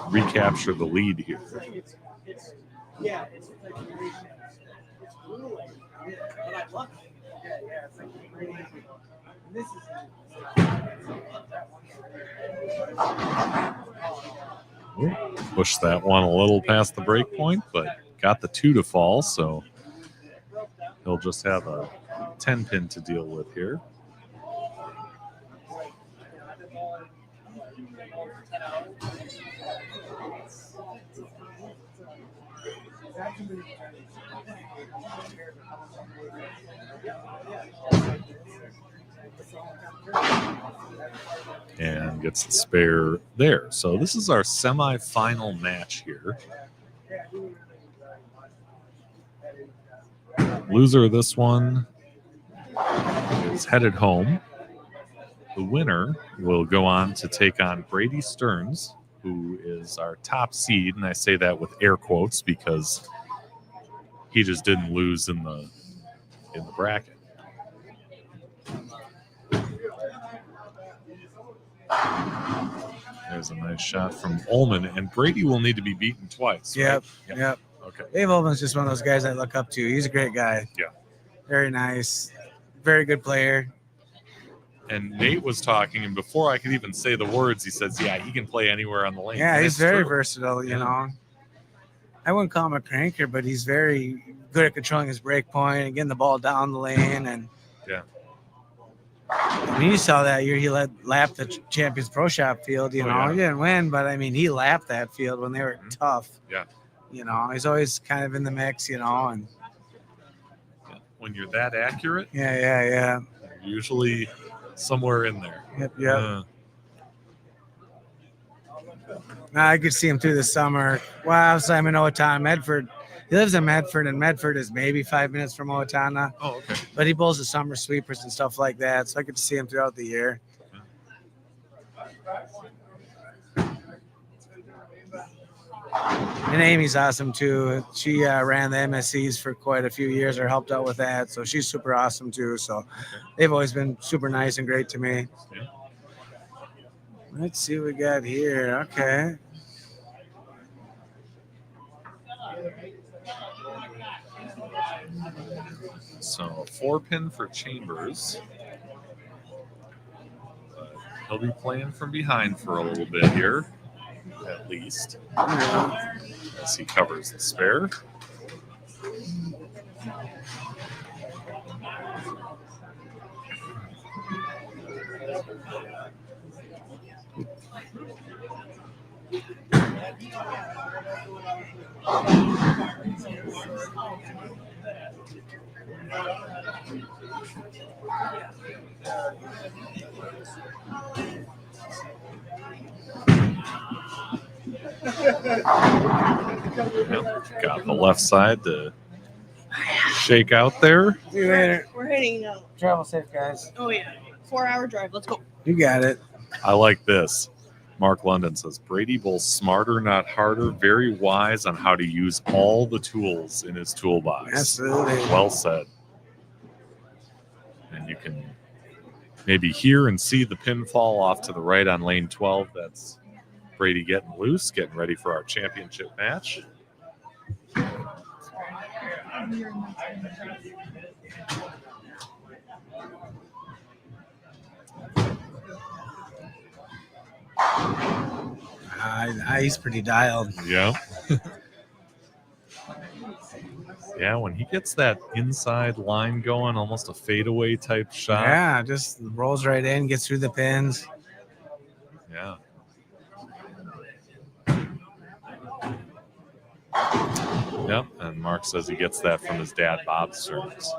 recapture the lead here. Yeah, it's like it's grueling, but I love it. Yeah, it's like really. This is. Pushed that one a little past the break point, but got the 2 to fall, so he'll just have a 10 pin to deal with here. And gets the spare there. So this is our semifinal match here. Loser of this one is headed home. The winner will go on to take on Brady Stearns, who is our top seed, and I say that with air quotes because he just didn't lose in the bracket. There's a nice shot from Ullman, and Brady will need to be beaten twice. Right? Yep. Okay. Dave Ullman's just one of those guys I look up to. He's a great guy. Yeah. Very nice. Very good player. And Nate was talking, and before I could even say the words, he says, yeah, he can play anywhere on the lane. Yeah, And he's it's very true. versatile, you know. I wouldn't call him a cranker, but he's very good at controlling his break point and getting the ball down the lane. And Yeah. I mean, you saw that year he lapped the Champions Pro Shop field. You know, he didn't win, but I mean, he lapped that field when they were tough. Yeah. You know, he's always kind of in the mix. You know, and When you're that accurate, yeah. you're usually somewhere in there. Yep. I could see him through the summer. Wow, I'm in Owatonna, Medford. He lives in Medford, and Medford is maybe 5 minutes from Owatonna. Oh, okay. But he bowls the summer sweepers and stuff like that, so I could see him throughout the year. And Amy's awesome too. She ran the MSCs for quite a few years, or helped out with that, so she's super awesome too. So they've always been super nice and great to me. Yeah. Let's see what we got here. Okay. So 4-pin for Chambers. He'll be playing from behind for a little bit here, at least, as he covers the spare. Yep, got the left side to shake out there. See you later. We're heading out. Travel safe, guys. Oh yeah, 4-hour drive. Let's go. You got it. I like this. Mark London says, Brady bowls smarter, not harder, very wise on how to use all the tools in his toolbox. Absolutely. Well said. And you can maybe hear and see the pin fall off to the right on lane 12. That's Brady getting loose, getting ready for our championship match. He's pretty dialed. Yeah. Yeah, when he gets that inside line going, almost a fadeaway type shot. Yeah, just rolls right in, gets through the pins. Yeah. Yep, and Mark says he gets that from his dad, Bob Stearns.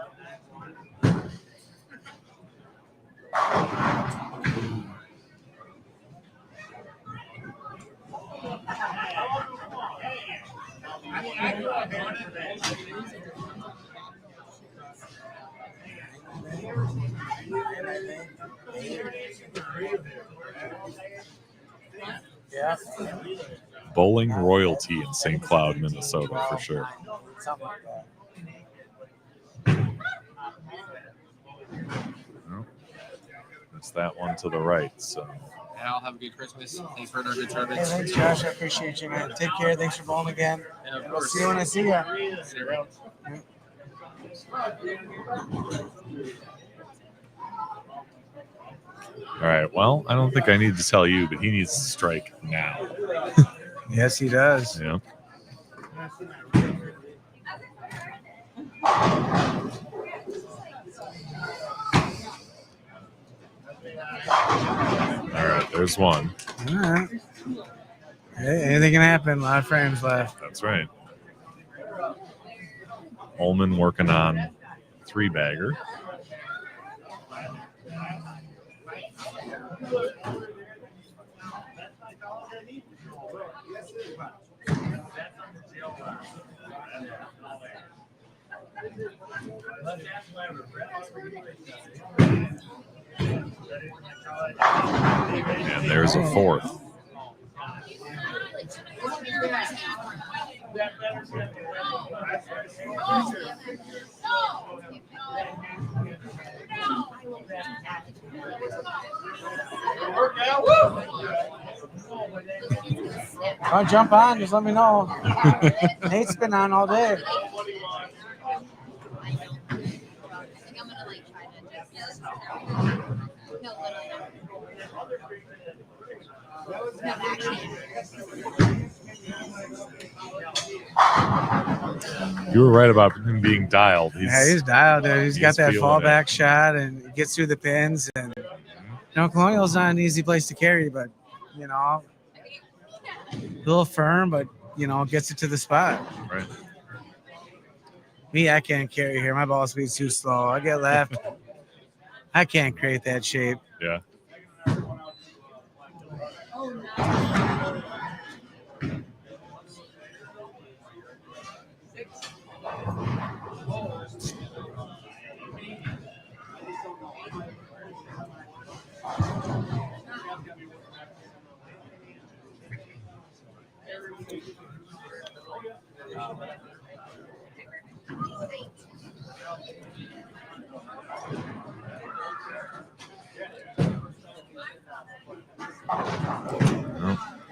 Yeah. Bowling royalty in St. Cloud, Minnesota, for sure. Something like that. Well, that's that one to the right. So. Al, have a good Christmas. Thanks for another good Hey, service. thanks, Josh. I appreciate you, man. Take care. Thanks for bowling again. Yeah, of I'll course. see you when I see you. See you around. All right. Well, I don't think I need to tell you, but he needs to strike now. Yes, he does. Yeah. All right. There's one. All right. Hey, anything can happen. A lot of frames left. That's right. Ullman working on 3-bagger. And there's a 4th. I'll jump on. Just let me know. Nate's been on all day. You were right about him being dialed. He's dialed, dude. He's got that feeling fallback shot and gets through the pins. And Colonial's not an easy place to carry, but a little firm, but gets it to the spot. Right. Me, I can't carry here. My ball speed's too slow. I get left. I can't create that shape. Yeah.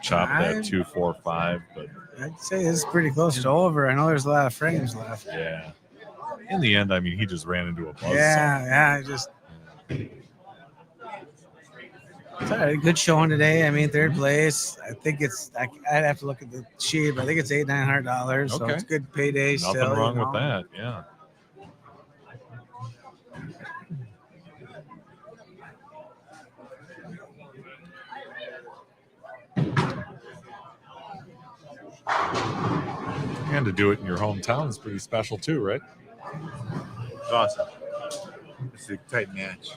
Chop that 2-4-5, but I'd say this is pretty close to over. I know there's a lot of frames left. yeah. In the end, I mean, he just ran into a buzzsaw. Yeah, just. It's all right, good showing today. I mean, third place. I think it's. I'd have to look at the sheet, but I think it's $800-900. So Okay. it's good payday. Nothing still, wrong with that. Yeah. And to do it in your hometown is pretty special too, right? It's awesome. It's a tight match.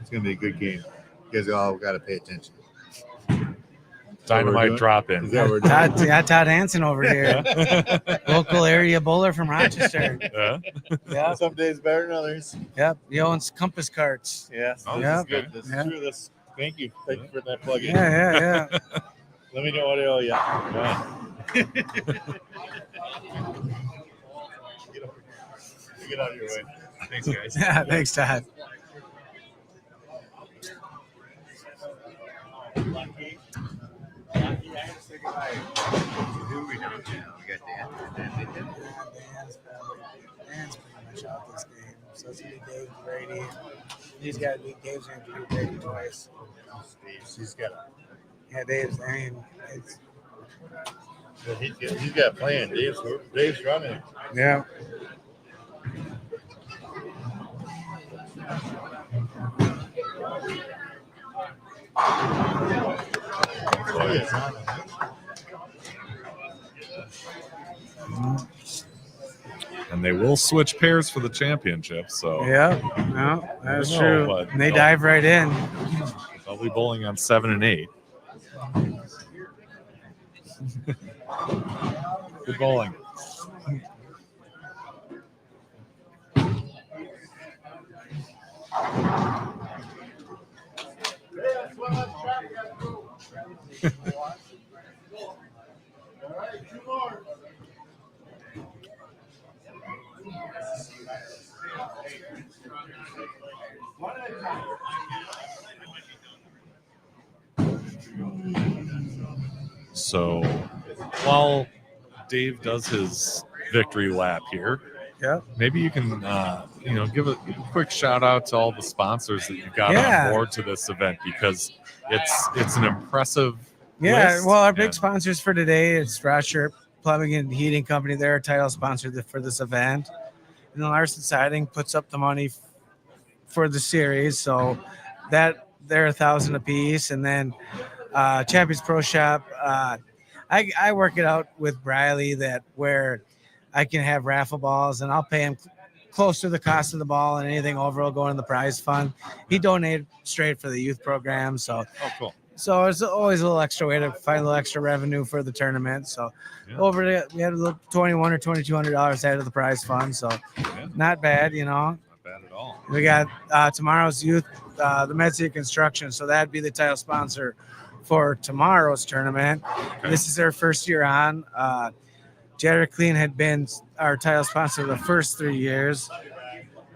It's going to be a good game. You guys all got to pay attention. Dynamite drop in. Is that what we're doing? Todd Hansen over here. Local area bowler from Rochester. Yeah. Some days better than others. Yep. He owns Compass Carts. Yes. Oh, This Yep. is good. This Yeah. is true. Thank you. Thank you for that plug in. Yeah. Let me know what I owe you. Yeah. Get out of your way. Thanks, guys. Yeah, thanks, Todd. Dan's pretty much out this game. So it's going to be Dave Brady. He's got to beat Dave's going to beat Brady twice. He's got. Yeah, Dave's. I mean, it's. He's got a plan. Dave's running. Yeah. And they will switch pairs for the championship. So Yeah, no, that's know, true. but And they they'll- dive right in. they'll be bowling on 7 and 8. Good bowling. So while Dave does his victory lap here, yeah, maybe you can give a quick shout out to all the sponsors that you've got on board to this event, because it's an impressive list. Well, our big sponsors for today is Rochester Plumbing and Heating Company. They're a title sponsor for this event, and then Larson Siding puts up the money for the series, so that they're $1,000 a piece, and then Champions Pro Shop. I work it out with Briley that where I can have raffle balls, and I'll pay him close to the cost of the ball, and anything over will go in the prize fund. He donated straight for the youth program, so cool. So it's always a little extra way to find a little extra revenue for the tournament. So we had a little $2,100 or $2,200 out of the prize fund, so not bad, Not bad at all. We got tomorrow's youth, the Metzia Construction, so that'd be the title sponsor for tomorrow's tournament. This is their first year on. Jared Clean had been our title sponsor the first 3 years.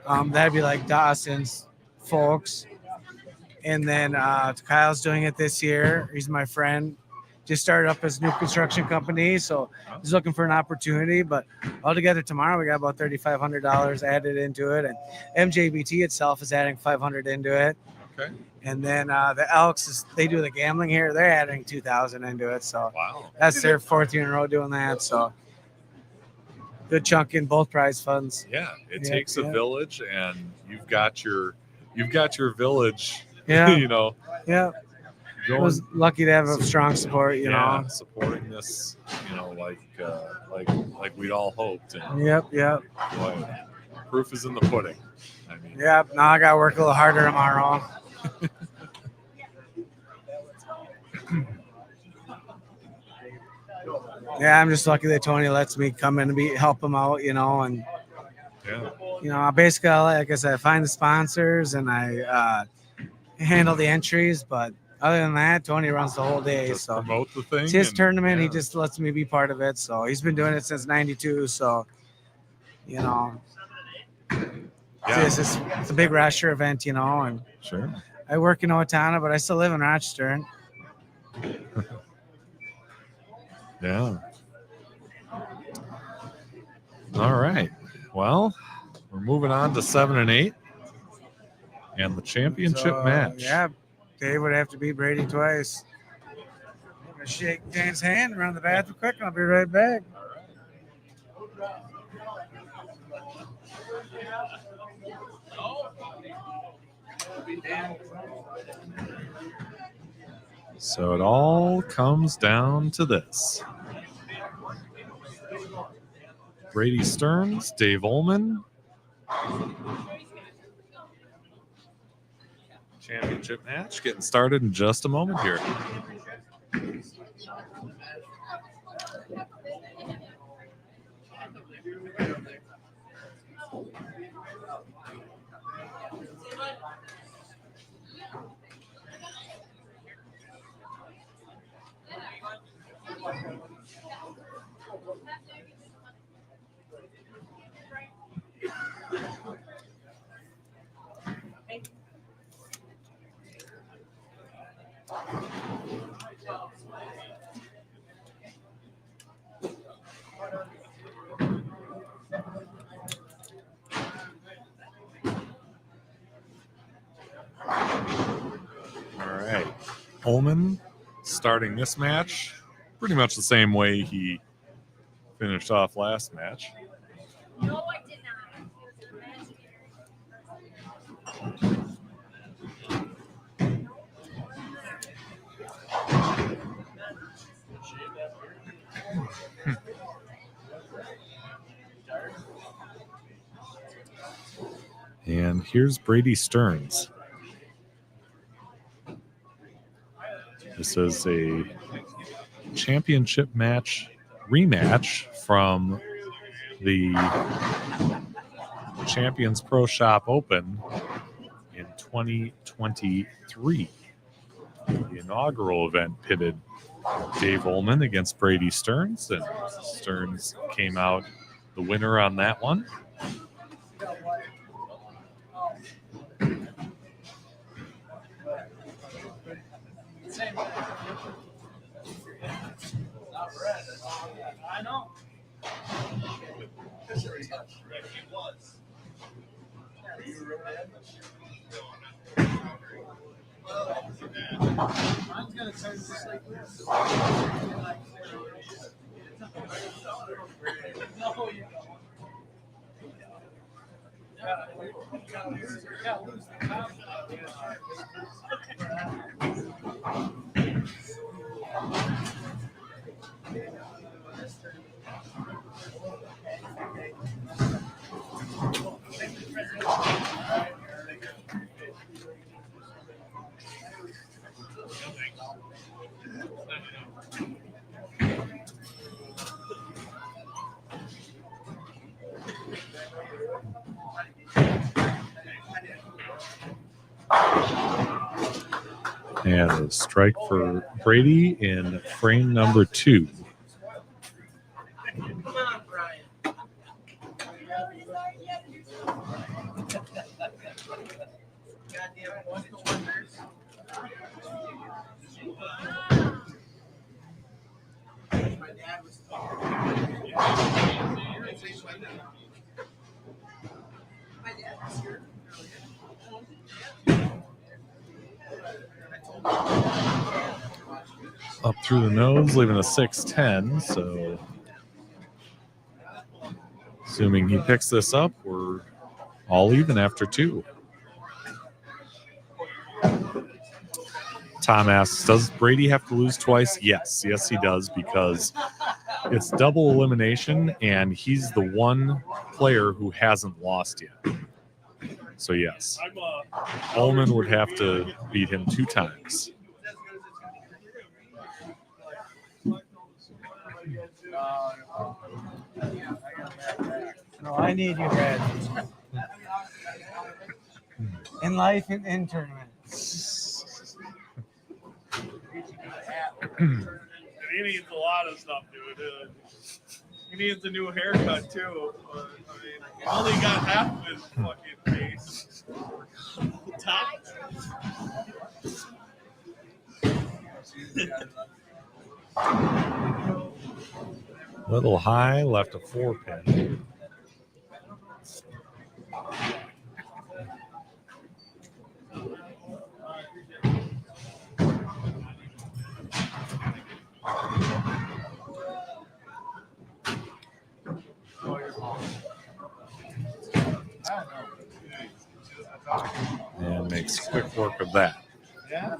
That'd be like Dawson's folks. And then Kyle's doing it this year. He's my friend. Just started up his new construction company, so he's looking for an opportunity. But altogether tomorrow, we got about $3,500 added into it. And MJBT itself is adding $500 into it. Okay. And then the Elks, they do the gambling here. They're adding $2,000 into it. So that's their 4th year in a row doing that. So good chunk in both prize funds. Yeah, it Yeah, takes a yeah. village, and you've got your village. Yeah. You know, Yeah. I going was lucky to have a strong support, you know. supporting this, you know, like we'd all hoped. And Yep. boy, proof is in the pudding. I mean, Yep. Now I got to work a little harder tomorrow. Yeah, I'm just lucky that Tony lets me come in and help him out, you know, and you know, basically, like I said, I find the sponsors and I handle the entries, but other than that, Tony runs the whole day. just So promote the thing. it's his and- tournament. He yeah. just lets me be part of it. So he's been doing it since '92. So you know, it's a big Rochester event, you know, and Sure. I work in Owatonna, but I still live in Rochester. Yeah. All right. Well, we're moving on to 7 and 8, and the championship So, match. Yeah, Dave would have to beat Brady twice. I'm gonna shake Dan's hand around the bathroom quick, and I'll be right back. So it all comes down to this. Brady Stearns, Dave Ullman. Championship match getting started in just a moment here. All right. Ullman starting this match pretty much the same way he finished off last match. No, I did not. It was imaginary. And here's Brady Stearns. This is a championship match rematch from the Champions Pro Shop Open in 2023. The inaugural event pitted Dave Ullman against Brady Stearns, and Stearns came out the winner on that one. I know. Mine's gonna turn just like this. No, you don't. Yeah, lose the top. And a strike for Brady in frame number 2. Come on, Brian. Goddamn wonders. My dad was Up through the nose, leaving a 6-10. So Assuming he picks this up, we're all even after 2. Tom asks, does Brady have to lose twice? Yes, he does, because it's double elimination, and he's the one player who hasn't lost yet. So yes, Ullman would have to beat him 2 times. No, I need you, Brad. In life and in tournaments. He needs a lot of stuff, dude. He needs a new haircut too. I mean, he only got half of his fucking face. Top. Little high, left a 4-pin. And makes quick work of that. Yeah.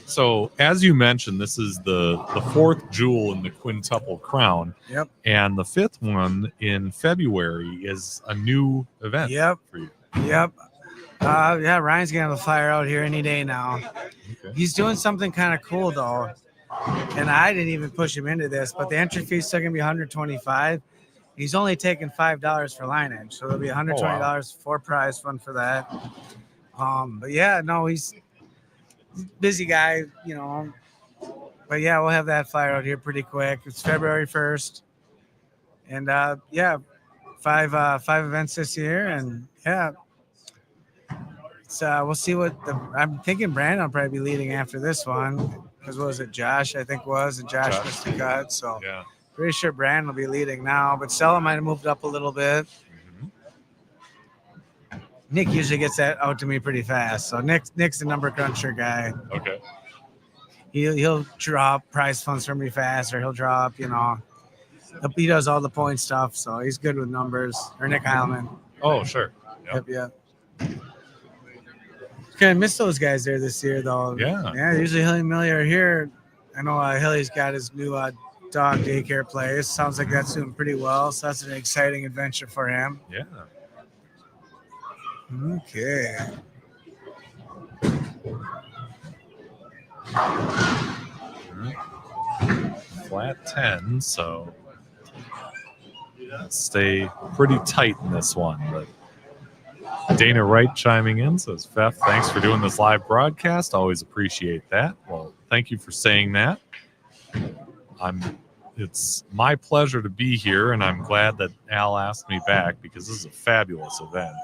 So, as you mentioned, this is the 4th jewel in the quintuple crown. Yep. And the 5th one in February is a new event for you. Yep. Yeah, Ryan's going to have a flyer out here any day now. Okay. He's doing something kind of cool, though. And I didn't even push him into this, but the entry fee is still going to be $125. He's only taking $5 for lineage. So it'll be $120 for prize fund for that. But yeah, no, he's busy guy, you know. But yeah, we'll have that flyer out here pretty quick. It's February 1st. And yeah, five events this year. And yeah. So we'll see what I'm thinking Brandon will probably be leading after this one. Because what was it, Josh, I think was, and Josh missed the cut. So yeah. Pretty sure Brandon will be leading now, but Stella might have moved up a little bit. Nick usually gets that out to me pretty fast. So Nick's the number cruncher guy. Okay. He'll drop prize funds for me fast, or he'll drop, you know. He does all the point stuff, so he's good with numbers. Or Nick Heilman. Oh, sure. Yep. Kind of miss those guys there this year, though. Yeah. Usually Hilly and Millie are here. I know Hilly's got his new dog daycare place. Sounds like that's doing pretty well. So that's an exciting adventure for him. Yeah. Okay. Flat 10, so let's stay pretty tight in this one. But Dana Wright chiming in says, Fef, thanks for doing this live broadcast. Always appreciate that. Well, thank you for saying that. It's my pleasure to be here, and I'm glad that Al asked me back because this is a fabulous event.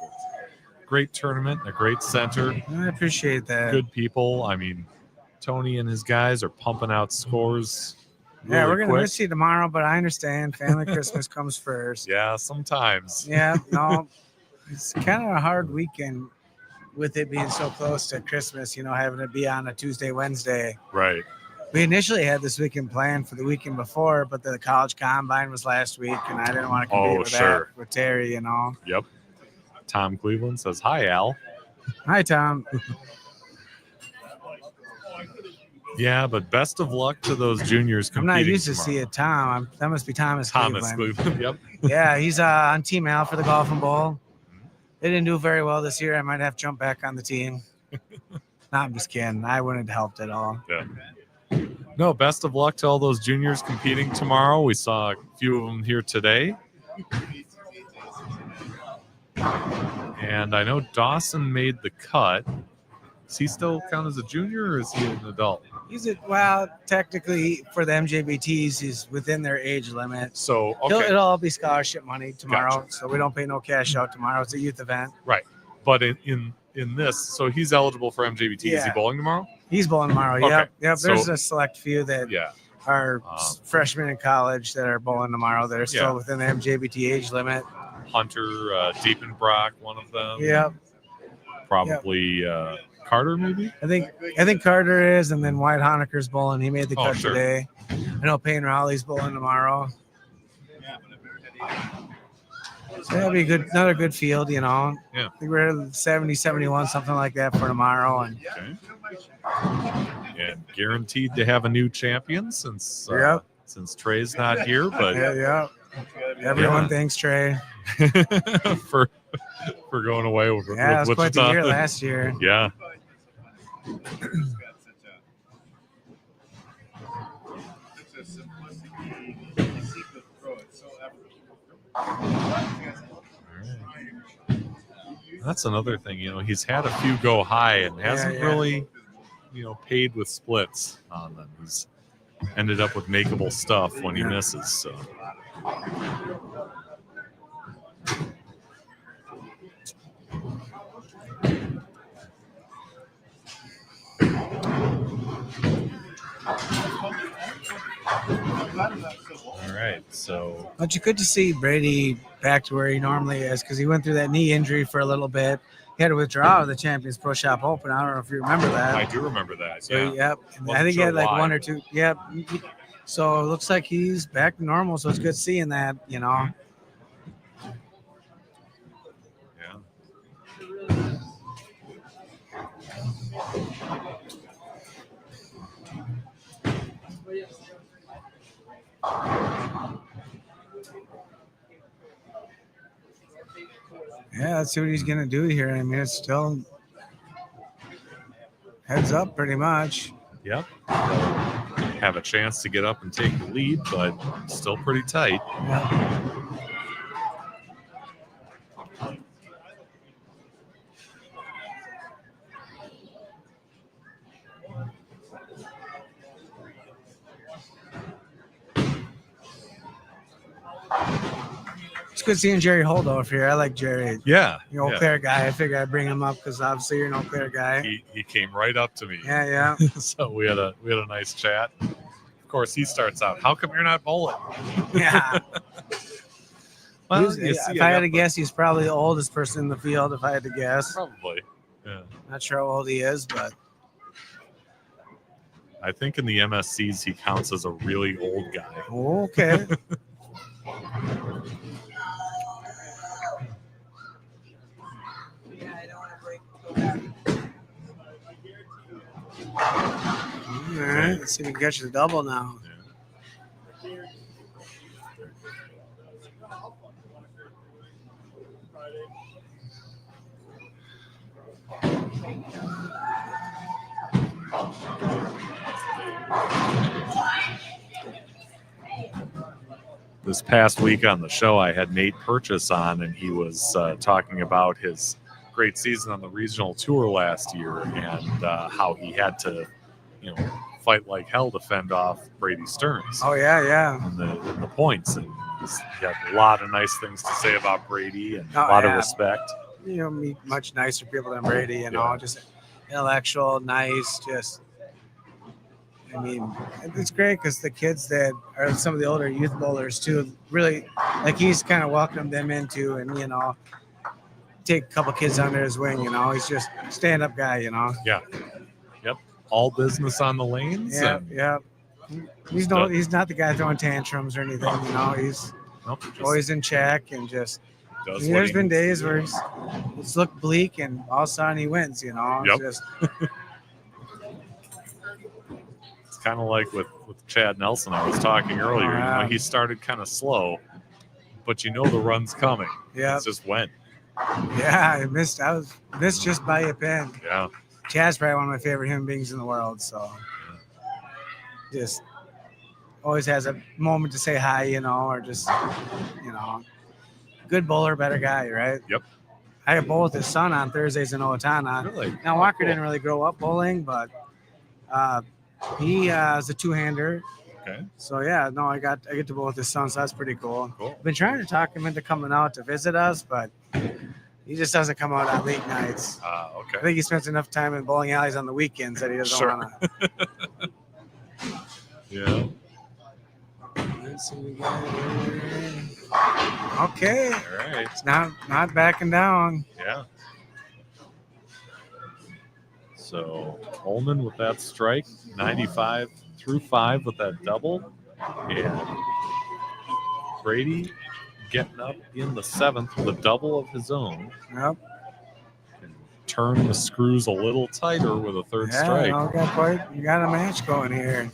Great tournament, a great center. I appreciate that. Good people. I mean, Tony and his guys are pumping out scores. Yeah, we're going to quick. miss you tomorrow, but I understand. Family Christmas comes first. Yeah, sometimes. Yeah, no, it's kind of a hard weekend with it being so close to Christmas, you know, having it be on a Tuesday, Wednesday. Right. We initially had this weekend planned for the weekend before, but the college combine was last week, and I didn't want to compete with that with Terry, you know. Yep. Tom Cleveland says, hi, Al. Hi, Tom. Yeah, but best of luck to those juniors competing. I'm not used to tomorrow. seeing Tom. That must be Thomas Cleveland. Yep. Yeah, he's on Team Al for the Golfing Bowl. They didn't do very well this year. I might have to jump back on the team. No, I'm just kidding. I wouldn't have helped at all. Yeah. No, best of luck to all those juniors competing tomorrow. We saw a few of them here today. And I know Dawson made the cut. Does he still count as a junior, or is he an adult? Well, technically for the MJBTs, he's within their age limit. So okay. It'll all be scholarship money tomorrow. Gotcha. So we don't pay no cash out tomorrow. It's a youth event. Right. But in this, so he's eligible for MJBT. Is he Yeah. bowling tomorrow? He's bowling tomorrow. Okay. Yep. There's So- a select few that Yeah. are freshmen in college that are bowling tomorrow that are still Yeah. within the MJBT age limit. Hunter Diepenbrock, one of them. Yep. Probably Carter, maybe? I think Carter is, and then Wyatt Honecker's bowling. He made the cut sure. today. I know Payne Rowley's bowling tomorrow. So that'll be good. Another good field, you know. Yeah. I think we're at 70, 71, something like that for tomorrow. And Okay. And guaranteed to have a new champion since Trey's not here, but yeah. Everyone thanks Trey for going away with Yeah, it was quite the Wichita. year last year. Yeah. That's another thing, he's had a few go high and hasn't really, paid with splits on them. He's ended up with makeable stuff when he misses. So. All right, so. But you good to see Brady back to where he normally is because he went through that knee injury for a little bit. He had to withdraw the Champions Pro Shop Open. I don't know if you remember that. I do remember that. So, yeah. Yep. I think he had like one or two. Yep. So it looks like he's back to normal. So it's good seeing that, Yeah. Yeah, let's see what he's going to do here. I mean, it's still heads up pretty much. Yep. Have a chance to get up and take the lead, but still pretty tight. It's good seeing Jerry Holdorf here. I like Jerry. Yeah. You're an Eau Claire guy. I figured I'd bring him up because obviously you're an Eau Claire guy. He came right up to me. Yeah. So we had a nice chat. Of course, he starts out, how come you're not bowling? Yeah. Well, if I had to guess, he's probably the oldest person in the field, if I had to guess. Probably. Yeah. Not sure how old he is, but I think in the MSCs, he counts as a really old guy. Okay. All right, let's see if we can get you the double now. This past week on the show, I had Nate Purchase on, and he was talking about his great season on the regional tour last year and how he had to, fight like hell to fend off Brady Stearns. Oh, yeah. In the points. And he had a lot of nice things to say about Brady and a lot of respect. Meet much nicer people than Brady, just intellectual, nice, just. I mean, it's great because the kids that are some of the older youth bowlers too, really, like he's kind of welcomed them into and, take a couple kids under his wing, he's just a stand-up guy, Yeah. Yep. All business on the lanes. Yeah. He's not the guy throwing tantrums or anything, he's always in check and just. There's been days where it's looked bleak and all of a sudden he wins, Yep. Just kind of like with Chad Nelson I was talking earlier. He started kind of slow, but the run's coming. Yeah. It's just when. Yeah, I missed just by a pin. Yeah. Chad's probably one of my favorite human beings in the world, so just always has a moment to say hi, or just good bowler, better guy, right? Yep. I had bowl with his son on Thursdays in Owatonna. Really? Now Walker didn't really grow up bowling, but he is a two-hander. Okay. So I get to bowl with his son, so that's pretty cool. Cool. Been trying to talk him into coming out to visit us, but he just doesn't come out on late nights. Okay. I think he spends enough time in bowling alleys on the weekends that he doesn't want to. Yeah. Let's see what we got here. Okay. All right. It's not backing down. Yeah. So Ullman with that strike, 95 through 5 with that double. And Brady getting up in the 7th with a double of his own. Yep. Can turn the screws a little tighter with a third Yeah, strike. you got a match going here.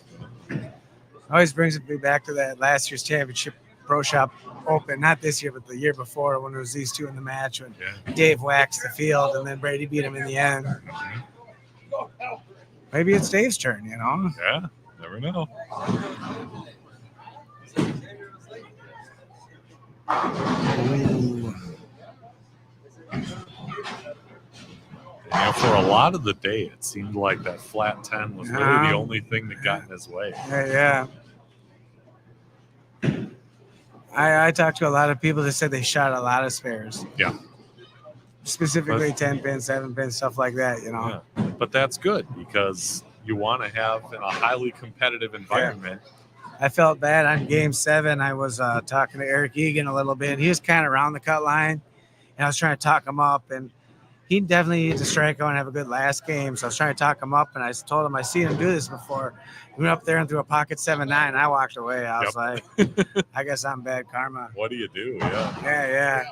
Always brings me back to that last year's championship Pro Shop Open, not this year, but the year before when it was these two in the match when Dave waxed the field and then Brady beat him in the end. Maybe it's Dave's turn, you know? Yeah, never know. Ooh. You know, for a lot of the day, it seemed like that flat 10 was really the only thing that got in his way. Yeah. I talked to a lot of people that said they shot a lot of spares. Yeah. Specifically 10 pin, 7 pin, stuff like that, you know? Yeah. But that's good because you want to have in a highly competitive environment. I felt bad on game 7. I was talking to Eric Egan a little bit. He was kind of around the cut line, and I was trying to talk him up. And he definitely needs to strike out and have a good last game. So I was trying to talk him up, and I told him I seen him do this before. He went up there and threw a pocket 7-9. I walked away. I was like, I guess I'm bad karma. What do you do? Yeah. Yeah.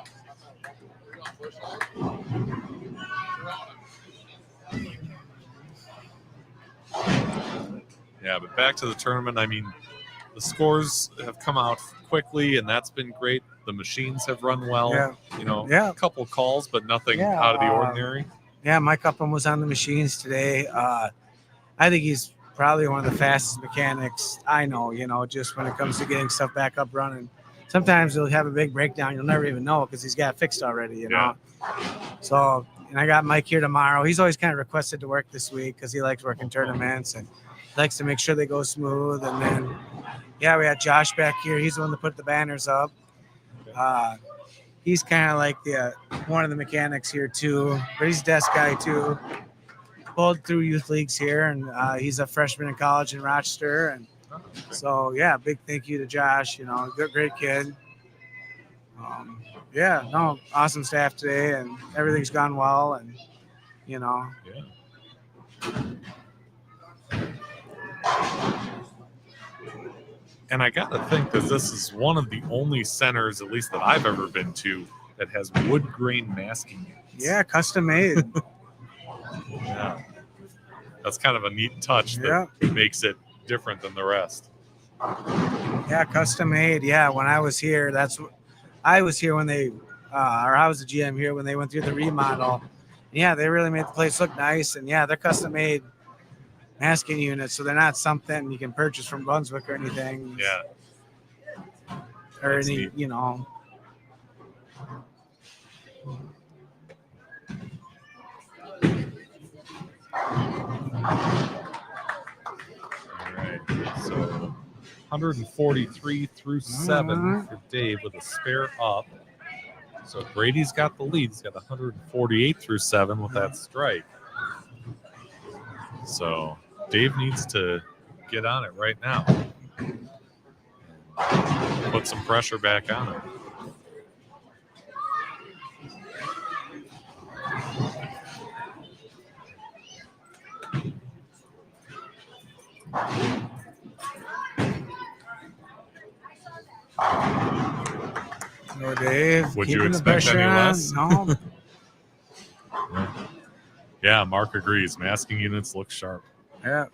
Yeah, but back to the tournament. I mean, the scores have come out quickly, and that's been great. The machines have run well. Yeah. A couple calls, but nothing out of the ordinary. Yeah, Mike Upham was on the machines today. I think he's probably one of the fastest mechanics I know, you know, just when it comes to getting stuff back up running. Sometimes he'll have a big breakdown. You'll never even know because he's got it fixed already, you know. So, and I got Mike here tomorrow. He's always kind of requested to work this week because he likes working tournaments and likes to make sure they go smooth. And then, we had Josh back here. He's the one that put the banners up. He's kind of like one of the mechanics here too, but he's a desk guy too. Pulled through youth leagues here, and he's a freshman in college in Rochester. And so, big thank you to Josh. You know, great kid. Awesome staff today, and everything's gone well. And you know, And I got to think that this is one of the only centers, at least that I've ever been to, that has wood grain masking units. Yeah, custom made. Yeah. That's kind of a neat touch that makes it different than the rest. Yeah, custom made. Yeah, when I was here, I was here when they, or I was the GM here when they went through the remodel. Yeah, they really made the place look nice. And they're custom made masking units, so they're not something you can purchase from Brunswick or anything. Yeah. Or any, neat. You know. All right. So 143 through 7 for Dave with a spare up. So Brady's got the lead. He's got 148 through 7 with that strike. So Dave needs to get on it right now. Put some pressure back on him. No, Dave. Would you expect any less? No. Yeah, Mark agrees. Masking units look sharp. Yeah.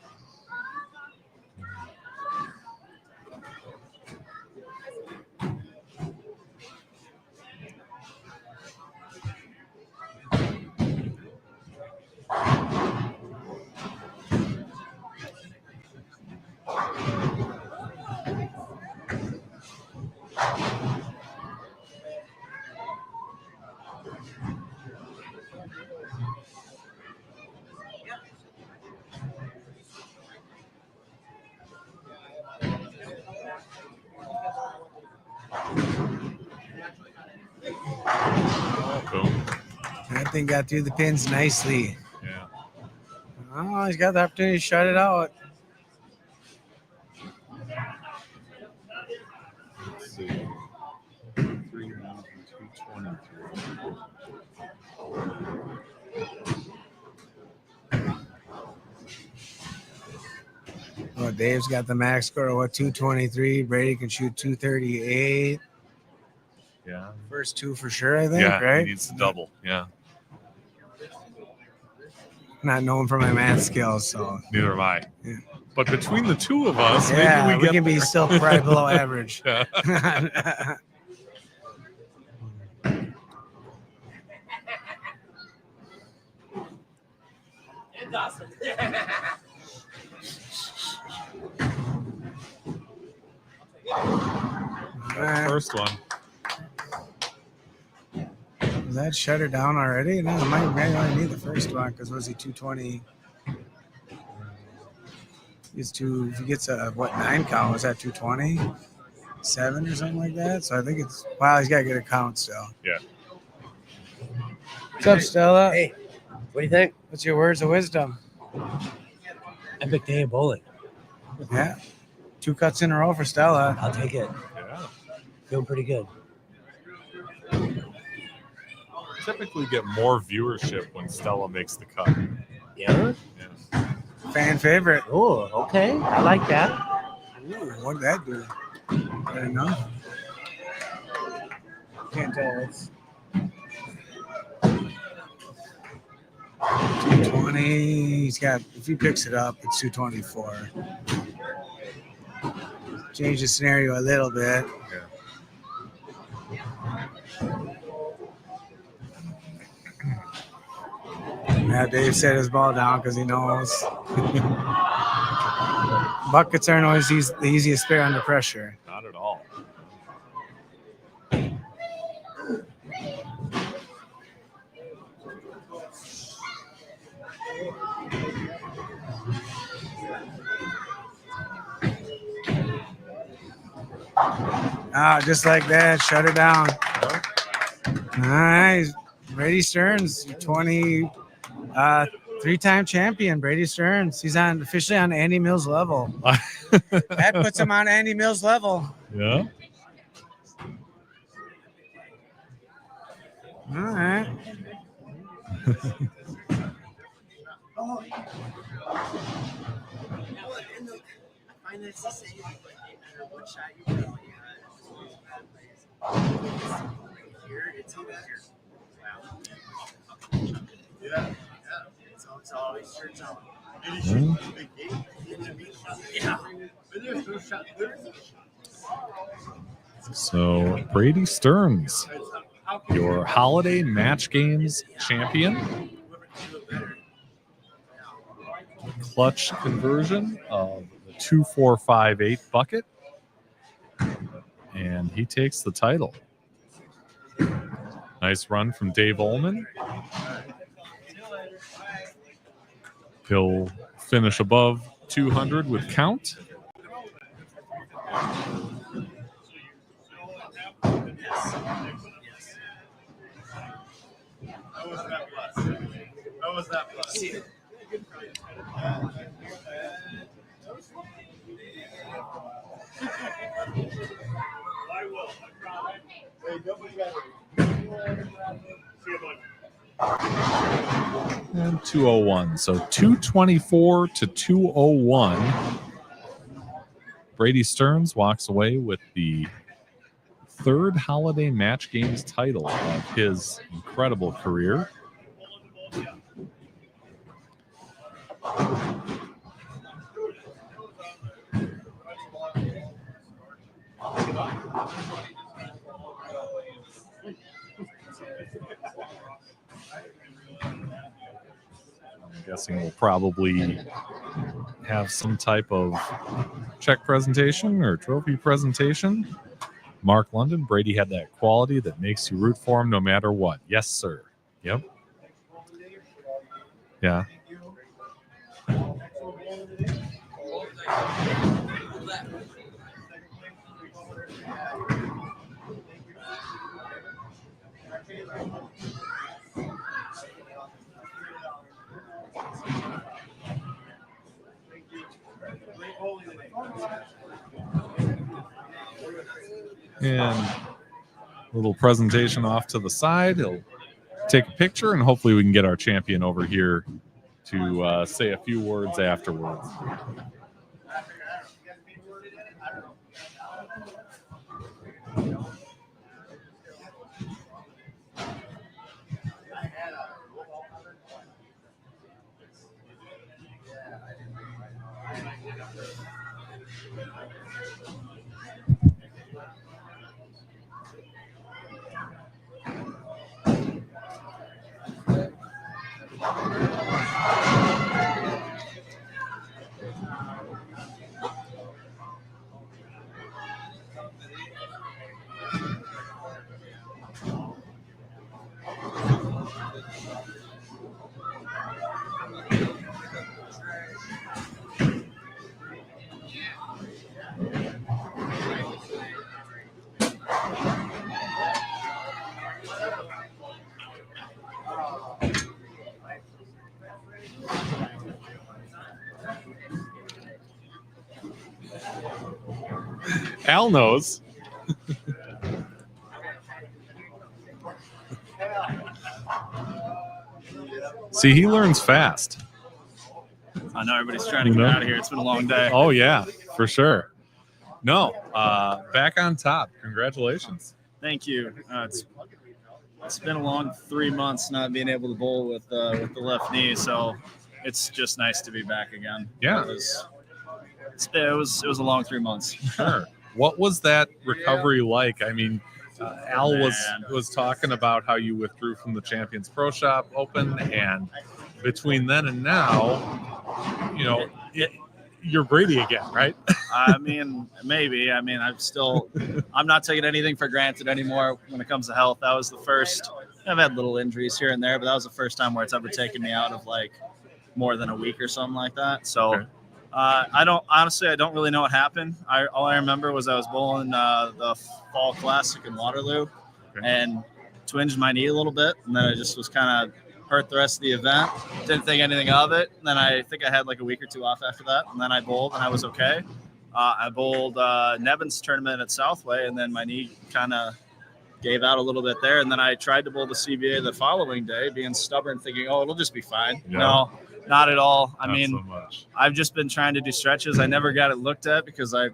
Boom. That thing got through the pins nicely. Yeah. Oh, he's got the opportunity to shut it out. Let's see. 393. Oh, Dave's got the max score of 223. Brady can shoot 238. Yeah. First two for sure, I think, Yeah, right? he needs to double. Yeah. Not known for my math skills, so. Neither am I. Yeah. But between the two of us, Yeah, maybe we get can be there. still probably below average. Yeah. First one. Does that shut her down already? No, it might only need the first one because was he 220? If he gets a 9 count, was that 220? 7 or something like that? So I think it's wow, he's gotta get a count still. Yeah. What's up, Stella? Hey, what do you think? What's your words of wisdom? Epic day of bowling. Yeah. 2 cuts in a row for Stella. I'll take it. Yeah. Feeling pretty good. Typically get more viewership when Stella makes the cut. Yeah? Yeah. Fan favorite. Oh, okay. I like that. Ooh, what did that do? I don't know. Can't tell. It's 220. He's got, if he picks it up, it's 224. Change the scenario a little bit. Yeah, Dave set his ball down because he knows buckets aren't always the easiest pair under pressure. Not at all. Just like that, shut her down. All right, Brady Stearns, 3-time champion. Brady Stearns, he's officially on Andy Mills level. That puts him on Andy Mills level. Yeah. All right. I find that's the same. Like, no matter what shot you throw, here, it's always here. Yeah. It's always turns out. So Brady Stearns, your holiday match games champion. Clutch conversion of the 2-4-5-8 bucket. And he takes the title. Nice run from Dave Ullman. He'll finish above 200 with count. How was that plus? And 201. So 224 to 201. Brady Stearns walks away with the third holiday match games title of his incredible career. I'm guessing we'll probably have some type of check presentation or trophy presentation. Mark London, Brady had that quality that makes you root for him no matter what. Yes, sir. Yep. Yeah. And a little presentation off to the side. He'll take a picture, and hopefully we can get our champion over here to say a few words afterwards. Al knows. See, he learns fast. I know everybody's trying to get out of here. It's been a long day. Oh, yeah, for sure. No, back on top. Congratulations. Thank you. It's been a long 3 months not being able to bowl with the left knee, so it's just nice to be back again. Yeah. It was a long 3 months. Sure. What was that recovery like? I mean, Al was talking about how you withdrew from the Champions Pro Shop Open, and between then and now, you know, you're Brady again, right? I mean, maybe. I mean, I'm not taking anything for granted anymore when it comes to health. That was the first. I've had little injuries here and there, but that was the first time where it's ever taken me out of like more than a week or something like that. So. Okay. I don't really know what happened. All I remember was I was bowling the Fall Classic in Waterloo and twinged my knee a little bit. And then I just was kind of hurt the rest of the event. Didn't think anything of it. And then I think I had like a week or two off after that. And then I bowled and I was okay. I bowled Nevin's tournament at Southway, and then my knee kind of gave out a little bit there. And then I tried to bowl the CBA the following day, being stubborn, thinking, oh, it'll just be fine. Yeah. No. Not at all. Not so much. I've just been trying to do stretches. I never got it looked at because I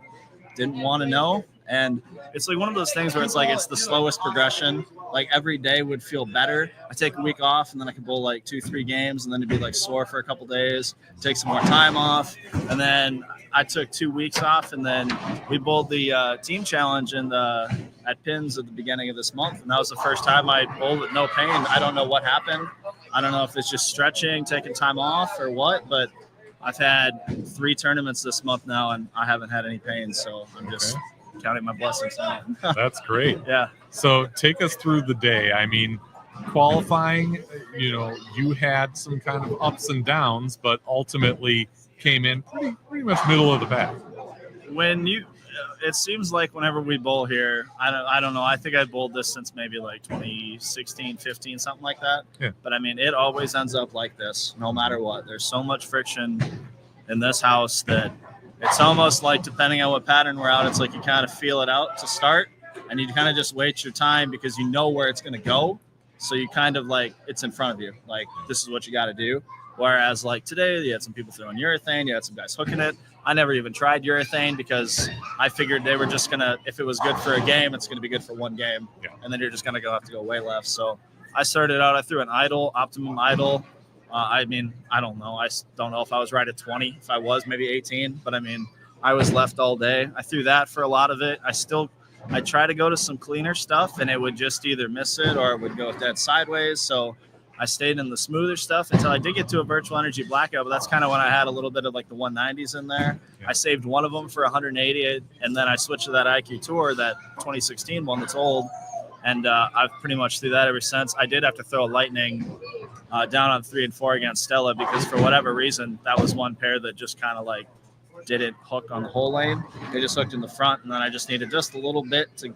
didn't want to know. And it's like one of those things where it's like it's the slowest progression. Like every day would feel better. I take a week off and then I can bowl like 2-3 games and then it'd be like sore for a couple days, take some more time off. And then I took 2 weeks off and then we bowled the team challenge at Pins at the beginning of this month. And that was the first time I bowled with no pain. I don't know what happened. I don't know if it's just stretching, taking time off or what, but I've had 3 tournaments this month now and I haven't had any pain. So I'm just counting my blessings now. That's great. Yeah. So take us through the day. I mean, qualifying, you know, you had some kind of ups and downs, but ultimately came in pretty much middle of the pack. It seems like whenever we bowl here, I don't know. I think I bowled this since maybe like 2016, 15, something like that. Yeah. But I mean, it always ends up like this, no matter what. There's so much friction in this house that it's almost like, depending on what pattern we're out, it's like you kind of feel it out to start, and you kind of just wait your time because you know where it's going to go. So you kind of like, it's in front of you. Like, this is what you got to do. Whereas like today, you had some people throwing urethane, you had some guys hooking it. I never even tried urethane because I figured they were just going to, if it was good for a game, it's going to be good for one game. Yeah. And then you're just going to have to go way left. So I started out, I threw an optimum idle. I mean, I don't know. I don't know if I was right at 20. If I was, maybe 18. But I mean, I was left all day. I threw that for a lot of it. I try to go to some cleaner stuff, and it would just either miss it or it would go dead sideways. So I stayed in the smoother stuff until I did get to a virtual energy blackout, but that's kind of when I had a little bit of like the 190s in there. Yeah. I saved one of them for 180, and then I switched to that IQ Tour, that 2016 one that's old, and I've pretty much through that ever since. I did have to throw a lightning down on 3 and 4 against Stella because for whatever reason, that was one pair that just kind of like didn't hook on the whole lane. They just hooked in the front, and then I just needed just a little bit to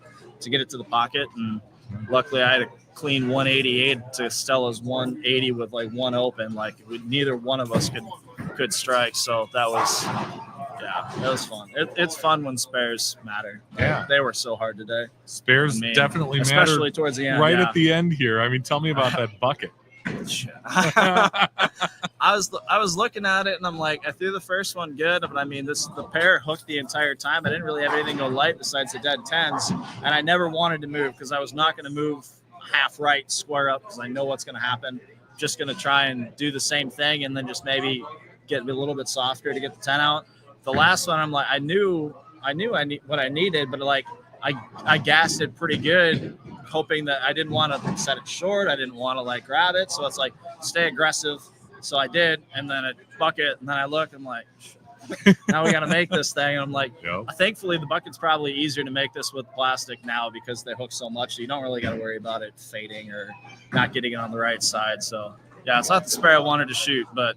get it to the pocket, and luckily I had a clean 188 to Stella's 180 with like one open. Like neither one of us could strike, so that was fun. It's fun when spares matter. Yeah, they were so hard today. Spares definitely matter, especially towards the end. Right at the end here. I mean, tell me about that bucket. I was looking at it and I'm like, I threw the first one good, but I mean, the pair hooked the entire time. I didn't really have anything go light besides the dead 10s, and I never wanted to move because I was not going to move half right square up because I know what's going to happen. Just going to try and do the same thing and then just maybe get a little bit softer to get the 10 out. The last one, I'm like, I knew what I needed, but like I gassed it pretty good hoping that I didn't want to set it short. I didn't want to like grab it. So it's like, stay aggressive. So I did. And then it bucket. And then I look, I'm like, now we got to make this thing. And I'm like, thankfully the bucket's probably easier to make this with plastic now because they hook so much. So you don't really got to worry about it fading or not getting it on the right side. So yeah, it's not the spare I wanted to shoot, but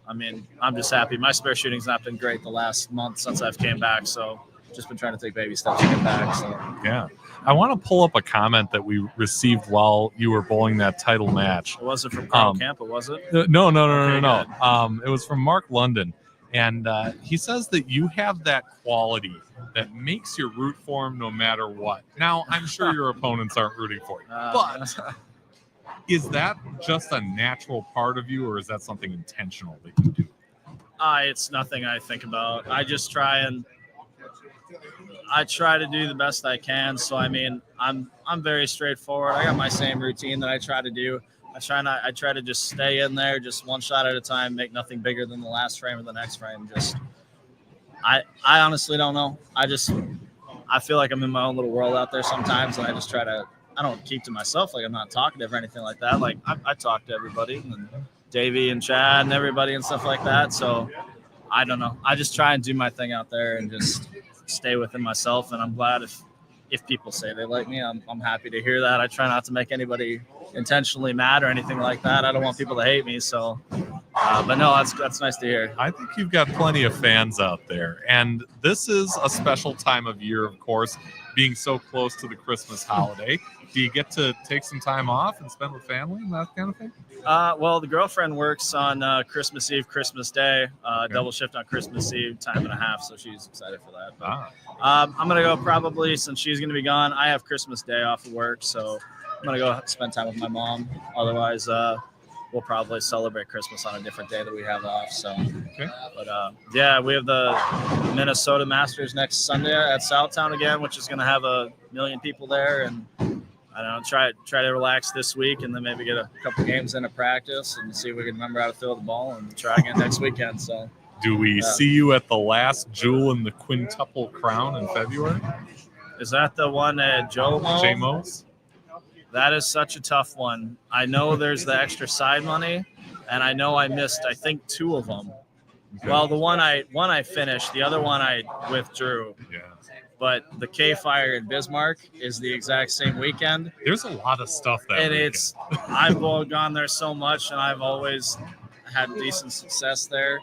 I mean, I'm just happy. My spare shooting's not been great the last month since I've came back. So just been trying to take baby steps to get back. So yeah. I want to pull up a comment that we received while you were bowling that title match. It wasn't from Carl Campa, was it? No. It was from Mark London. And he says that you have that quality that makes you root for him no matter what. Now, I'm sure your opponents aren't rooting for you, but is that just a natural part of you, or is that something intentional that you do? It's nothing I think about. I just try to do the best I can. So I mean, I'm very straightforward. I got my same routine that I try to do. I try to just stay in there, just one shot at a time, make nothing bigger than the last frame or the next frame. I honestly don't know. I feel like I'm in my own little world out there sometimes, and I just I don't keep to myself. Like I'm not talkative or anything like that. Like I talk to everybody, and Davey and Chad and everybody and stuff like that. So I don't know. I just try and do my thing out there and just stay within myself. And I'm glad if people say they like me, I'm happy to hear that. I try not to make anybody intentionally mad or anything like that. I don't want people to hate me. So, but no, that's nice to hear. I think you've got plenty of fans out there. And this is a special time of year, of course, being so close to the Christmas holiday. Do you get to take some time off and spend with family and that kind of thing? Well, the girlfriend works on Christmas Eve, Christmas Day, double shift on Christmas Eve, time and a half. So she's excited for that. But, I'm going to go probably, since she's going to be gone, I have Christmas Day off of work. So I'm going to go spend time with my mom. Otherwise, we'll probably celebrate Christmas on a different day that we have off. So, but yeah, we have the Minnesota Masters next Sunday at Southtown again, which is going to have 1 million people there. And I don't know, try to relax this week and then maybe get a couple games into practice and see if we can remember how to throw the ball and try again next weekend. So, do we see you at the last jewel in the quintuple crown in February? Is that the one at JMO's? That is such a tough one. I know there's the extra side money, and I know I missed, I think, 2 of them. Okay. Well, the one I finished, the other one I withdrew. Yeah. But the K-Fire in Bismarck is the exact same weekend. There's a lot of stuff that and weekend. I've gone there so much, and I've always had decent success there.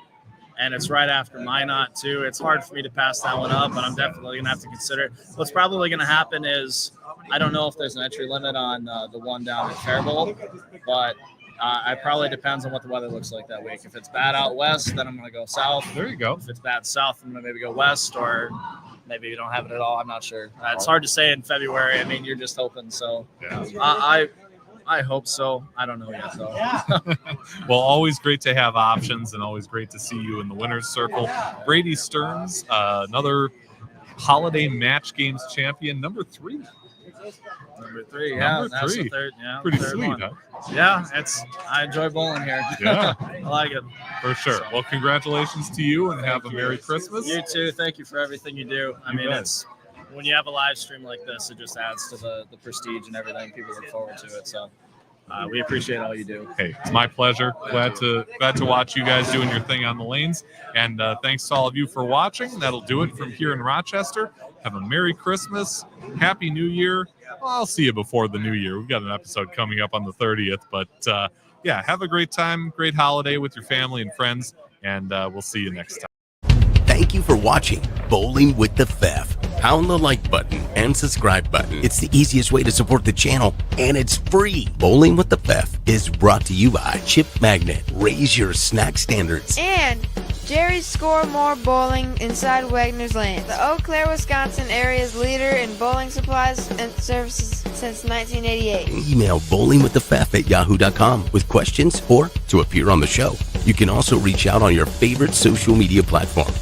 And it's right after Minot, too. It's hard for me to pass that one up, but I'm definitely going to have to consider it. What's probably going to happen is I don't know if there's an entry limit on the one down at Faribault, but it probably depends on what the weather looks like that week. If it's bad out west, then I'm going to go south. There you go. If it's bad south, I'm going to maybe go west, or maybe you don't have it at all. I'm not sure. It's hard to say in February. I mean, you're just hoping. So yeah. I hope so. I don't know yet, though. Well, always great to have options and always great to see you in the winner's circle. Brady Stearns, another holiday match games champion, number 3. Number 3, yeah. That's the third, yeah. Pretty third sweet, one. huh? Yeah, I enjoy bowling here. Yeah. I like it. For sure. So. Well, congratulations to you and have a Merry Christmas. You too. Thank you for everything you do. I mean, it's when you have a live stream like this, it just adds to the prestige and everything. People look forward to it. So we appreciate all you do. Hey, it's my pleasure. Glad to watch you guys doing your thing on the lanes. And thanks to all of you for watching. That'll do it from here in Rochester. Have a Merry Christmas. Happy New Year. Well, I'll see you before the new year. We've got an episode coming up on the 30th. But yeah, have a great time, great holiday with your family and friends. And we'll see you next time. Thank you for watching Bowling with the Pfeff. Pound the like button and subscribe button. It's the easiest way to support the channel, and it's free. Bowling with the Pfeff is brought to you by Chip Magnet. Raise your snack standards. And Jerry's Score More Bowling inside Wagner's Lane. The Eau Claire, Wisconsin area's leader in bowling supplies and services since 1988. Email bowlingwiththepfeff@yahoo.com with questions or to appear on the show. You can also reach out on your favorite social media platform.